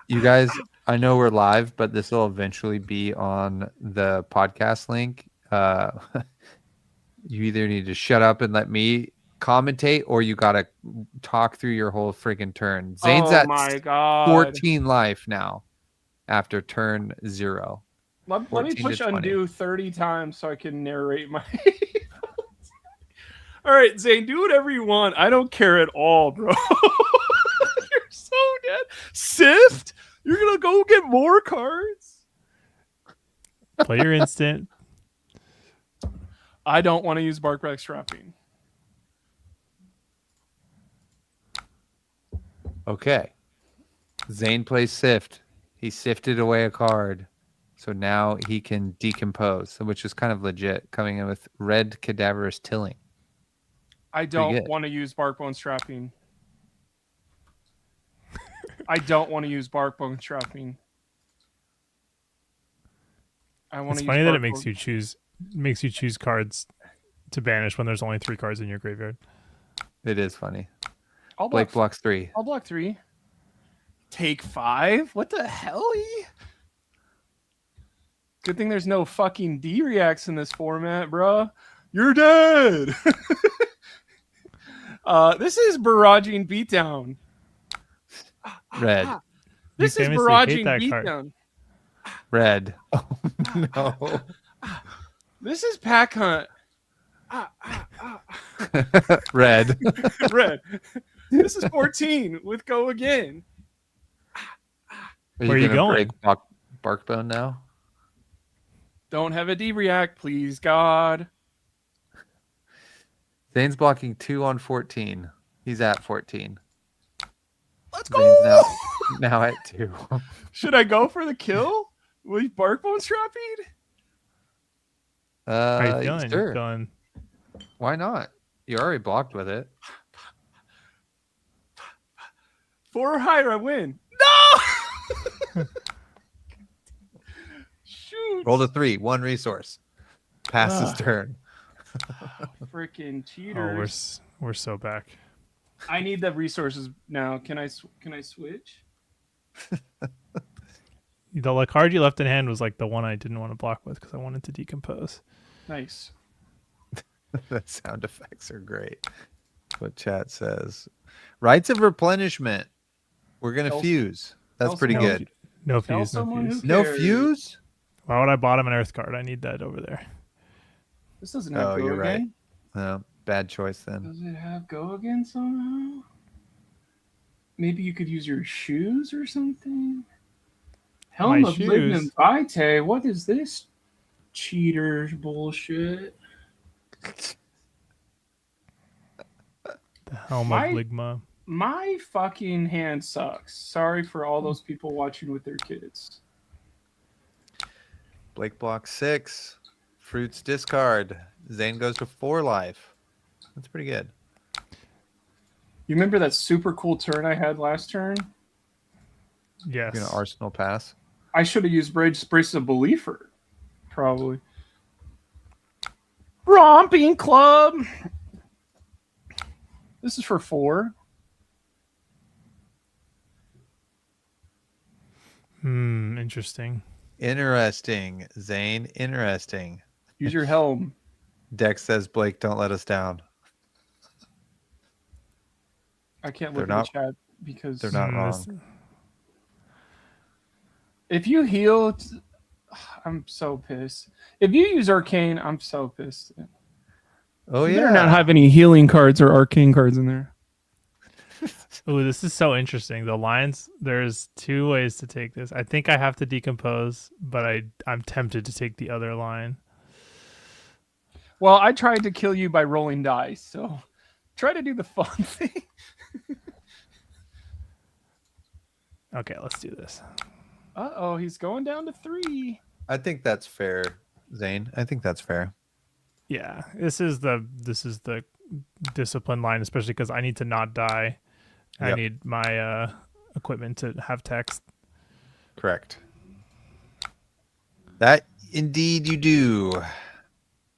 You guys, I know we're live, but this will eventually be on the podcast link. You either need to shut up and let me commentate, or you gotta talk through your whole freaking turn. Zane's at my God. 14 life now after turn 0. Let me 14 to push 20. undo 30 times so I can narrate my. All right, Zane, do whatever you want. I don't care at all, bro. You're so dead. Sift, You're gonna go get more cards? Play your instant. I don't want to use bark strapping. Okay. Zane plays Sift. He sifted away a card. So now he can decompose, which is kind of legit, coming in with red cadaverous tilling. I Pretty don't good. want to use bark strapping. I don't want to use bark strapping. I want It's to funny use that it bark makes you choose cards to banish when there's only 3 cards in your graveyard. It is funny. I'll Blake block, blocks 3. I'll block 3. Take 5? What the hell? Good thing there's no fucking D-reacts in this format, bruh. You're dead. This is barraging beatdown. Red. This is famously hate barraging that card. beatdown. Red. Oh, no. This is pack hunt. Red. Red. This is 14 with go again. Where are you gonna going? break Barkbone now? Don't have a D-react, please, God. Zane's blocking 2 on 14. He's at 14. Let's Zane's go. now at 2. Should I go for the kill with Barkbone strapping? How you feeling? Sure. You feeling? Why not? You already blocked with it. 4 or higher, I win. No! Shoot. Roll to 3. 1 resource. Pass his turn. Freaking Oh, cheaters. we're so back. I need the resources now. Can I switch? The card you left in hand was like the one I didn't want to block with because I wanted to decompose. Nice. The sound effects are great. What chat says. Rites of replenishment. We're going to Tell- fuse. That's tell pretty someone- good. No Tell fuse, no someone fuse. who No cares. fuse? Why would I bottom an earth card? I need that over there. This doesn't have Oh, go you're again. right. No, bad choice then. Does it have go again somehow? Maybe you could use your shoes or something? Helm My of Lignum shoes? Vitae. What is this cheater bullshit? The Helm My- of Ligma. My fucking hand sucks. Sorry for all those people watching with their kids. Blake blocks 6. Fruits discard. Zane goes to 4 life. That's pretty good. You remember that super cool turn I had last turn? Yes. You're going to Arsenal pass. I should have used Brace of Believer. Probably. Romping Club. This is for 4. Interesting. Interesting. Zane, interesting. Use your helm. Dex says, Blake, don't let us down. I can't They're look at not- the chat because They're not this- wrong. if you heal, I'm so pissed. If you use Arcane, I'm so pissed. Oh, You yeah. better not have any healing cards or Arcane cards in there. Ooh, this is so interesting. The lines, there's 2 ways to take this. I think I have to decompose, but I'm tempted to take the other line. Well, I tried to kill you by rolling dice, so try to do the fun thing. Okay, let's do this. Uh-oh, he's going down to 3. I think that's fair, Zane. I think that's fair. Yeah, this is the discipline line, especially because I need to not die. I Yep. need my equipment to have text. Correct. That indeed you do.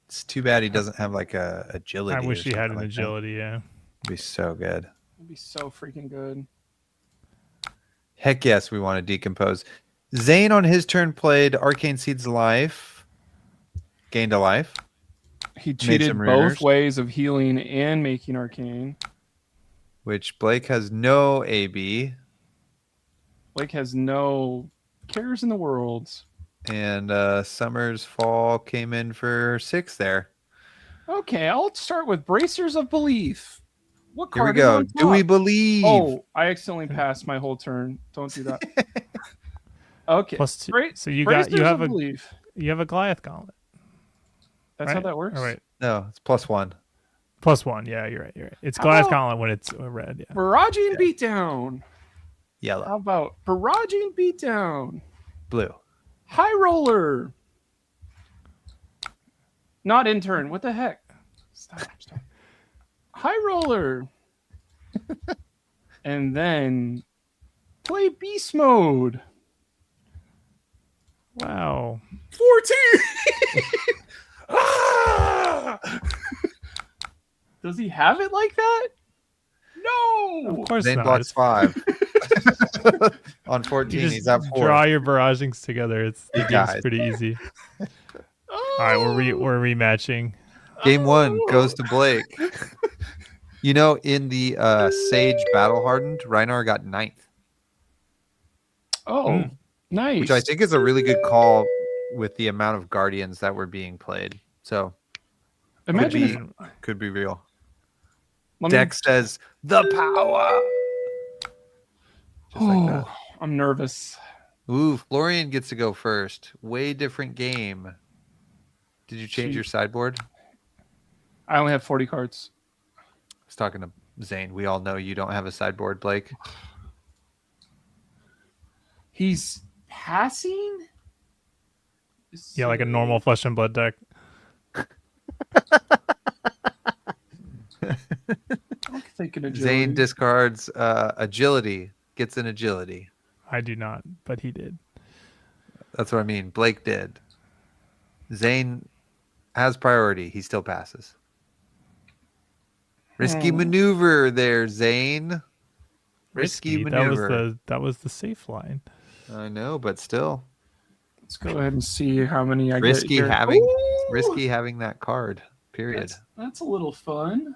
It's too bad he doesn't have like a agility. I wish or he had something an like that. agility. Yeah. It'd be so good. It'd be so freaking good. Heck yes, we want to decompose. Zane on his turn played Arcane Seeds Life. Gained a life. He cheated some both ruiners. ways of healing and making Arcane. Which Blake has no AB. Blake has no cares in the world. And Summer's Fall came in for 6 there. Okay, I'll start with Bracers of Belief. What Here we card is go. on Do we top? believe? Oh, I accidentally passed my whole turn. Don't do that. Okay. +2. Great. So you Braziers have of a Belief. Goliath gauntlet. That's right? how that works. Or wait, No, it's +1. +1. Yeah, you're right. It's How Goliath about- gauntlet when it's red. Yeah. Barraging Beatdown. Yellow. How about Barraging Beatdown? Blue. High Roller. Not intern. What the heck? Stop. High Roller. And then play Beast Mode. Wow. 14. Ah! Does he have it like that? No. Of course Zane not. blocks It's- 5. On You 14, just he's at 4. draw your barragings together. It's the He game's dies. pretty easy. Oh. All right, we're rematching. Game 1 Oh. goes to Blake. You know, in the Sage Battle Hardened, Reinar got 9th, Oh, nice. which I think is a really good call with the amount of Guardians that were being played. So Imagine. could be real. Let me- Dex says the power. Just like that. Oh, I'm nervous. Ooh, Florian gets to go first. Way different game. Did you change Gee. your sideboard? I only have 40 cards. I was talking to Zane. We all know you don't have a sideboard, Blake. He's passing? Yeah, like a normal flesh and blood deck. I'm thinking agility. Zane discards agility, gets an agility. I do not, but he did. That's what I mean. Blake did. Zane has priority. He still passes. Risky maneuver there, Zane. Risky maneuver. That was the safe line. I know, but still. Let's go ahead and see how many I Risky get here. having Ooh! risky having that card. Period. That's a little fun.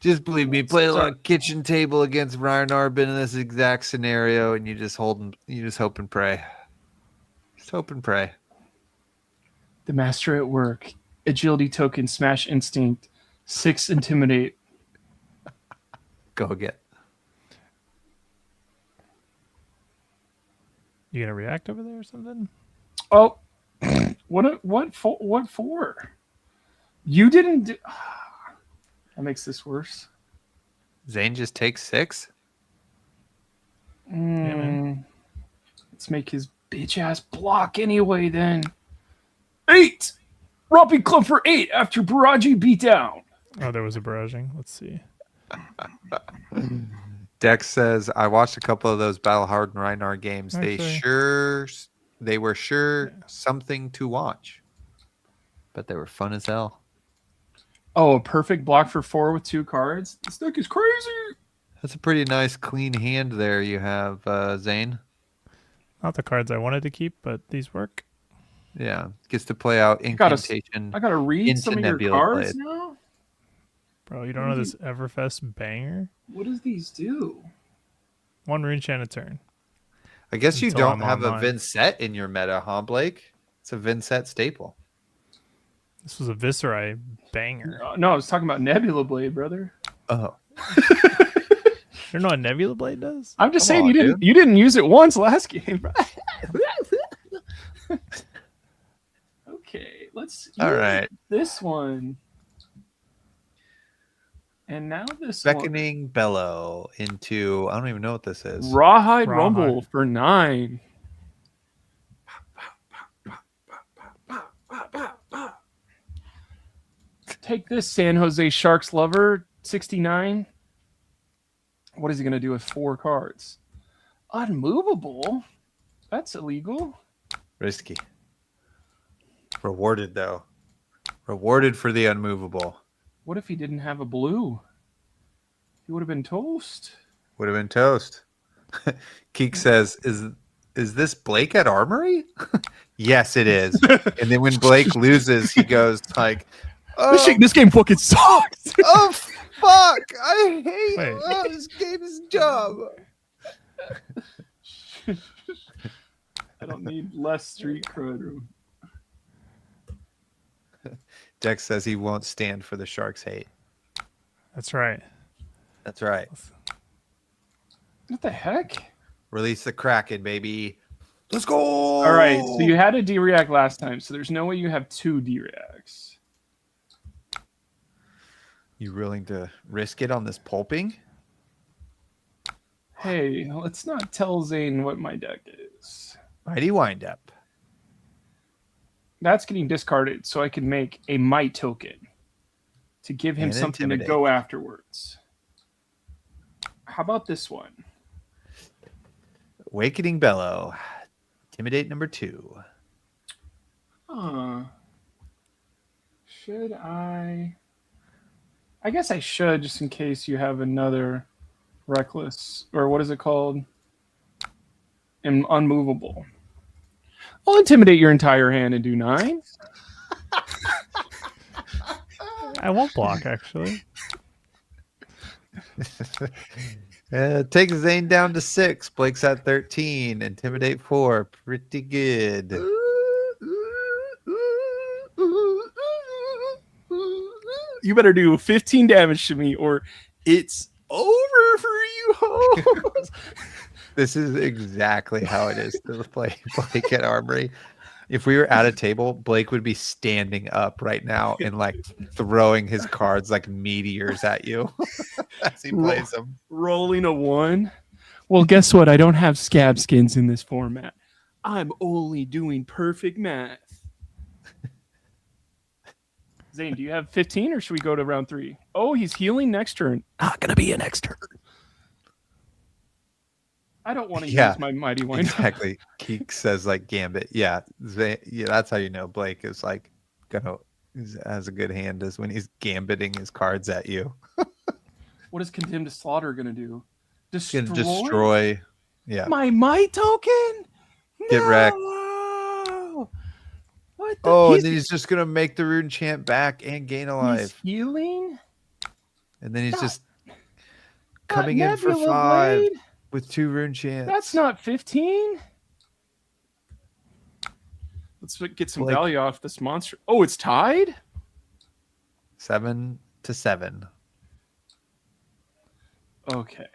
Just believe me, play a lot of kitchen table against Reinar, been in this exact scenario, and you just hope and pray. Just hope and pray. The master at work. Agility token, smash instinct, 6 intimidate. Go again. You gonna react over there or something? Oh, what for? You didn't do. That makes this worse. Zane just takes 6. man. Let's make his bitch ass block anyway. Then 8. Ropping Club for 8 after Baraji beat down. Oh, there was a barraging. Let's see. Dex says, I watched a couple of those Battle Hardened Reinar games. Actually. They were something to watch. But they were fun as hell. Oh, a perfect block for 4 with 2 cards. This deck is crazy. That's a pretty nice clean hand there you have, Zane. Not the cards I wanted to keep, but these work. Yeah. Gets to play out gotta- Incantation. I gotta read Into some of your Nebula cards Blade. now. Bro, you don't know this Everfest banger? What does these do? 1 rune chant a turn. I guess you Until don't I'm have online. a Vincent in your meta, huh, Blake? It's a Vincent staple. This was a Viscerai banger. No, I was talking about Nebula Blade, brother. Oh. You know what Nebula Blade does? I'm just Come saying on, you didn't use it once last game. Okay, let's All use right. this one. And now this one. Beckoning Bellow into, I don't even know what this is. Rawhide Rawhide. Rumble for 9. Take this, San Jose Sharks lover, 69. What is he going to do with 4 cards? Unmovable? That's illegal. Risky. Rewarded, though. Rewarded for the unmovable. What if he didn't have a blue? He would have been toast. Would have been toast. Keek says, is this Blake at Armory? Yes, it is. And then when Blake loses, he goes like, This game fucking sucks. oh, fuck. I hate Wait. this game's job. I don't need less street cred room. Dex says he won't stand for the Sharks hate. That's right. That's right. What the heck? Release the Kraken, baby. Let's go. All right, so you had a D-React last time, so there's no way you have 2 D-Reacts. You willing to risk it on this pulping? Hey, let's not tell Zane what my deck is. Mighty Windup. That's getting discarded, so I can make a Might token to give him And something to Intimidate. go afterwards. How about this one? Awakening Bellow. Intimidate number 2. Should I? I guess I should, just in case you have another reckless, or what is it called? Unmovable. I'll intimidate your entire hand and do 9. I won't block, actually. Take Zane down to 6. Blake's at 13. Intimidate 4. Pretty good. You better do 15 damage to me, or it's over for you hoes. This is exactly how it is to play Blake at Armory. If we were at a table, Blake would be standing up right now and like throwing his cards like meteors at you as he plays them. Rolling a 1. Well, guess what? I don't have scab skins in this format. I'm only doing perfect math. Zane, do you have 15 or should we go to round 3? Oh, he's healing next turn. Not going to be a next turn. I don't want to use my Mighty Wind. Exactly. Keek says like Gambit. Yeah, that's how you know Blake is like has a good hand, is when he's gambiting his cards at you. What is Condemned to Slaughter going to do? Gonna destroy. Yeah. My Might token? Get wrecked. What the? Oh, and then he's just gonna make the rune chant back and gain a life. He's healing? And then he's just coming in for 5 Blade? with 2 rune chants. That's not 15. Let's get some value off this monster. Oh, it's tied? 7-7. Okay.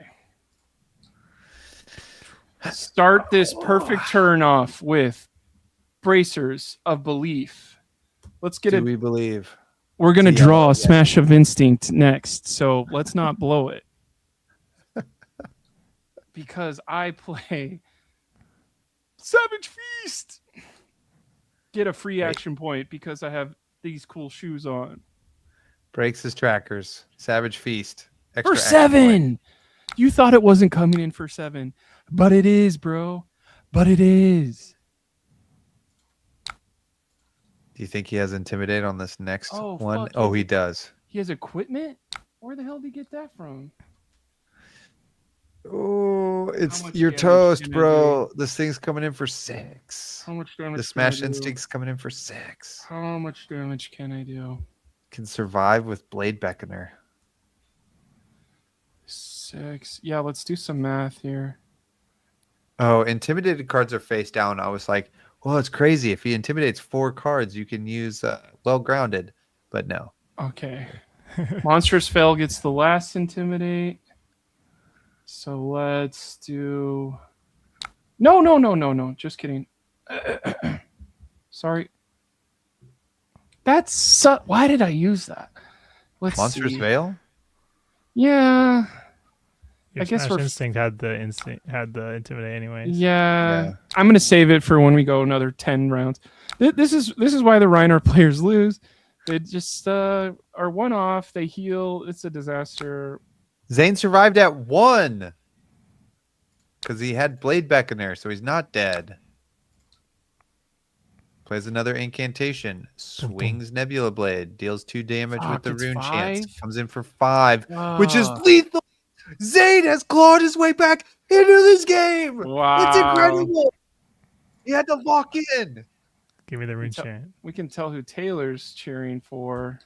Start this perfect turn off with Bracers of Belief. Let's get it. Do we believe? We're going to draw a Smash of Instinct next, so let's not blow it. Because I play Savage Feast. Get a free action point because I have these cool shoes on. Breaks his trackers. Savage Feast. Extra For 7! You thought it wasn't coming in for 7. But it is, bro. But it is. Do you think he has Intimidate on this next one? Fuck, Oh, he does. He has equipment? Where the hell did he get that from? Oh, it's much your damage toast, can I bro. This thing's coming in for 6. How much damage? The Smash Instinct's coming in for 6. How much damage can I do? Can survive with Blade Beckoner. 6. Yeah, let's do some math here. Oh, intimidated cards are face down. I was like, well, it's crazy. If he intimidates 4 cards, you can use Well Grounded. But no. Okay. Monstrous Fail gets the last Intimidate. So let's do... No. Just kidding. Sorry. That's... Why did I use that? Let's Monstrous see. Veil? Your Yeah. I guess Smash Instinct had the Intimidate anyways. Yeah. I'm gonna save it for when we go another 10 rounds. This is why the Reiner players lose. They just are one off. They heal. It's a disaster. Zane survived at 1. Because he had Blade Beckoner, so he's not dead. Plays another incantation. Swings Nebula Blade. Deals 2 damage with the rune chance. Comes in for 5, which is lethal. Zane has clawed his way back into this game. Wow. It's incredible. He had to lock in. Give me the rune chant. We can tell who Taylor's cheering for.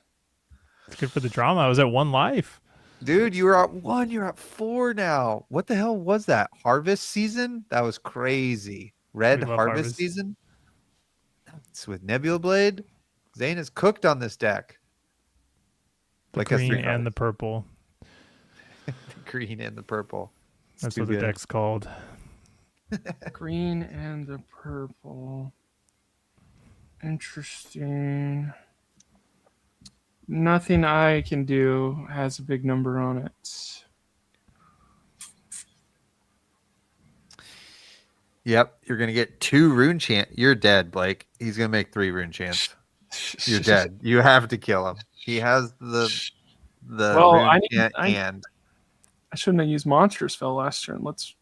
It's good for the drama. I was at 1 life. Dude, you were at 1. You're at 4 now. What the hell was that? Harvest season? That was crazy. Red Harvest season? It's with Nebula Blade. Zane is cooked on this deck. The Like green S3 and the purple. the green and the purple. It's That's too what the good. deck's called. Green and the purple. Interesting. Nothing I can do has a big number on it. Yep, you're gonna get 2 rune chant. You're dead, Blake. He's gonna make 3 rune chants. You're dead. You have to kill him. He has the Well, rune chant I hand. I shouldn't have used monster spell last turn. Let's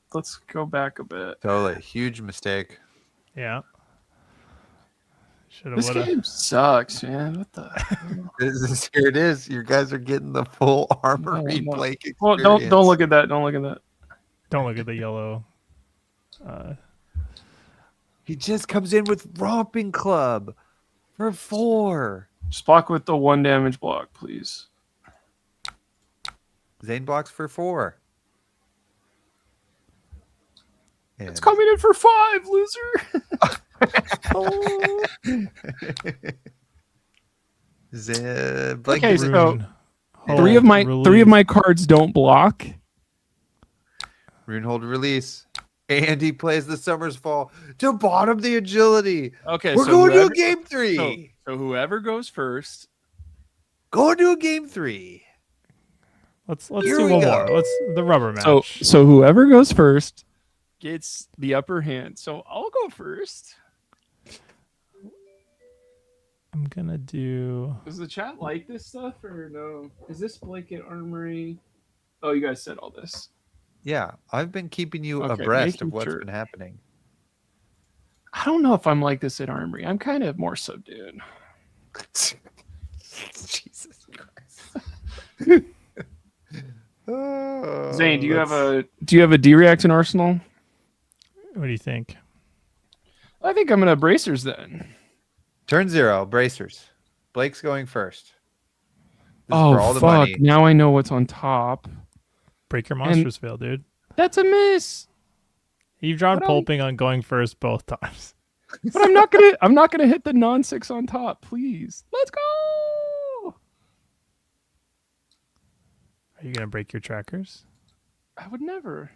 go back a bit. Totally huge mistake. Yeah. Should have. This game sucks, man. What the hell? Here it is. You guys are getting the full armory No. Blake experience. Well, don't look at that. Don't look at that. Don't look at the yellow. He just comes in with romping club for 4. Just block with the 1 damage block, please. Zane blocks for 4. It's coming in for 5, loser. Oh. Blake Okay, is- so Rune. three of my cards don't block. Rune hold release. And he plays the Summer's Fall to bottom the agility. Okay, We're so going whoever, to a game 3. So whoever goes first. Going to a game 3. Let's Here do we one go. more. Let's the rubber match. So whoever goes first gets the upper hand. So I'll go first. I'm gonna do. Does the chat like this stuff or no? Is this blanket armory? Oh, you guys said all this. Yeah, I've been keeping you Okay, abreast of making what's sure. been happening. I don't know if I'm like this at armory. I'm kind of more subdued. Jesus Christ. Oh, Zane, do you have a D-React in Arsenal? What do you think? I think I'm gonna bracers then. Turn 0, bracers. Blake's going first. This is Oh for all the fuck! money. Now I know what's on top. Break your monstrous veil, dude. That's a miss. You've drawn But I- pulping on going first both times. But I'm not gonna hit the non-6 on top. Please, let's go. Are you gonna break your trackers? I would never.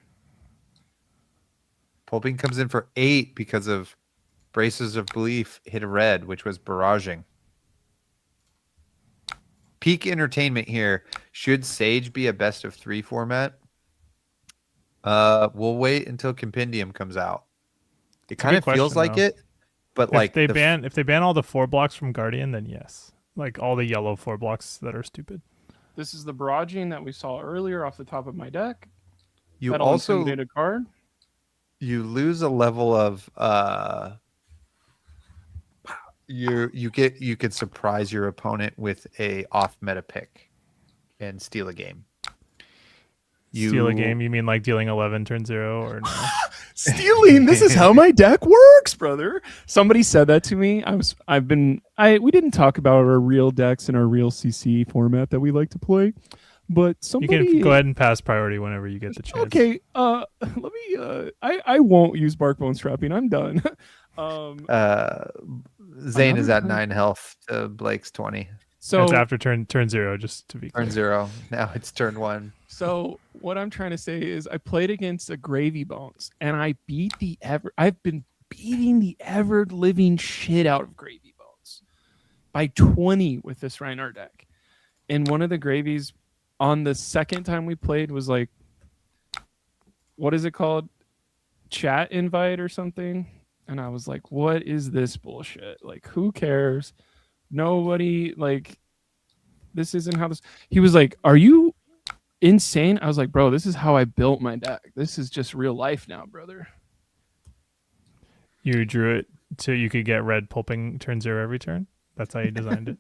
Pulping comes in for 8 because of Braces of Belief hit a red, which was barraging. Peak entertainment here. Should Sage be a best of 3 format? We'll wait until Compendium comes out. It kind of feels like it, but like if they ban all the 4 blocks from Guardian, then yes. Like all the yellow 4 blocks that are stupid. This is the barraging that we saw earlier off the top of my deck. you That'll also intimidate a card. you lose a level of you could surprise your opponent with a off meta pick and steal a game. Steal a game? You mean like dealing 11 turn 0 or no? Stealing. This is how my deck works, brother. Somebody said that to me. We didn't talk about our real decks and our real CC format that we like to play, but You somebody can go ahead and pass priority whenever you get the chance. Okay, let me. I won't use Barkbone Strapping. I'm done. Zane is at Another 9 health to Blake's 20. So That's after turn 0, just to be clear. Turn 0. Now it's turn 1. So what I'm trying to say is I played against a Gravy Bones and I I've been beating the ever living shit out of Gravy Bones by 20 with this Reinhardt deck. And one of the Gravies on the second time we played was like, what is it called? Chat invite or something. And I was like, what is this bullshit? Like, who cares? Nobody, like, this isn't how this. He was like, are you insane? I was like, bro, this is how I built my deck. This is just real life now, brother. You drew it so you could get red pulping turn 0 every turn? That's how you designed it?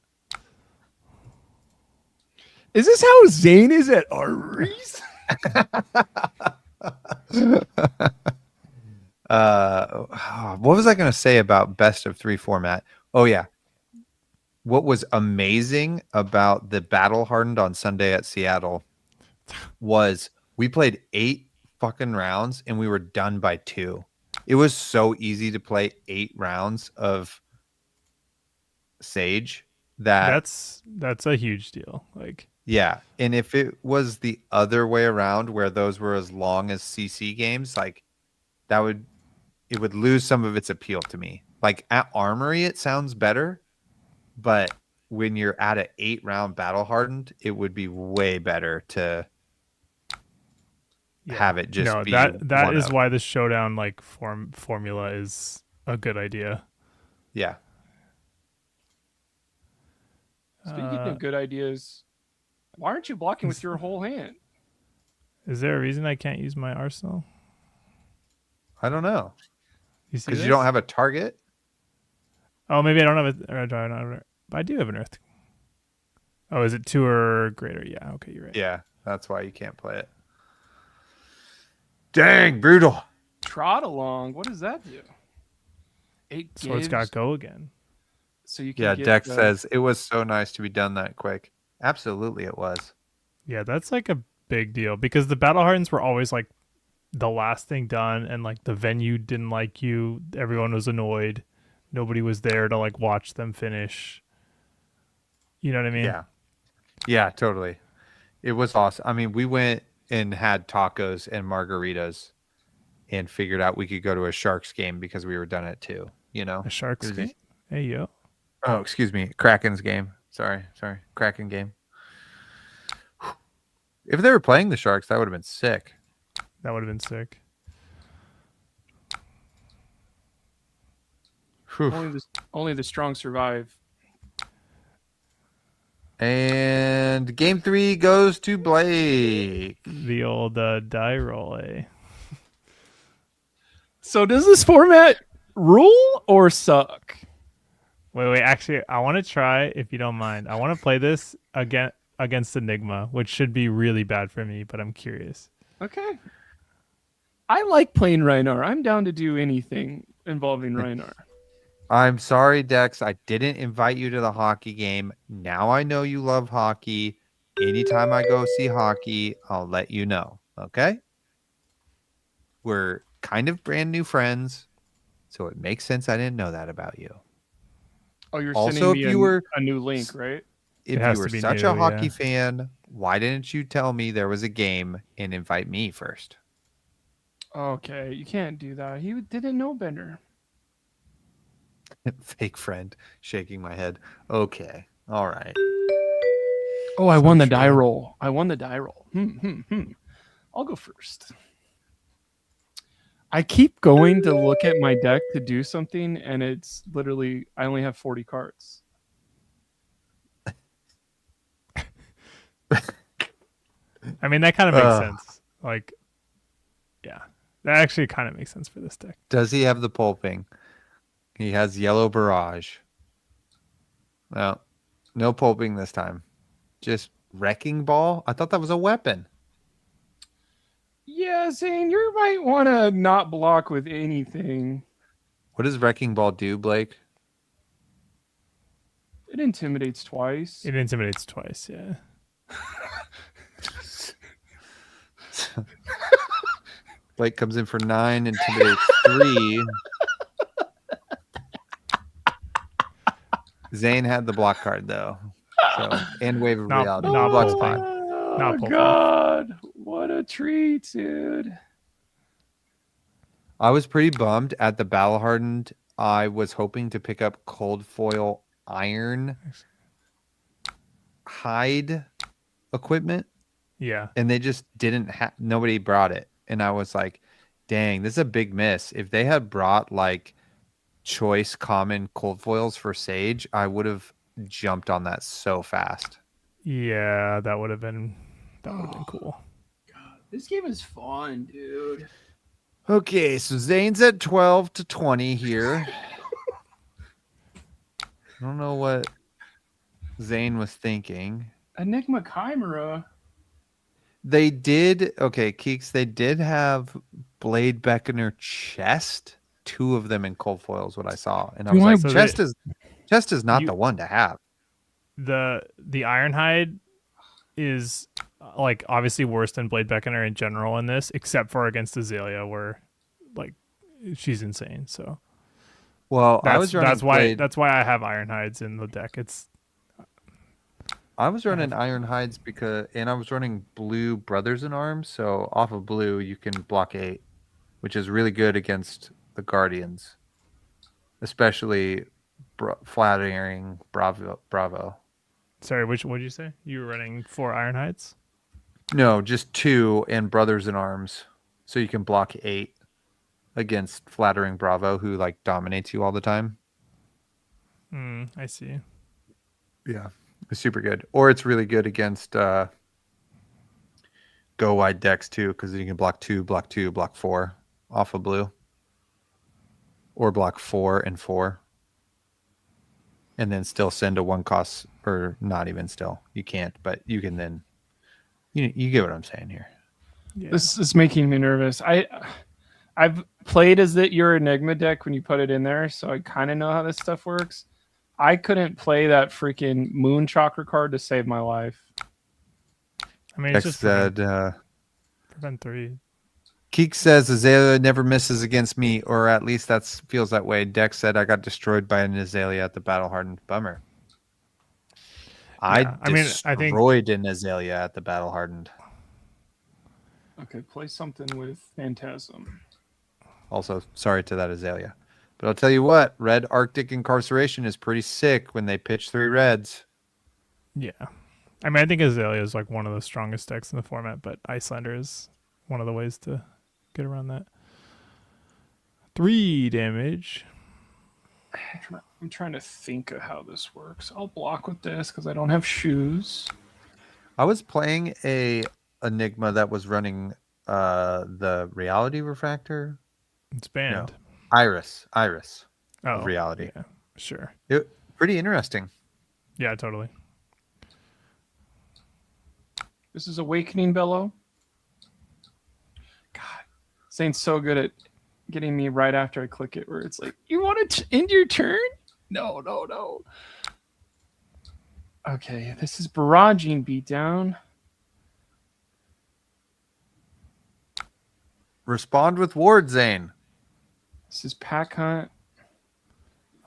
Is this how Zane is at Armories? What was I going to say about best of 3 format? Oh, yeah. What was amazing about the Battle Hardened on Sunday at Seattle was we played 8 fucking rounds and we were done by 2. It was so easy to play 8 rounds of Sage That's a huge deal. Like, yeah. And if it was the other way around where those were as long as CC games, like it would lose some of its appeal to me. Like at Armory, it sounds better, but when you're at an 8-round battle hardened, it would be way better to have it just no, be that one is of. why the showdown like formula is a good idea. Yeah. Speaking Uh, of good ideas, why aren't you blocking with your whole hand? Is there a reason I can't use my arsenal? I don't know. You see Because this? you don't have a target? Oh, maybe I don't have a. Or I don't have a, but I do have an earth. Oh, is it 2 or greater? Yeah. Okay, you're right. Yeah, that's why you can't play it. Dang, brutal. Trot along. What does that do? It Swords gives, got go again. so you can Yeah, get Dex the- says it was so nice to be done that quick. Absolutely, it was. Yeah, that's like a big deal because the battle hardens were always like the last thing done, and like the venue didn't like you. Everyone was annoyed. Nobody was there to like watch them finish. You know what I mean? Yeah. Yeah, totally. It was awesome. I mean, we went and had tacos and margaritas and figured out we could go to a Sharks game because we were done at 2, you know? A Sharks It was- game. Hey yo. Oh, excuse me. Kraken's game. Sorry. Kraken game. If they were playing the Sharks, that would have been sick. That would have been sick. Whew. only the strong survive. And game 3 goes to Blake. The old die roll, eh? So does this format rule or suck? Wait. Actually, I want to try, if you don't mind. I want to play this against Enigma, which should be really bad for me, but I'm curious. Okay. I like playing Reinar. I'm down to do anything involving Reinar. I'm sorry, Dex. I didn't invite you to the hockey game. Now I know you love hockey. Anytime I go see hockey, I'll let you know. Okay? We're kind of brand new friends, so it makes sense I didn't know that about you. Oh, you're Also, sending if me you were- a new link, right? If has you were to be such new, a hockey yeah. fan, why didn't you tell me there was a game and invite me first? Okay, you can't do that. He didn't know better. Fake friend, shaking my head. Okay. All right. Oh, I won the die true. roll. I'll go first. I keep going to look at my deck to do something, and it's literally I only have 40 cards. I mean, that kind of makes Ugh. sense. Like, yeah, that actually kind of makes sense for this deck. Does he have the pulping? He has yellow barrage. No, no pulping this time. Just wrecking ball. I thought that was a weapon. Yeah, Zane, you might want to not block with anything. What does wrecking ball do, Blake? It intimidates twice. It intimidates twice. Yeah. Blake comes in for 9, intimidates 3. Zane had the block card though. So and wave of Not- reality. not Block pulping. spot. Not Oh pulping. God, what a treat, dude. I was pretty bummed at the battle hardened. I was hoping to pick up cold foil iron hide equipment, Yeah. and they just didn't have. Nobody brought it, and I was like, "Dang, this is a big miss." If they had brought like choice common cold foils for Sage, I would have jumped on that so fast. Yeah, that would have been cool. This game is fun, dude. Okay, so Zane's at 12 to 20 here. I don't know what Zane was thinking. Enigma Chimera. They did, okay, Keeks, they did have Blade Beckoner chest, 2 of them in cold foils, what I saw. And I Do was I- like, So chest is not you- the one to have. The Ironhide is like obviously worse than Blade Beckoner in general in this, except for against Azalea, where like she's insane. So Well, I was running that's why Blade. that's why I have Ironhides in the deck. I was running have- Iron Hides and I was running blue Brothers in Arms. So off of blue, you can block 8, which is really good against the Guardians, especially flattering Bravo. Sorry, what did you say? You were running 4 Iron Heights? No, just 2 and Brothers in Arms, so you can block 8 against flattering Bravo, who like dominates you all the time. I see. Yeah, it's super good. Or it's really good against go wide decks too, because you can block 2, block 2, block 4 off of blue, or block 4 and 4, and then still send a 1 cost, or not even still. You can't, but you can then. You get what I'm saying here. Yeah. This is making me nervous. I've played as your Enigma deck when you put it in there, so I kind of know how this stuff works. I couldn't play that freaking Moon Chakra card to save my life. I mean, it's Dex just said. prevent 3. Keek says Azalea never misses against me, or at least that feels that way. Dex said I got destroyed by an Azalea at the Battle Hardened. Bummer. Yeah, I mean, I think destroyed an Azalea at the Battle Hardened. Okay, play something with Phantasm. Also, sorry to that Azalea. But I'll tell you what, Red Arctic Incarceration is pretty sick when they pitch 3 reds. yeah. I mean, I think Azalea is like one of the strongest decks in the format, but Icelander is one of the ways to get around that. 3 damage. I'm trying to think of how this works. I'll block with this because I don't have shoes. I was playing a Enigma that was running the Reality Refractor. It's banned. No, Iris Oh, of Reality. Yeah, sure. Pretty interesting. Yeah, totally. This is Awakening Bellow. God, Zane's so good at getting me right after I click it, where it's like, you want to end your turn? No. Okay, this is Barraging Beatdown. Respond with Ward, Zane. This is Pack Hunt.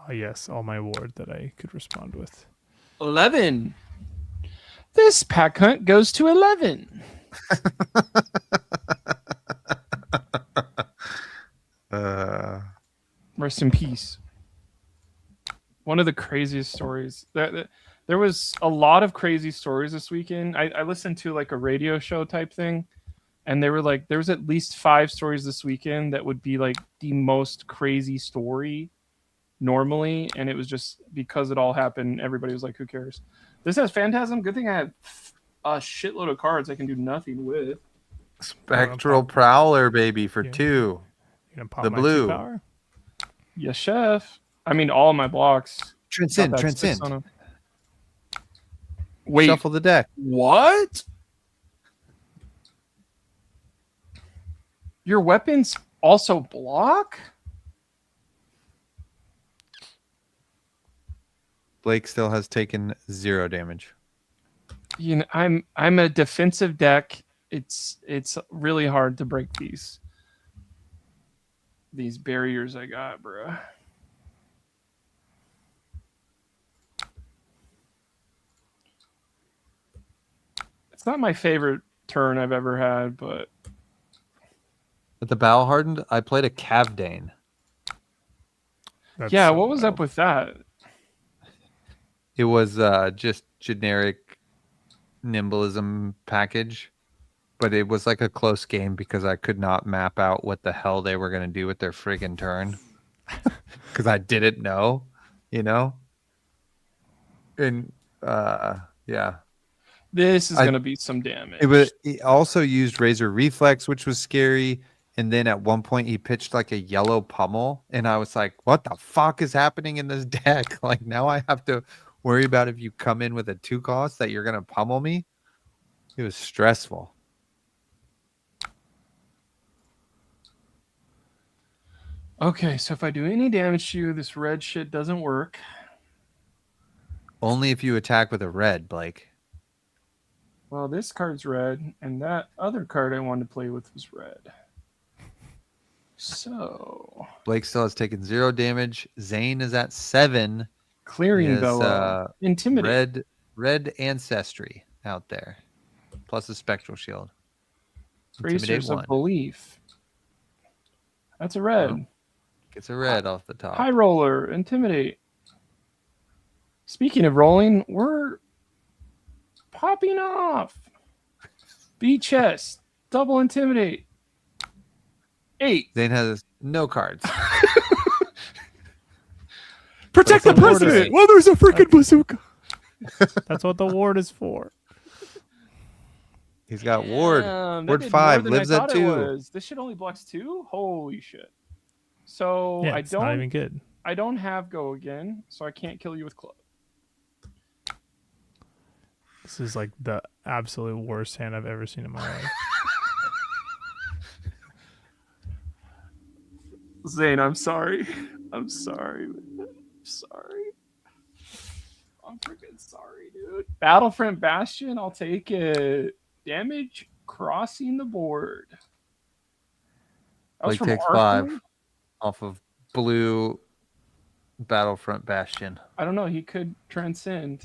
Oh, yes, all my ward that I could respond with. 11. This Pack Hunt goes to 11. Rest in peace. One of the craziest stories. There was a lot of crazy stories this weekend. I listened to like a radio show type thing, and they were like, there was at least 5 stories this weekend that would be like the most crazy story normally, and it was just because it all happened, everybody was like, who cares? This has Phantasm. Good thing I have a shitload of cards I can do nothing with. Spectral Prowler, baby, for Yeah. 2. You gonna pop The my blue. 2-power? Yes, chef. I mean, all of my blocks. Transcend. Got that 6 on 'em. Wait, Shuffle the deck. what? Your weapons also block? Blake still has taken 0 damage. You know, I'm a defensive deck. It's really hard to break these barriers I got, bro. It's not my favorite turn I've ever had, but At the Battle Hardened, I played a Cavdane. That's yeah, so what was up wild. with that? It was just generic Nimblism package, but it was like a close game because I could not map out what the hell they were going to do with their friggin' turn because I didn't know, you know? And yeah. This is going to be some damage. It also used Razor Reflex, which was scary. And then at one point he pitched like a yellow pummel. And I was like, what the fuck is happening in this deck? Like now I have to worry about if you come in with a 2 cost that you're going to pummel me. It was stressful. Okay, so if I do any damage to you, this red shit doesn't work. Only if you attack with a red, Blake. Well, this card's red, and that other card I wanted to play with was red. So Blake still has taken 0 damage. Zane is at 7. clearing He has, Bellow. Intimidate. Red Red Ancestry out there, plus a Spectral Shield. Bracers Intimidate of 1. Belief. That's a red. Oh. Gets a red off the top. High Roller, Intimidate. Speaking of rolling, we're popping off. B Chest, double Intimidate. 8. Zane has no cards. Protect the That's what the ward president. is. Well, there's a freaking bazooka. That's what the ward is for. He's got Ward. Damn, that Ward did 5 more than I lives at thought it 2. was. This shit only blocks 2? Holy shit. So Yeah, it's not even good. I don't have go again, so I can't kill you with club. This is like the absolute worst hand I've ever seen in my life. Zane, I'm sorry. I'm sorry. Sorry. I'm freaking sorry, dude. Battlefront Bastion, I'll take it. Damage crossing the board. That was Blake takes Arkham? 5 off of blue Battlefront Bastion. I don't know. He could transcend.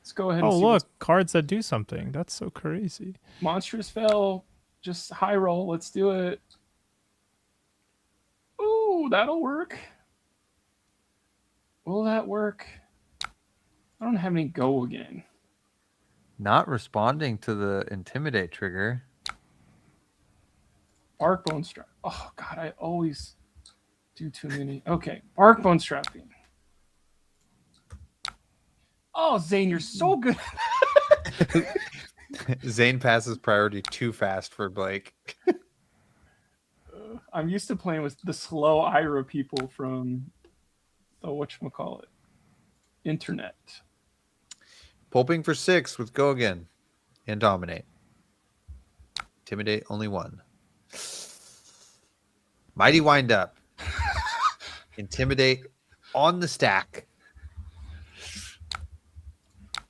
Let's go ahead and Oh, see look, what's cards that do something. That's so crazy. Monstrous Fell. Just high roll. Let's do it. Ooh, that'll work. Will that work? I don't have any go again. Not responding to the Intimidate trigger. Barkbone Strap. Oh, God, I always do too many. Okay, Barkbone Strapping. Oh, Zane, you're so good. Zane passes priority too fast for Blake. I'm used to playing with the slow Ira people from the whatchamacallit, internet. Pulping for 6 with Go Again and Dominate. Intimidate only 1. Mighty Wind Up. Intimidate on the stack.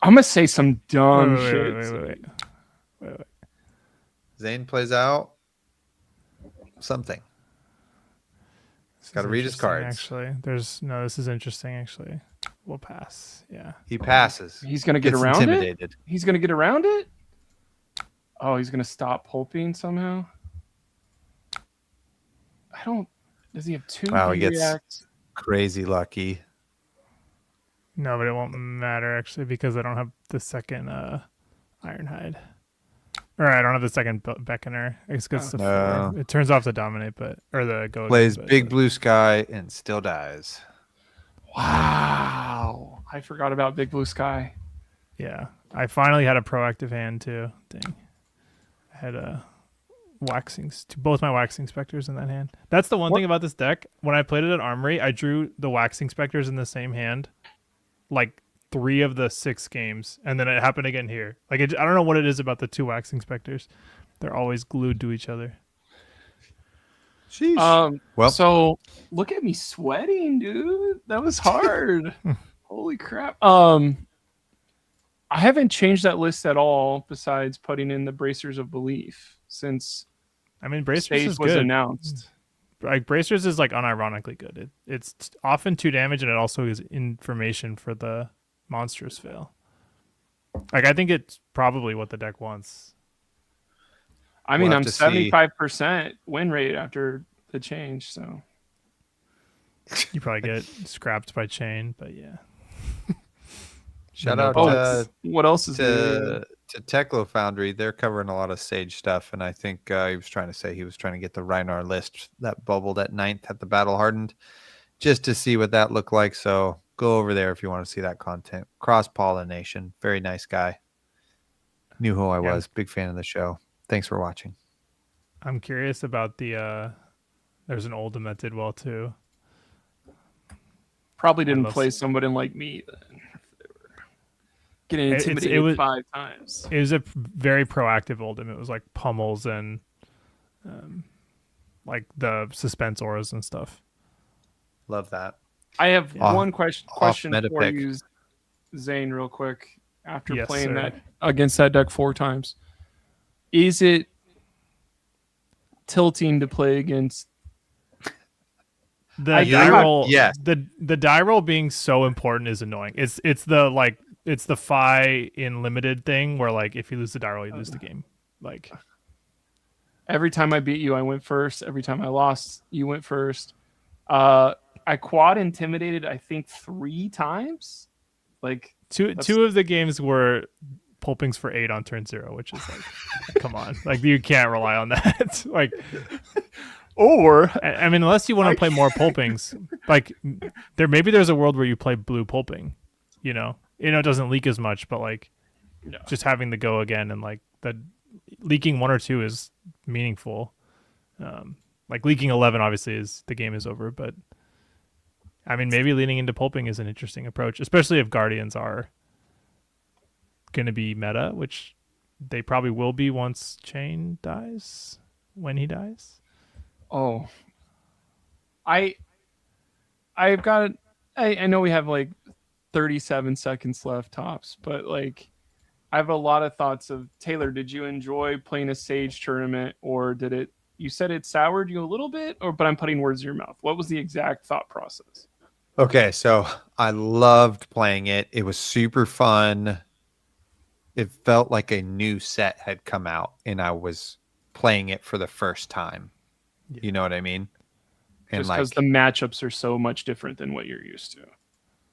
I'm gonna say some dumb Wait, shit. wait. Zane plays out something. Got to read his cards. Actually, this is interesting. Actually, we'll pass. Yeah. He passes. He's gonna get Gets around it. intimidated. He's gonna get around it. Oh, he's gonna stop pulping somehow. I don't. Does he have 2? Wow, he gets reacts? crazy lucky. No, but it won't matter actually because I don't have the second Ironhide. Or I don't have the second Beckoner. It's because the No. 4. It turns off the Dominate, or the Go. Plays again, but, Big Blue Sky and still dies. Wow, I forgot about Big Blue Sky. Yeah, I finally had a proactive hand too. Dang, I had both my Waxing Specters in that hand. That's the one thing about this deck. When I played it at Armory, I drew the Waxing Specters in the same hand, like 3 of the 6 games, and then it happened again here. Like I don't know what it is about the 2 Waxing Specters. They're always glued to each other. Sheesh. Well, So look at me sweating, dude. That was hard. Holy crap. I haven't changed that list at all besides putting in the Bracers of Belief since I mean, Bracers stage is was good. announced. Like Bracers is like unironically good. It's often 2 damage, and it also is information for the Monstrous Veil. Like I think it's probably what the deck wants. I mean, We'll I'm have to see. 75% win rate after the change, so You probably get scrapped by Chain, but yeah. shout No out box. what else is there? to Teklo Foundry. They're covering a lot of Sage stuff, and I think he was trying to get the Rhinar list that bubbled at 9th at the Battle Hardened, just to see what that looked like. So go over there if you want to see that content. Cross pollination, very nice guy. Knew who I was. Big fan of the show. Thanks for watching. I'm curious about the there's an Oldham that did well too. Probably didn't Unless- play somebody like me then. If they were getting It's- intimidated it was- 5 times. It was a very proactive Oldham. It was like pummels and like the suspense auras and stuff. Love that. I have Off- one question meta for pick. you, Zane, real quick. After Yes, playing sir. that against that deck 4 times, is it tilting to play against? The I die got- roll, yes. The die roll being so important is annoying. It's the like it's the Phi in limited thing where like if you lose the die roll, you lose the game. Like Every time I beat you, I went first. Every time I lost, you went first. Uh, I quad intimidated, I think 3 times. Like two of the games were pulpings for 8 on turn 0, which is like, come on, like you can't rely on that. Like, or I mean, unless you want to play more pulpings, like there's a world where you play blue pulping, it doesn't leak as much, but like just having the go again and like the leaking 1 or 2 is meaningful. Like leaking 11 obviously is the game is over, but I mean maybe leaning into pulping is an interesting approach, especially if Guardians are going to be meta, which they probably will be once Chain dies, when he dies. Oh, I've got. I know we have like 37 seconds left tops, but like I have a lot of thoughts of Taylor. Did you enjoy playing a Sage tournament, or did it? You said it soured you a little bit, or but I'm putting words in your mouth. What was the exact thought process? Okay, so I loved playing it. It was super fun. It felt like a new set had come out and I was playing it for the first time. Yeah. You know what I mean? And Just because the matchups are so much different than what you're used to.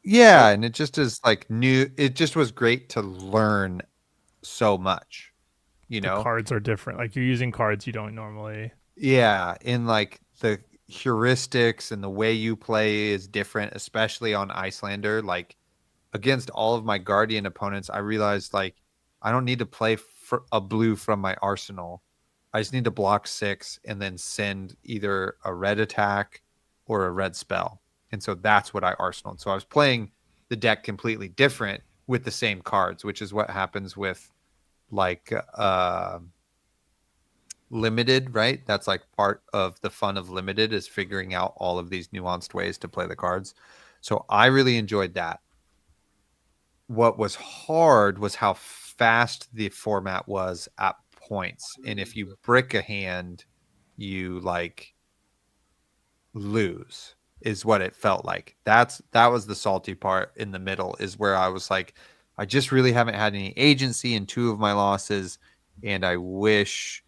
yeah, and it just is like new. It just was great to learn so much, The cards are different. Like you're using cards you don't normally. Yeah, in like the heuristics and the way you play is different, especially on Icelander. Like against all of my Guardian opponents, I realized like I don't need to play for a blue from my arsenal. I just need to block 6 and then send either a red attack or a red spell. And so that's what I arsenaled. So I was playing the deck completely different with the same cards, which is what happens with like limited, right? That's like part of the fun of limited is figuring out all of these nuanced ways to play the cards. So I really enjoyed that. What was hard was how fast the format was at points. And if you brick a hand, you like lose is what it felt like. That was the salty part in the middle is where I was like, I just really haven't had any agency in 2 of my losses. And I wish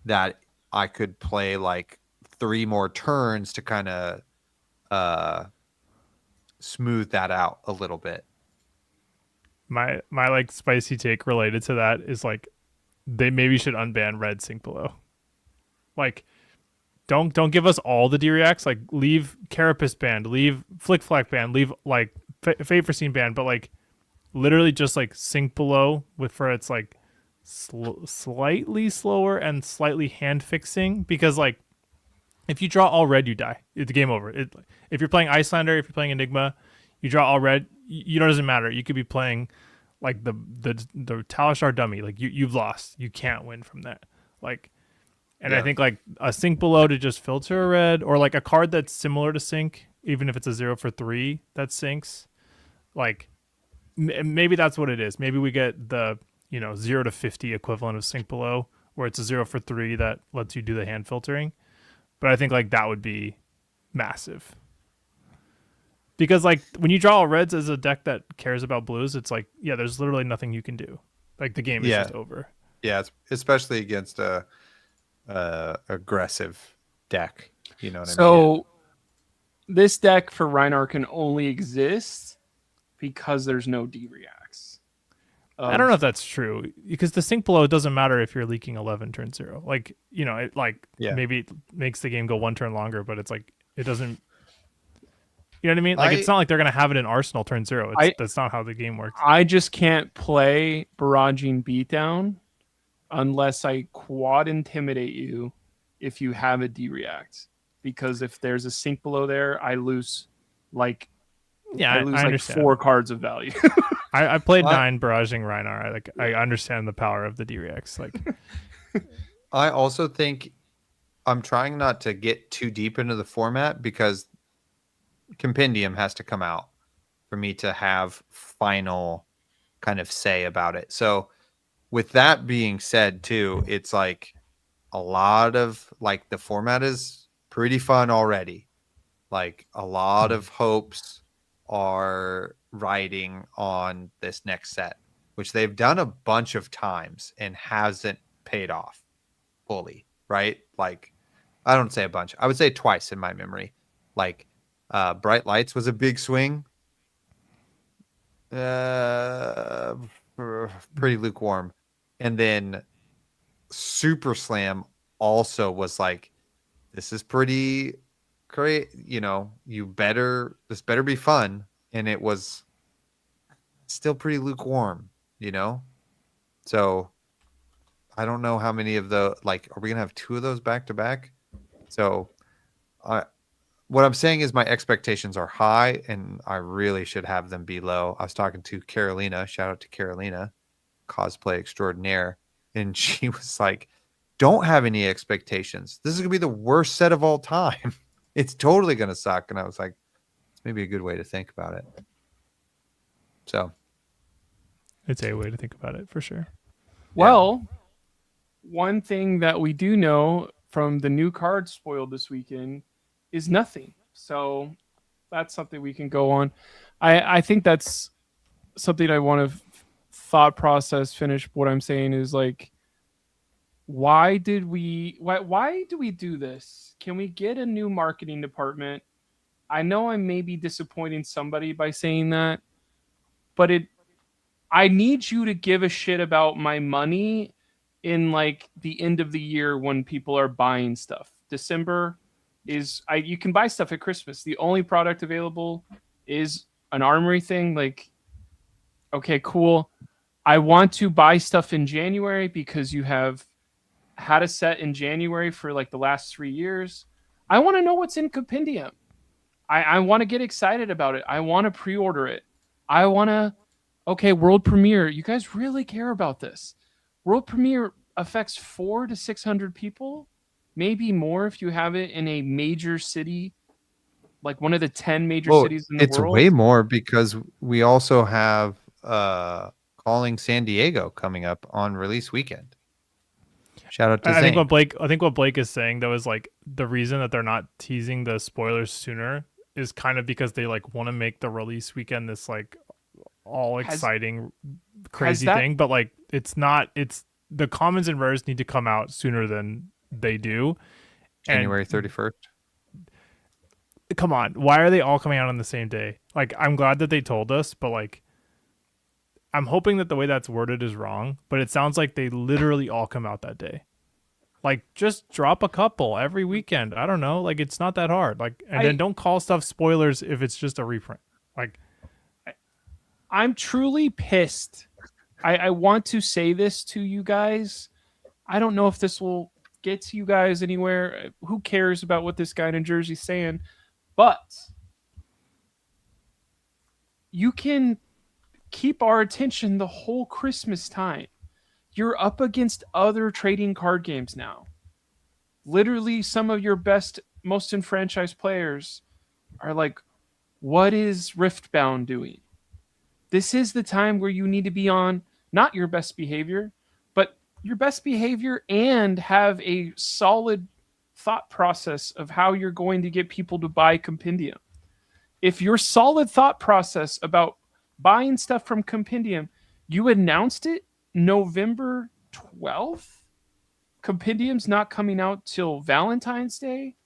that I could play like 3 more turns to kind of smooth that out a little bit. My like spicy take related to that is like they maybe should unban red sync below. Like don't give us all the D-reacts. Like leave Carapace banned, leave Flick Flack banned, leave like Fate Foreseen banned, but like literally just like sync below for its like slightly slower and slightly hand fixing, because like if you draw all red you die, it's game over. If you're playing Icelander, if you're playing Enigma, you draw all red, it doesn't matter. You could be playing like the Talishar dummy, like you've lost, you can't win from that. Like, and I think like a sync below to just filter a red, or like a card that's similar to sync, even if it's a 0 for 3 that syncs, like maybe that's what it is. Maybe we get the 0 to 50 equivalent of sync below, where it's a 0 for 3 that lets you do the hand filtering. But I think like that would be massive, because like when you draw all reds as a deck that cares about blues, it's like there's literally nothing you can do. Like the game is just over. Yeah, especially against a aggressive deck. You know what I mean? So this deck for Rhinar can only exist because there's no D-reacts. I don't know if that's true, because the sync below, it doesn't matter if you're leaking 11 turn 0. Like, it like maybe it makes the game go 1 turn longer, but it's like it doesn't. You know what I mean? Like it's not like they're gonna have it in Arsenal turn 0. That's not how the game works. I just can't play Barraging Beatdown unless I quad intimidate you if you have a D-react, because if there's a sync below there, I lose like I lose like 4 cards of value. I played 9 barraging Rhinar. I understand the power of the D-reacts. Like, I also think I'm trying not to get too deep into the format because Compendium has to come out for me to have final kind of say about it. So with that being said too, it's like a lot of like the format is pretty fun already. Like a lot of hopes are riding on this next set, which they've done a bunch of times and hasn't paid off fully, right? Like, I don't say a bunch. I would say twice in my memory. Like, Bright Lights was a big swing. Pretty lukewarm. And then Super Slam also was like, this is pretty great. You know, this better be fun. And it was still pretty lukewarm, you know? So I don't know how many of the, like, are we going to have 2 of those back to back? So what I'm saying is my expectations are high and I really should have them be low. I was talking to Carolina, shout out to Carolina, cosplay extraordinaire. And she was like, don't have any expectations. This is going to be the worst set of all time. It's totally going to suck. And I was like, it's maybe a good way to think about it. So It's a way to think about it for sure. Well, one thing that we do know from the new cards spoiled this weekend is nothing. So that's something we can go on. I think that's something I want to thought process finish. What I'm saying is like, why do we do this? Can we get a new marketing department? I know I may be disappointing somebody by saying that, but I need you to give a shit about my money in like the end of the year when people are buying stuff. December is you can buy stuff at Christmas. The only product available is an armory thing. Like, okay, cool. I want to buy stuff in January because you have had a set in January for like the last 3 years. I want to know what's in Compendium. I want to get excited about it. I want to pre-order it. I want to, okay, world premiere. You guys really care about this. World premiere affects 400 to 600 people, maybe more if you have it in a major city, like one of the 10 major cities in the it's world. Way more because we also have Calling San Diego coming up on release weekend. Shout out to Zane. I think what Blake is saying though is like the reason that they're not teasing the spoilers sooner is kind of because they like want to make the release weekend this like all exciting crazy thing, but like it's not. It's the commons and rares need to come out sooner than they do. January 31st. Come on, why are they all coming out on the same day? Like, I'm glad that they told us, but like, I'm hoping that the way that's worded is wrong, but it sounds like they literally all come out that day. Like, just drop a couple every weekend. I don't know. Like, it's not that hard. Like, and then don't call stuff spoilers if it's just a reprint. Like, I'm truly pissed. I want to say this to you guys. I don't know if this will get to you guys anywhere. Who cares about what this guy in Jersey's saying? But you can keep our attention the whole Christmas time. You're up against other trading card games now. Literally, some of your best, most enfranchised players are like, what is Riftbound doing? This is the time where you need to be on not your best behavior, but your best behavior and have a solid thought process of how you're going to get people to buy Compendium. If your solid thought process about buying stuff from Compendium, you announced it November 12th. Compendium's not coming out till Valentine's Day.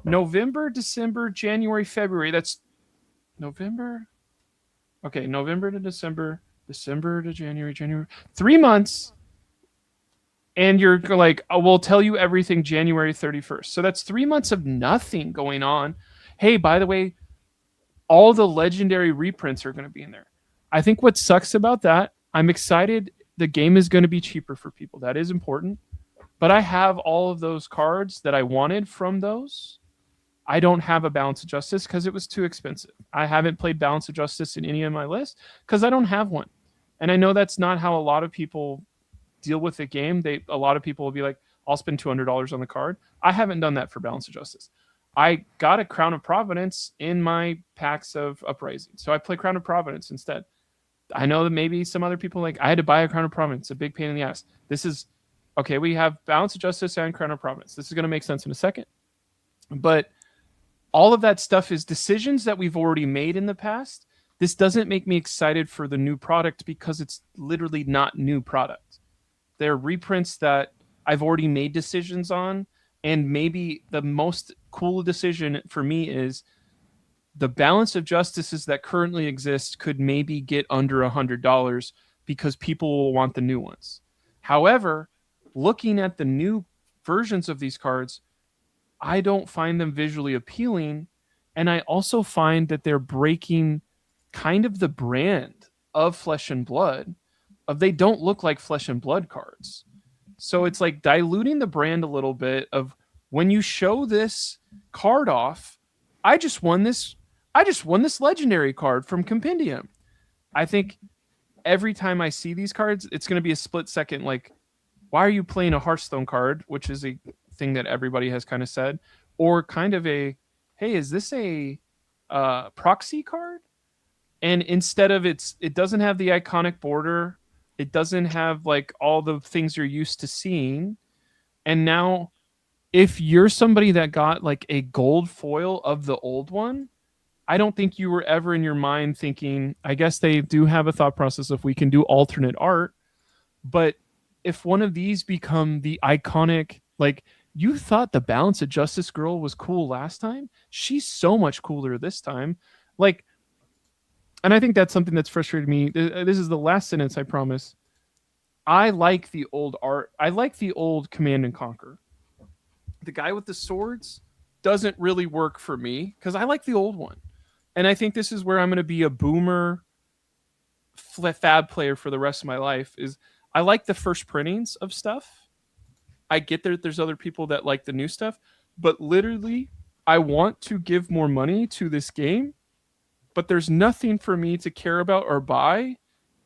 November, December, January, February. That's November. Okay, November to December, December to January, January. 3 months. And you're like, oh, we'll tell you everything January 31st. So that's 3 months of nothing going on. Hey, by the way, all the legendary reprints are going to be in there. I think what sucks about that, I'm excited the game is going to be cheaper for people. That is important. But I have all of those cards that I wanted from those. I don't have a Balance of Justice because it was too expensive. I haven't played Balance of Justice in any of my lists because I don't have one. And I know that's not how a lot of people deal with the game. A lot of people will be like, I'll spend $200 on the card. I haven't done that for Balance of Justice. I got a Crown of Providence in my packs of Uprising. So I play Crown of Providence instead. I know that maybe some other people like, I had to buy a Crown of Providence. It's a big pain in the ass. This is, okay, we have Balance of Justice and Crown of Providence. This is going to make sense in a second. But all of that stuff is decisions that we've already made in the past this doesn't make me excited for the new product because it's literally not new product. They're reprints that I've already made decisions on, and maybe the most cool decision for me is the balance of justices that currently exist could maybe get under $100 because people will want the new ones. However, looking at the new versions of these cards, I don't find them visually appealing. And I also find that they're breaking kind of the brand of Flesh and Blood. Of they don't look like Flesh and Blood cards. So it's like diluting the brand a little bit of when you show this card off, I just won this legendary card from Compendium. I think every time I see these cards, it's going to be a split second like, why are you playing a Hearthstone card, which is a thing that everybody has kind of said, or kind of a, hey, is this a proxy card? And instead of it doesn't have the iconic border, it doesn't have like all the things you're used to seeing. And now, if you're somebody that got like a gold foil of the old one, I don't think you were ever in your mind thinking, I guess they do have a thought process if we can do alternate art, but if one of these become the iconic, like you thought the Balance of Justice girl was cool last time, she's so much cooler this time. Like, and I think that's something that's frustrated me. This is the last sentence, I promise. I like the old art. I like the old Command and Conquer. The guy with the swords doesn't really work for me because I like the old one. And I think this is where I'm going to be a boomer fab player for the rest of my life. Is I like the first printings of stuff. I get there's other people that like the new stuff, but literally I want to give more money to this game, but there's nothing for me to care about or buy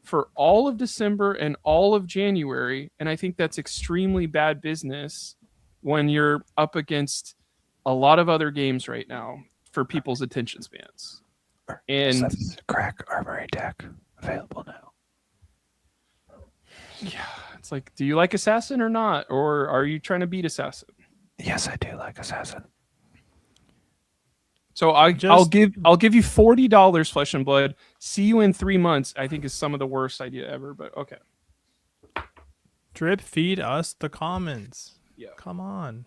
for all of December and all of January. And I think that's extremely bad business when you're up against a lot of other games right now for people's attention spans. And Crack Armory deck available now. Yeah, it's like, do you like Assassin or not? Or are you trying to beat Assassin? Yes, I do like Assassin. So I'll give you $40, Flesh and Blood. See you in 3 months. I think is some of the worst idea ever, but okay. Drip feed us the comments. Yeah. Come on.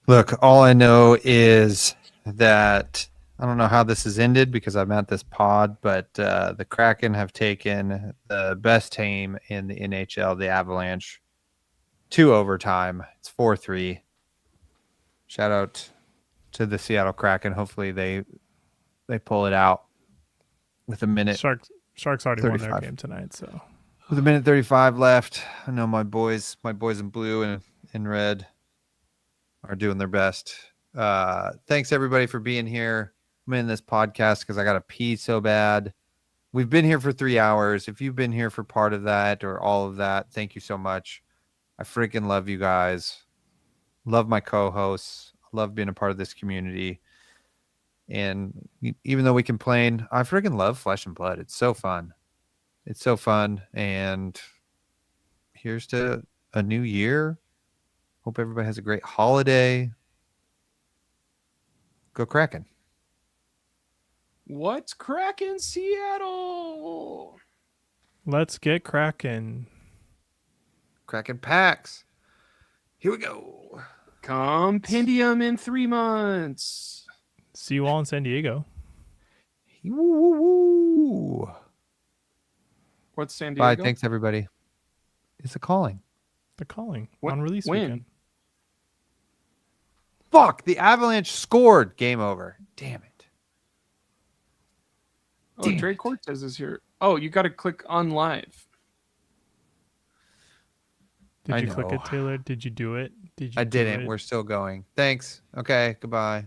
Look, all I know is that I don't know how this has ended because I'm at this pod, but the Kraken have taken the best team in the NHL, the Avalanche, to overtime. It's 4-3. Shout out to the Seattle Kraken. Hopefully they pull it out with a minute. Sharks already won 35. their game tonight, so With a minute 35 left. I know my boys in blue and in red are doing their best. Thanks everybody for being here. I'm in this podcast because I got to pee so bad. We've been here for 3 hours. If you've been here for part of that or all of that, thank you so much. I freaking love you guys. Love my co-hosts. Love being a part of this community. And even though we complain, I freaking love Flesh and Blood. It's so fun. It's so fun. And here's to a new year. Hope everybody has a great holiday. Go Kraken. What's cracking, Seattle? let's get cracking. Kraken packs. Here we go. Compendium in 3 months. See you all in San Diego. Woo. What's San Diego? Bye. Thanks, everybody. It's a calling. The calling When- on release when? weekend. Fuck. The Avalanche scored. Game over. Damn it. Oh, Damn Dre it. Cortez is here. Oh, you got to click on live. Did I you click know. it, Taylor? Did you do it? I didn't. We're still going. Thanks. Okay. Goodbye.